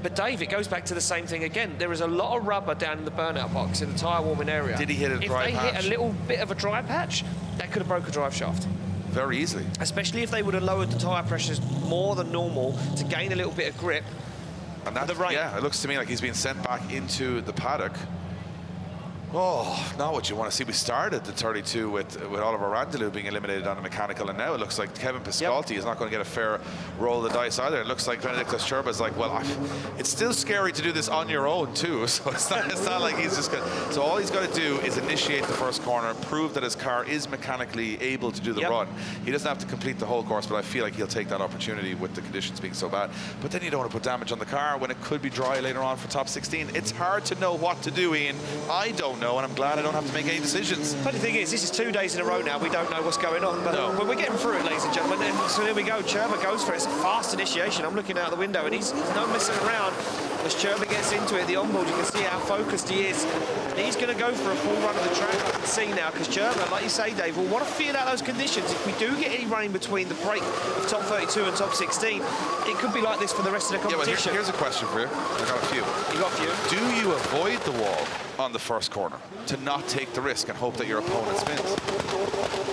C: But Dave, it goes back to the same thing again. There is a lot of rubber down in the burnout box in the tyre warming area.
B: Did he hit a dry patch?
C: If they hit a little bit of a dry patch, that could have broke a drive shaft.
B: Very easily.
C: Especially if they would have lowered the tyre pressures more than normal to gain a little bit of grip.
B: And that's, yeah, it looks to me like he's being sent back into the paddock. Oh, not what you want to see. We started the 32 with Oliver Randalu being eliminated on a mechanical, and now it looks like Kevin Piscotty is not going to get a fair roll of the dice either. It looks like Benediktas Čurba is like, well, it's still scary to do this on your own too, so it's not like he's just going to... So all he's got to do is initiate the first corner, prove that his car is mechanically able to do the run. He doesn't have to complete the whole course, but I feel like he'll take that opportunity with the conditions being so bad. But then you don't want to put damage on the car when it could be dry later on for top 16. It's hard to know what to do, Ian. I don't know, and I'm glad I don't have to make any decisions.
C: But the thing is, this is 2 days in a row now. We don't know what's going on, but when we're getting through it, ladies and gentlemen, so there we go. Čurba goes for it. It's a fast initiation. I'm looking out the window, and he's no messing around. As Čurba gets into it, the onboard, you can see how focused he is. And he's going to go for a full run of the track. I can see now, because Čurba, like you say, Dave, will want to feel out those conditions. If we do get any rain between the break of top 32 and top 16, it could be like this for the rest of the competition.
B: Yeah, well, here's a question for you. I got a few.
C: You got a few.
B: Do you avoid the wall on the first corner to not take the risk and hope that your opponent spins?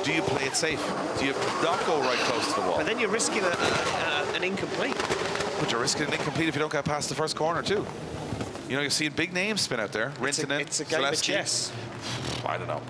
B: Do you play it safe? Do you not go right close to the wall?
C: But then you're risking an incomplete.
B: But you're risking an incomplete if you don't get past the first corner too. You know, you're seeing big names spin out there. Rintanen,
C: it's a game of chess.
B: I don't know.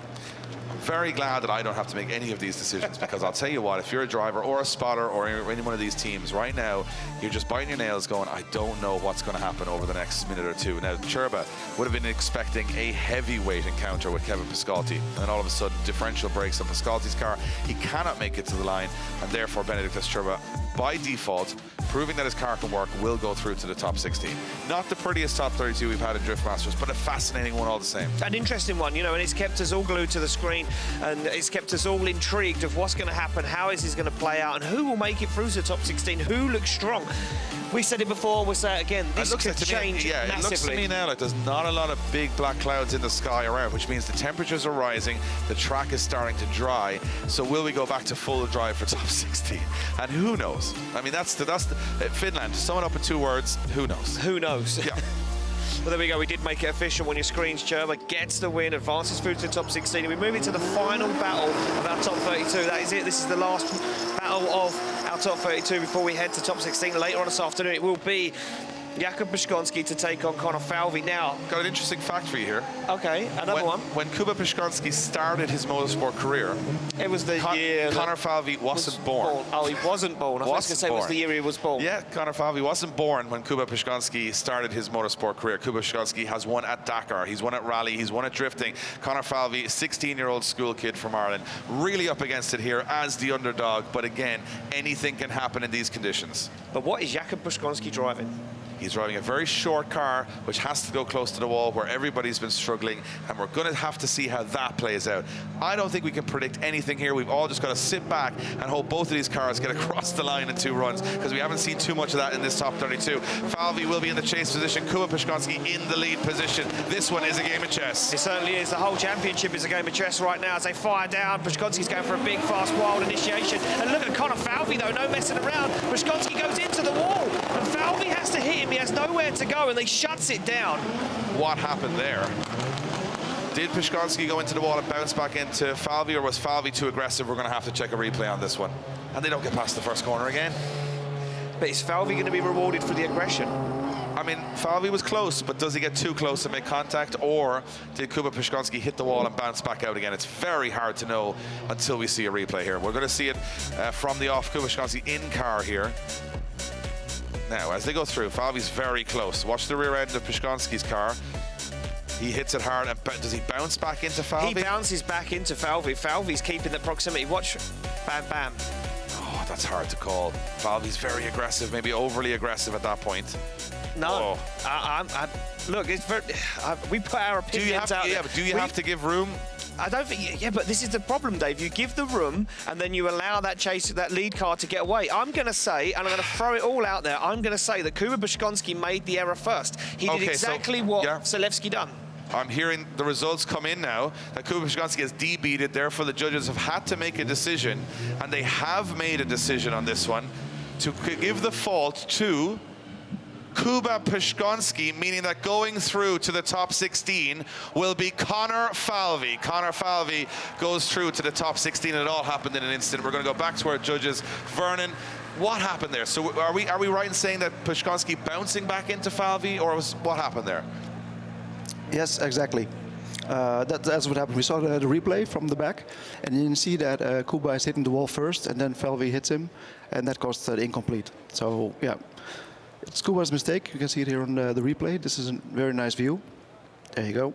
B: I'm very glad that I don't have to make any of these decisions, because I'll tell you what, if you're a driver or a spotter or any one of these teams right now, you're just biting your nails going, I don't know what's going to happen over the next minute or two. Now, Čurba would have been expecting a heavyweight encounter with Kevin Piscotty, and then all of a sudden differential breaks on Piscotty's car. He cannot make it to the line, and therefore Benediktas Čurba, by default, proving that his car can work, will go through to the top 16. Not the prettiest top 32 we've had in Drift Masters, but a fascinating one all the same.
C: An interesting one, you know, and it's kept us all glued to the screen, and it's kept us all intrigued of what's going to happen, how is this going to play out, and who will make it through to the top 16, who looks strong. We said it before, we'll say it again, this could change massively.
B: It looks to me now like there's not a lot of big black clouds in the sky around, which means the temperatures are rising, the track is starting to dry, so will we go back to full drive for top 16? And who knows? I mean, that's Finland. To sum it up in 2 words, who knows?
C: Who knows?
B: Yeah.
C: Well, there we go. We did make it official on your screens. Čurba gets the win, advances through to the top 16. And we move into the final battle of our top 32. That is it. This is the last battle of our top 32 before we head to top 16 later on this afternoon. It will be Jakub Puszczonski to take on Conor Falvey now.
B: Got an interesting fact for you here.
C: Okay, another one.
B: When Kuba Puszczonski started his motorsport career,
C: it was the year
B: Conor Falvey wasn't born.
C: Oh, he wasn't born. I was going to say it was the year he was born.
B: Yeah, Conor Falvey wasn't born when Kuba Puszczonski started his motorsport career. Kuba Puszczonski has won at Dakar, he's won at Rally, he's won at drifting. Conor Falvey, 16-year-old school kid from Ireland, really up against it here as the underdog, but again, anything can happen in these conditions.
C: But what is Jakub Puszczonski driving?
B: He's driving a very short car, which has to go close to the wall, where everybody's been struggling, and we're going to have to see how that plays out. I don't think we can predict anything here. We've all just got to sit back and hope both of these cars get across the line in 2 runs, because we haven't seen too much of that in this top 32. Falvey will be in the chase position, Kuba Puszczonski in the lead position. This one is a game of chess.
C: It certainly is. The whole championship is a game of chess right now as they fire down. Puszczonski's going for a big, fast, wild initiation. And look at Conor Falvey, though, no messing around. Puszczonski goes into the wall, and Falvey has to hit him. He has nowhere to go, and he shuts it down.
B: What happened there? Did Puszczonski go into the wall and bounce back into Falvey, or was Falvey too aggressive? We're going to have to check a replay on this one. And they don't get past the first corner again.
C: But is Falvey going to be rewarded for the aggression?
B: I mean, Falvey was close, but does he get too close and make contact, or did Kuba Puszczonski hit the wall and bounce back out again? It's very hard to know until we see a replay here. We're going to see it from the off. Kuba Puszczonski in car here. Now, as they go through, Falvey's very close. Watch the rear end of Puszczonski's car. He hits it hard, and does he bounce back into Falvey?
C: He bounces back into Falvey. Falvey's keeping the proximity. Watch, bam, bam.
B: Oh, that's hard to call. Falvey's very aggressive, maybe overly aggressive at that point.
C: No, look, it's very, we put our opinions out there.
B: Yeah, but do you have to give room?
C: I don't think, yeah, but this is the problem, Dave. You give the room, and then you allow that that lead car to get away. I'm going to say, and I'm going to throw it all out there, I'm going to say that Kuba Puszczonski made the error first. He did exactly what Zalewski done.
B: I'm hearing the results come in now that Kuba Puszczonski has debeated, therefore the judges have had to make a decision, and they have made a decision on this one to give the fault to Kuba Puszczonski, meaning that going through to the top 16 will be Conor Falvey. Conor Falvey goes through to the top 16, and it all happened in an instant. We're going to go back to our judges. Vernon, what happened there? So are we right in saying that Puszczonski bouncing back into Falvey, or what happened there?
H: Yes, exactly. That's what happened. We saw the replay from the back, and you can see that Kuba is hitting the wall first, and then Falvey hits him, and that caused the incomplete. So, yeah. It's Kuba's mistake. You can see it here on the replay. This is a very nice view. There you go.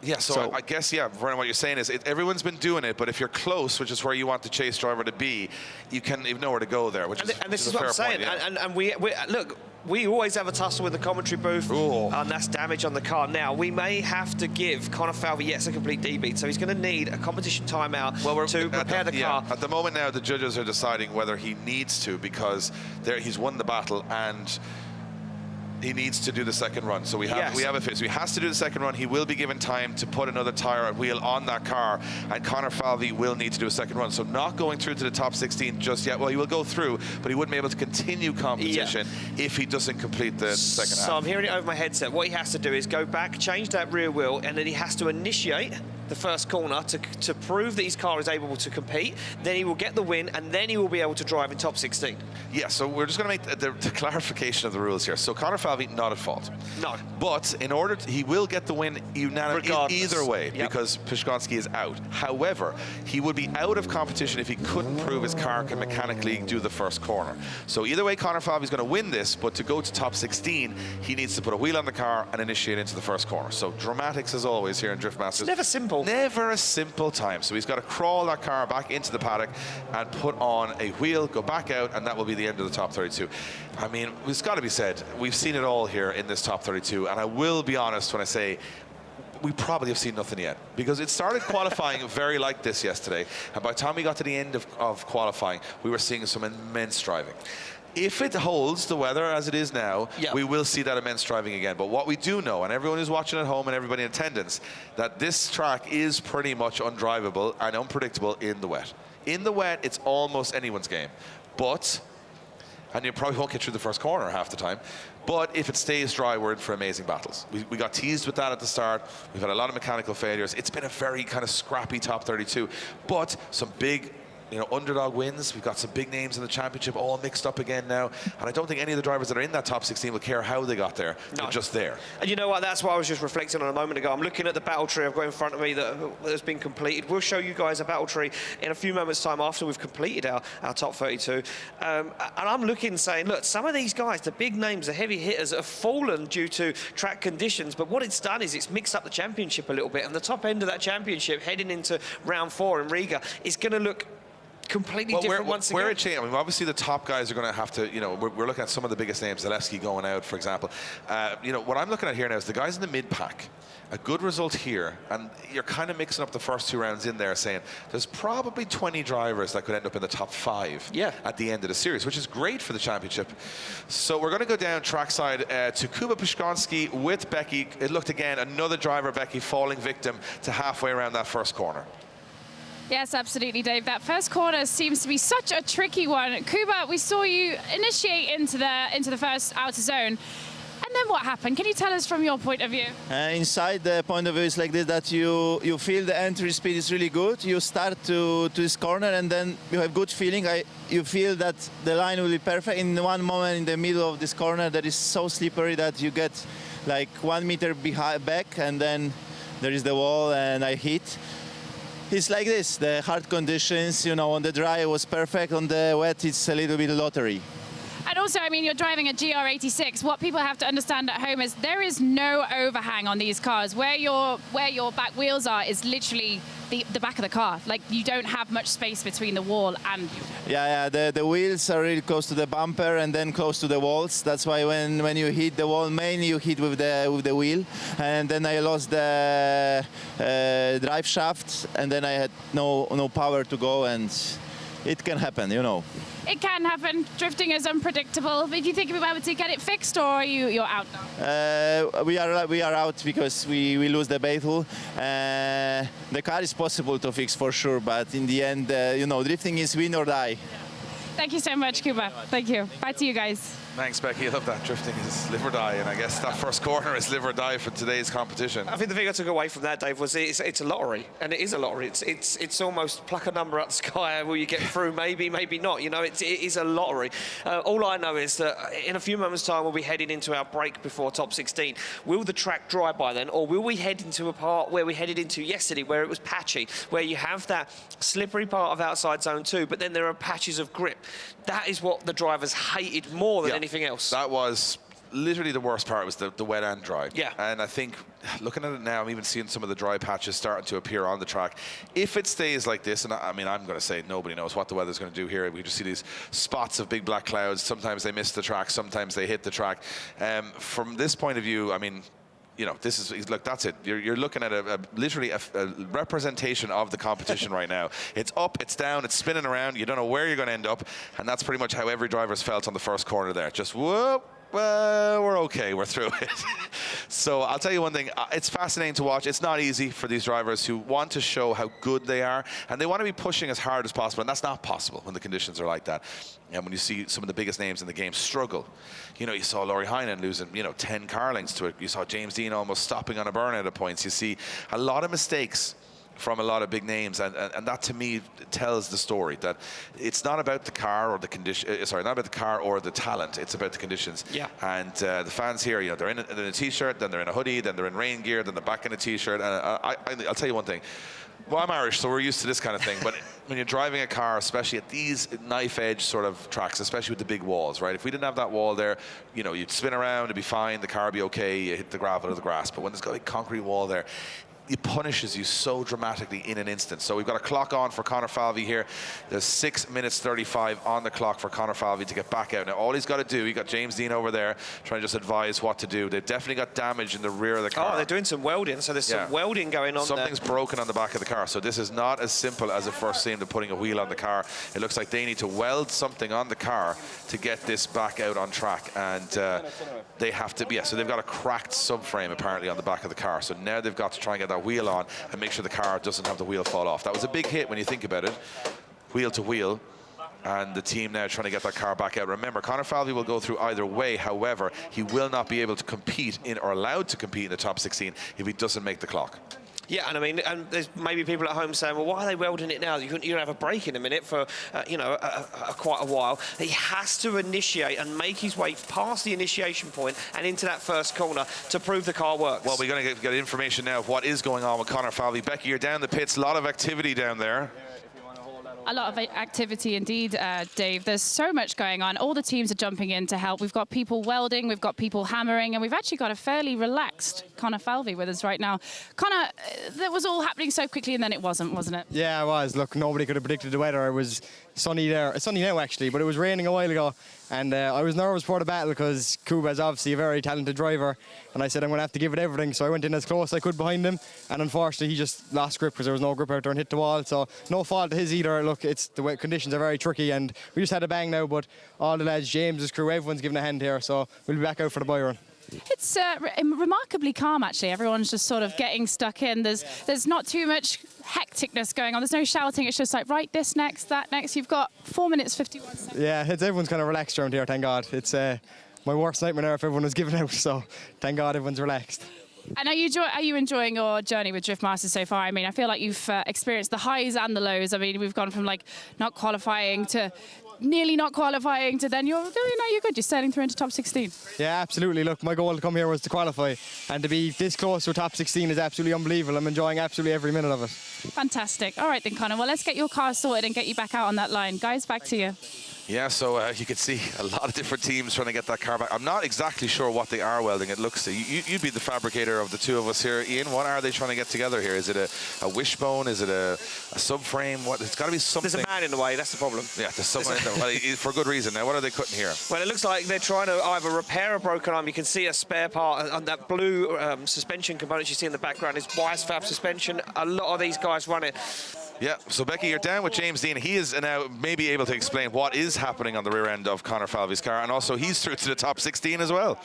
B: Yeah, so I guess, yeah, Vernon, what you're saying is everyone's been doing it, but if you're close, which is where you want the chase driver to be, you have nowhere to go there, which is
C: this is
B: a
C: what I'm
B: fair
C: saying.
B: point, yeah.
C: And we look, we always have a tussle with the commentary booth, and that's damage on the car. Now, we may have to give Conor Falvey yet a complete debeat, so he's going to need a competition timeout to repair the car.
B: At the moment now, the judges are deciding whether he needs to, because he's won the battle, and he needs to do the second run. So we have a fit. So he has to do the second run. He will be given time to put another tire and wheel on that car, and Conor Falvey will need to do a second run. So not going through to the top 16 just yet. Well, he will go through, but he wouldn't be able to continue competition if he doesn't complete the second half.
C: So I'm hearing it over my headset. What he has to do is go back, change that rear wheel, and then he has to initiate the first corner to prove that his car is able to compete. Then he will get the win, and then he will be able to drive in top 16.
B: Yeah, so we're just going to make the clarification of the rules here. So Conor Falvey, not at fault.
C: No.
B: But in order he will get the win either way, because Puszczonski is out. However, he would be out of competition if he couldn't prove his car can mechanically do the first corner. So either way, Conor Falvey is going to win this, but to go to top 16, he needs to put a wheel on the car and initiate into the first corner. So dramatics as always here in Drift Masters.
C: It's never simple.
B: Never a simple time. So he's got to crawl that car back into the paddock and put on a wheel, go back out, and that will be the end of the top 32. I mean, it's got to be said, we've seen it all here in this top 32, and I will be honest when I say we probably have seen nothing yet, because it started qualifying very like this yesterday, and by the time we got to the end of qualifying, we were seeing some immense driving. If it holds the weather as it is now, we will see that immense driving again. But what we do know, and everyone who's watching at home and everybody in attendance, that this track is pretty much undrivable and unpredictable in the wet. In the wet, it's almost anyone's game. But, and you probably won't get through the first corner half the time, but if it stays dry, we're in for amazing battles. We got teased with that at the start. We've had a lot of mechanical failures. It's been a very kind of scrappy top 32, but some big underdog wins. We've got some big names in the championship all mixed up again now. And I don't think any of the drivers that are in that top 16 will care how they got there. No. They're just there.
C: And you know what? That's what I was just reflecting on a moment ago. I'm looking at the battle tree I've got in front of me that has been completed. We'll show you guys a battle tree in a few moments' time after we've completed our top 32. And I'm looking saying, look, some of these guys, the big names, the heavy hitters, have fallen due to track conditions. But what it's done is it's mixed up the championship a little bit. And the top end of that championship heading into round 4 in Riga is going to look completely different once again.
B: Where it changed, I mean, obviously the top guys are going to have to, we're looking at some of the biggest names, Zalewski going out, for example. What I'm looking at here now is the guys in the mid-pack. A good result here, and you're kind of mixing up the first 2 rounds in there, saying there's probably 20 drivers that could end up in the top 5 at the end of the series, which is great for the championship. So we're going to go down trackside to Kuba Pushkonski with Becky. It looked again, another driver, Becky, falling victim to halfway around that first corner.
D: Yes, absolutely, Dave. That first corner seems to be such a tricky one. Kuba, we saw you initiate into the first outer zone. And then what happened? Can you tell us from your point of view?
K: Inside the point of view is like this, that you feel the entry speed is really good. You start to this corner and then you have good feeling. You feel that the line will be perfect. In one moment in the middle of this corner that is so slippery that you get like 1 meter back and then there is the wall and I hit. It's like this, the hard conditions, on the dry it was perfect, on the wet it's a little bit lottery.
D: And also, I mean, you're driving a GR86. What people have to understand at home is there is no overhang on these cars. Where your back wheels are is literally the back of the car. Like, you don't have much space between the wall and you.
K: Yeah, the wheels are really close to the bumper and then close to the walls. That's why when you hit the wall, mainly you hit with the wheel. And then I lost the drive shaft, and then I had no power to go, and it can happen,
D: It can happen. Drifting is unpredictable. But do you think you'll be able to get it fixed, or are you're out now?
K: We are out because we lose the battle. The car is possible to fix for sure, but in the end, drifting is win or die.
D: Thank you so much, Kuba. Thank you. Back to you guys.
B: Thanks, Becky. I love that. Drifting is live or die, and I guess that first corner is live or die for today's competition.
C: I think the thing I took away from that, Dave, was it's a lottery, and it is a lottery. It's almost pluck a number out the sky. Will you get through? Maybe not. It is a lottery. All I know is that in a few moments' time, we'll be heading into our break before top 16. Will the track dry by then, or will we head into a part where we headed into yesterday, where it was patchy, where you have that slippery part of outside zone 2, but then there are patches of grip? That is what the drivers hated more than anything else.
B: That was literally the worst part, was the wet and dry.
C: Yeah.
B: And I think, looking at it now, I'm even seeing some of the dry patches starting to appear on the track. If it stays like this, and I mean, I'm going to say nobody knows what the weather's going to do here. We just see these spots of big black clouds. Sometimes they miss the track, sometimes they hit the track. From this point of view, I mean, this is, look, that's it. You're looking at literally a representation of the competition right now. It's up, it's down, it's spinning around. You don't know where you're going to end up. And that's pretty much how every driver's felt on the first corner there. Just, whoop. Well, we're okay, we're through it. So I'll tell you one thing, it's fascinating to watch. It's not easy for these drivers who want to show how good they are, and they want to be pushing as hard as possible, and that's not possible when the conditions are like that. And when you see some of the biggest names in the game struggle, you saw Laurie Heinen losing, 10 car lengths to it. You saw James Dean almost stopping on a burnout at points. You see a lot of mistakes from a lot of big names, and that to me tells the story that it's not about the car or the condition. Not about the car or the talent. It's about the conditions. Yeah. And the fans here, they're in a t-shirt, then they're in a hoodie, then they're in rain gear, then they're back in a t-shirt. And I'll tell you one thing. Well, I'm Irish, so we're used to this kind of thing. But when you're driving a car, especially at these knife-edge sort of tracks, especially with the big walls, right? If we didn't have that wall there, you'd spin around, it'd be fine, the car would be okay, you hit the gravel or the grass. But when there's got a concrete wall there, it punishes you so dramatically in an instant. So we've got a clock on for Conor Falvey here. There's 6 minutes 35 on the clock for Conor Falvey to get back out. Now, all he's got to do, he got James Dean over there trying to just advise what to do. They've definitely got damage in the rear of the car.
C: Oh, they're doing some welding, so there's some welding going on.
B: Something's broken on the back of the car. So this is not as simple as it first seemed to putting a wheel on the car. It looks like they need to weld something on the car to get this back out on track. And they have to, so they've got a cracked subframe apparently on the back of the car. So now they've got to try and get that wheel on and make sure the car doesn't have the wheel fall off. That was a big hit when you think about it, wheel to wheel, and the team now trying to get that car back out. Remember, Conor Falvey will go through either way. However, he will not be able to compete in, or allowed to compete in, the top 16 if he doesn't make the clock.
C: Yeah, and I mean, and there's maybe people at home saying, well, why are they welding it now? You're going to have a break in a minute for, quite a while. He has to initiate and make his way past the initiation point and into that first corner to prove the car works.
B: Well, we're going to get information now of what is going on with Conor Falvey. Becky, you're down the pits, a lot of activity down there.
D: A lot of activity indeed, Dave. There's so much going on. All the teams are jumping in to help. We've got people welding, we've got people hammering, and we've actually got a fairly relaxed Conor Falvey with us right now. Conor, that was all happening so quickly, and then it wasn't it?
L: Yeah, it was. Look, nobody could have predicted the weather. It was sunny there. It's sunny now, actually, but it was raining a while ago. And I was nervous for the battle because Kuba is obviously a very talented driver. And I said, I'm going to have to give it everything. So I went in as close as I could behind him. And unfortunately, he just lost grip because there was no grip out there and hit the wall. So no fault of his either. Look, the conditions are very tricky. And we just had a bang now. But all the lads, James's crew, everyone's giving a hand here. So we'll be back out for the bye run.
D: It's remarkably calm, actually. Everyone's just sort of getting stuck in. There's not too much hecticness going on. There's no shouting. It's just like, right, this next, that next. You've got 4 minutes, 51 seconds.
L: Yeah, everyone's kind of relaxed around here, thank God. It's my worst nightmare now if everyone was giving out, so thank God everyone's relaxed.
D: And are you enjoying your journey with Drift Masters so far? I mean, I feel like you've experienced the highs and the lows. I mean, we've gone from like not qualifying to nearly not qualifying to then you're good. You're sailing through into top 16.
L: Yeah, absolutely. Look, my goal to come here was to qualify, and to be this close to a top 16 is absolutely unbelievable. I'm enjoying absolutely every minute of it.
D: Fantastic. All right then, Conor. Well, let's get your car sorted and get you back out on that line. Guys, back to you.
B: Yeah, so you can see a lot of different teams trying to get that car back. I'm not exactly sure what they are welding. It looks to you'd be the fabricator of the two of us here, Ian. What are they trying to get together here? Is it a wishbone? Is it a subframe? What? It's got to be something.
C: There's a man in the way. That's the problem.
B: Yeah, there's someone in the way for good reason. Now, what are they cutting here?
C: Well, it looks like they're trying to either repair a broken arm. You can see a spare part on that blue suspension component you see in the background is wise fab suspension. A lot of these guys run it.
B: Yeah, so Becky, you're down with James Dean. He is now maybe able to explain what is happening on the rear end of Conor Falvey's car, and also he's through to the top 16 as well.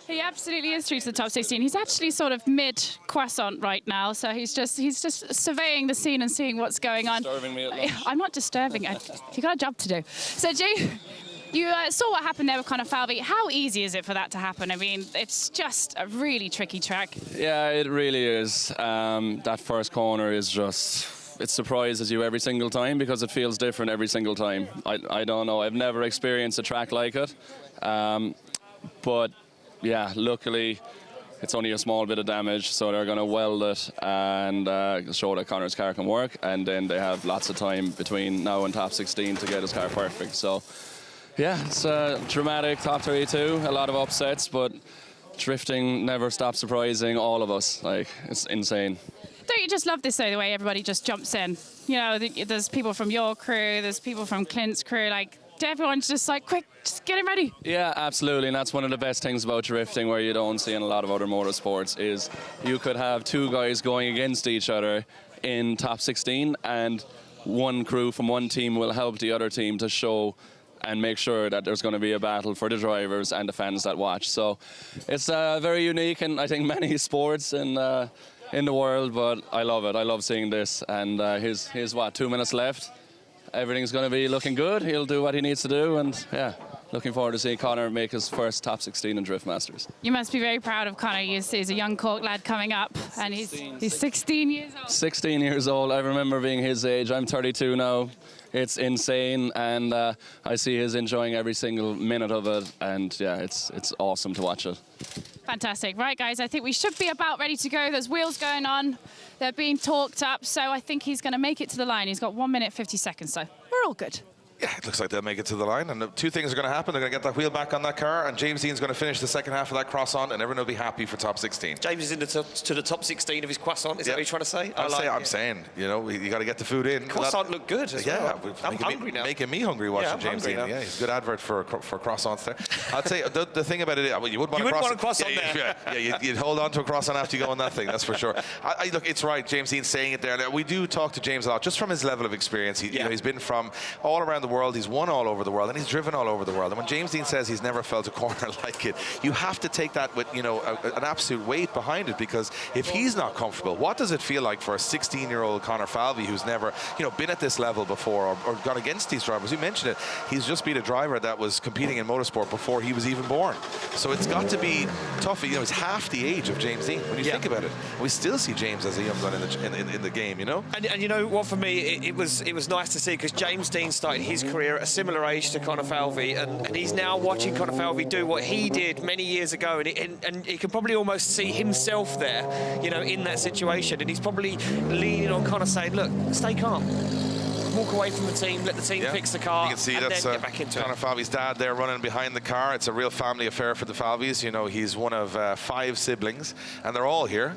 D: He absolutely is through to the top 16. He's actually sort of mid-croissant right now, so he's just surveying the scene and seeing what's going on.
E: Disturbing me at lunch.
D: I'm not disturbing. You've got a job to do. So, you saw what happened there with Conor Falvey. How easy is it for that to happen? I mean, it's just a really tricky track.
E: Yeah, it really is. That first corner is just... It surprises you every single time because it feels different every single time. I don't know. I've never experienced a track like it. But, yeah, luckily, it's only a small bit of damage, so they're going to weld it and show that Conor's car can work. And then they have lots of time between now and top 16 to get his car perfect. So, yeah, it's a dramatic top 32, a lot of upsets, but drifting never stops surprising all of us. Like, it's insane.
D: Don't you just love this, though, the way everybody just jumps in? You know, there's people from your crew, there's people from Clint's crew, like, everyone's just like, quick, just get him ready.
E: Yeah, absolutely, and that's one of the best things about drifting, where you don't see in a lot of other motorsports, is you could have two guys going against each other in top 16, and one crew from one team will help the other team to show and make sure that there's going to be a battle for the drivers and the fans that watch. So it's very unique, and I think many sports in the world, but I love it. I love seeing this. And here's what, 2 minutes left. Everything's going to be looking good. He'll do what he needs to do, and yeah, looking forward to seeing Conor make his first top 16 in Drift Masters.
D: You must be very proud of Conor. He's a young Cork lad coming up, and he's 16 years old.
E: 16 years old. I remember being his age. I'm 32 now. It's insane, and I see he's enjoying every single minute of it, and yeah, it's awesome to watch it.
D: Fantastic. Right, guys, I think we should be about ready to go. There's wheels going on. They're being torqued up, so I think he's going to make it to the line. He's got 1 minute, 50 seconds, so we're all good.
B: Yeah, it looks like they'll make it to the line, and two things are going to happen. They're going to get that wheel back on that car, and James Dean's going to finish the second half of that croissant, and everyone will be happy for top 16.
C: James is to the top 16 of his croissant. Is that what you're trying to say?
B: I'm saying, you know, you got to get the food in.
C: Croissant look good as well.
B: I'm hungry now. Making me hungry watching James Dean. Yeah, he's a good advert for croissants there. I'd say the thing about it, well, you wouldn't want a croissant there. Yeah, you'd hold on to a croissant after you go on that thing, that's for sure. Look, it's right, James Dean's saying it there. We do talk to James a lot, just from his level of experience. He's been from all around the world, he's won all over the world, and he's driven all over the world. And when James Deane says he's never felt a corner like it, you have to take that with, you know, an absolute weight behind it, because if he's not comfortable, what does it feel like for a 16-year-old Conor Falvey who's never, you know, been at this level before or gone against these drivers? You mentioned it. He's just beat a driver that was competing in motorsport before he was even born. So it's got to be tough. You know, he's half the age of James Deane when you think about it. We still see James as a young gun in the game, you know.
C: And you know what, for me, it was nice to see, because James Deane started his career at a similar age to Conor Falvey, and he's now watching Conor Falvey do what he did many years ago, and he can probably almost see himself there, you know, in that situation, and he's probably leaning on Conor, saying, look, stay calm. Walk away from the team, let the team fix the car,
B: you can see
C: and
B: that's
C: then get back into
B: Conor
C: it.
B: Falvey's dad there running behind the car. It's a real family affair for the Falveys. You know, he's one of 5 siblings, and they're all here,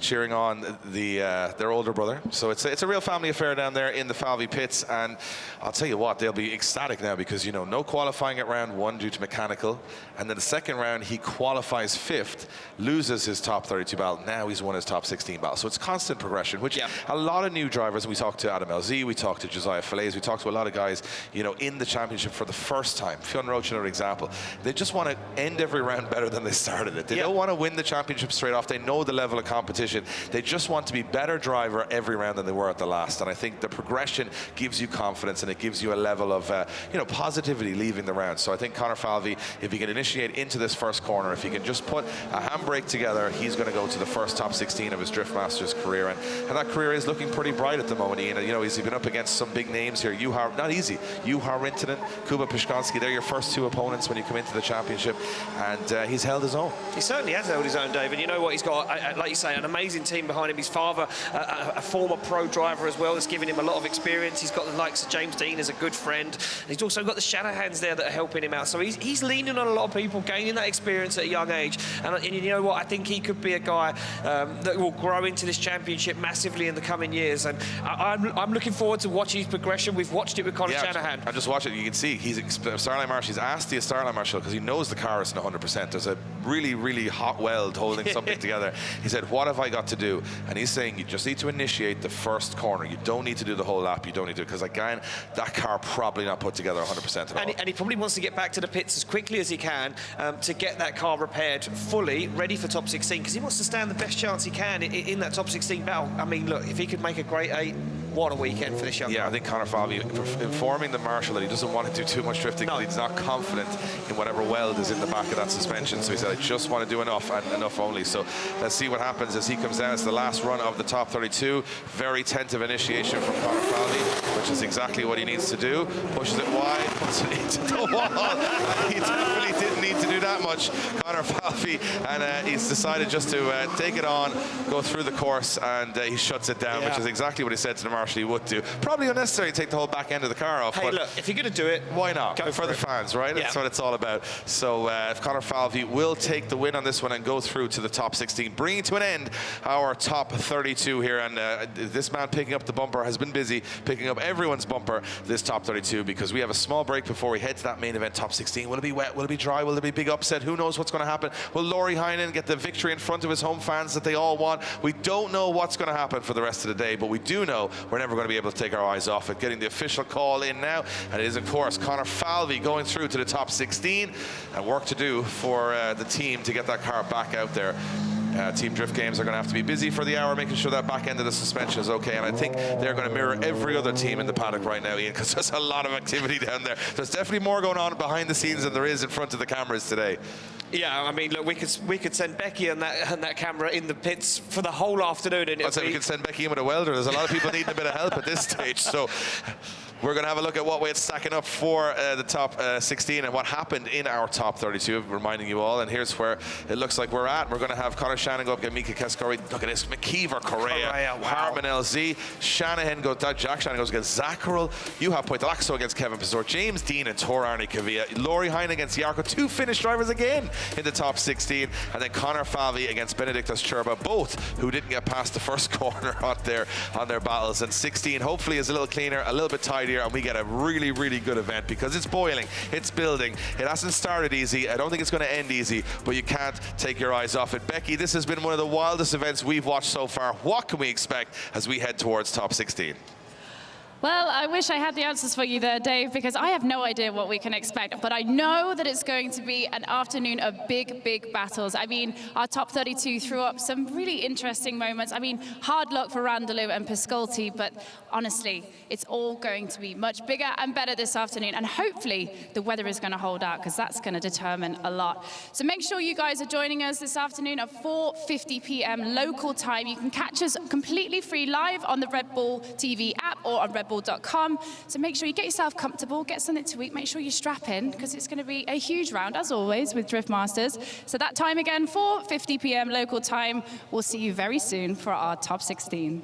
B: cheering on their older brother. So it's a real family affair down there in the Falvey pits, and I'll tell you what, they'll be ecstatic now, because, you know, no qualifying at round 1 due to mechanical, and then the second round he qualifies 5th, loses his top 32 battle. Now he's won his top 16 battle. So it's constant progression, which a lot of new drivers, we talked to Adam LZ, we talked to Josiah Fallaise, we talked to a lot of guys, you know, in the championship for the first time. Fionn Roach, another example. They just want to end every round better than they started it. They don't want to win the championship straight off. They know the level of competition. They just want to be better driver every round than they were at the last. And I think the progression gives you confidence, and it gives you a level of, you know, positivity leaving the round. So I think Conor Falvey, if he can initiate into this first corner, if he can just put a handbrake together, he's going to go to the first top 16 of his Drift Masters career. And that career is looking pretty bright at the moment, Ian. You know, he's been up against some big names here. Juha, not easy. Juha Rintanen, Kuba Piszczonski, they're your first 2 opponents when you come into the championship, and he's held his own.
C: He certainly has held his own, Dave, and you know what, he's got, like you say, an amazing team behind him. His father, a former pro driver as well, that's giving him a lot of experience. He's got the likes of James Deane as a good friend. He's also got the Shanahans there that are helping him out. So he's leaning on a lot of people, gaining that experience at a young age. And you know what, I think he could be a guy that will grow into this championship massively in the coming years. And I'm looking forward to watching his progression. We've watched it with Conor Shanahan.
B: I just watched it. You can see he's Starline Marshall. He's asked the Starline Marshall, because he knows the car isn't 100%. There's a really, really hot weld holding something together. He said, what have I got to do? And he's saying, you just need to initiate the first corner. You don't need to do the whole lap. You don't need to, because again, that car probably not put together 100% at all.
C: And he probably wants to get back to the pits as quickly as he can to get that car repaired fully, ready for top 16, because he wants to stand the best chance he can in that top 16 battle. I mean, look, if he could make a great 8, what a weekend for this young man.
B: I think Conor Falvey informing the marshal that he doesn't want to do too much drifting, because he's not confident in whatever weld is in the back of that suspension. So he said, I just want to do enough and enough only. So let's see what happens as he comes down. It's the last run of the top 32. Very tentative initiation from Conor Falvey, which is exactly what he needs to do. Pushes it wide, puts it into the wall. And he definitely didn't need to do that much, Conor Falvey, and he's decided just to take it on, go through the course, and he shuts it down, which is exactly what he said to the marshal he would do. Probably unnecessary to take the whole back end of the car off.
C: Hey, but look, if you're going to do it,
B: why not?
C: Go
B: for the fans, right? That's what it's all about. So if Conor Falvey will take the win on this one and go through to the top 16, bringing to an end our top 32 here. And this man picking up the bumper has been busy picking up everyone's bumper this top 32, because we have a small break before we head to that main event top 16. Will it be wet? Will it be dry? Will there be big upset? Who knows what's going to happen? Will Laurie Heinen get the victory in front of his home fans that they all want? We don't know what's going to happen for the rest of the day, but we do know we're never going to be able to take our eyes off it. Getting the official call in now, and it is, of course, Conor Falvey going through to the top 16, and work to do for the team to get that car back out there. Team Drift Games are going to have to be busy for the hour, making sure that back end of the suspension is okay, and I think they're going to mirror every other team in the paddock right now, Ian, because there's a lot of activity down there. There's definitely more going on behind the scenes than there is in front of the cameras today.
C: Yeah, I mean, look, we could send Becky and that camera in the pits for the whole afternoon. And
B: I'd say we could send Becky in with a welder. There's a lot of people needing a bit of help at this stage, so we're going to have a look at what way it's stacking up for the top 16 and what happened in our top 32, reminding you all. And here's where it looks like we're at. We're going to have Conor Shanahan go up against Mika, Keski-Korpi. Look at this. McKeever, Correia, Hartman, LZ. Jack Shanahan goes against Zakouril. Juha Pöytälaakso against Kevin Pazor. James Deane and Tor Arne Kavia. Laurie Heinen against Jarkko. 2 Finnish drivers again in the top 16. And then Conor Falvey against Benediktas Churba, both who didn't get past the first corner on their battles. And 16 hopefully is a little cleaner, a little bit tidier, and we get a really, really good event, because it's boiling, it's building. It hasn't started easy. I don't think it's going to end easy, but you can't take your eyes off it. Becky, this has been one of the wildest events we've watched so far. What can we expect as we head towards top 16?
D: Well, I wish I had the answers for you there, Dave, because I have no idea what we can expect. But I know that it's going to be an afternoon of big, big battles. I mean, our top 32 threw up some really interesting moments. I mean, hard luck for Randalu and Piscolti, but honestly, it's all going to be much bigger and better this afternoon. And hopefully, the weather is going to hold out, because that's going to determine a lot. So make sure you guys are joining us this afternoon at 4:50 p.m. local time. You can catch us completely free live on the Red Bull TV app or on redbull.com. So make sure you get yourself comfortable, get something to eat, make sure you strap in, because it's going to be a huge round, as always, with Drift Masters. So that time again, 4:50 p.m. local time. We'll see you very soon for our top 16.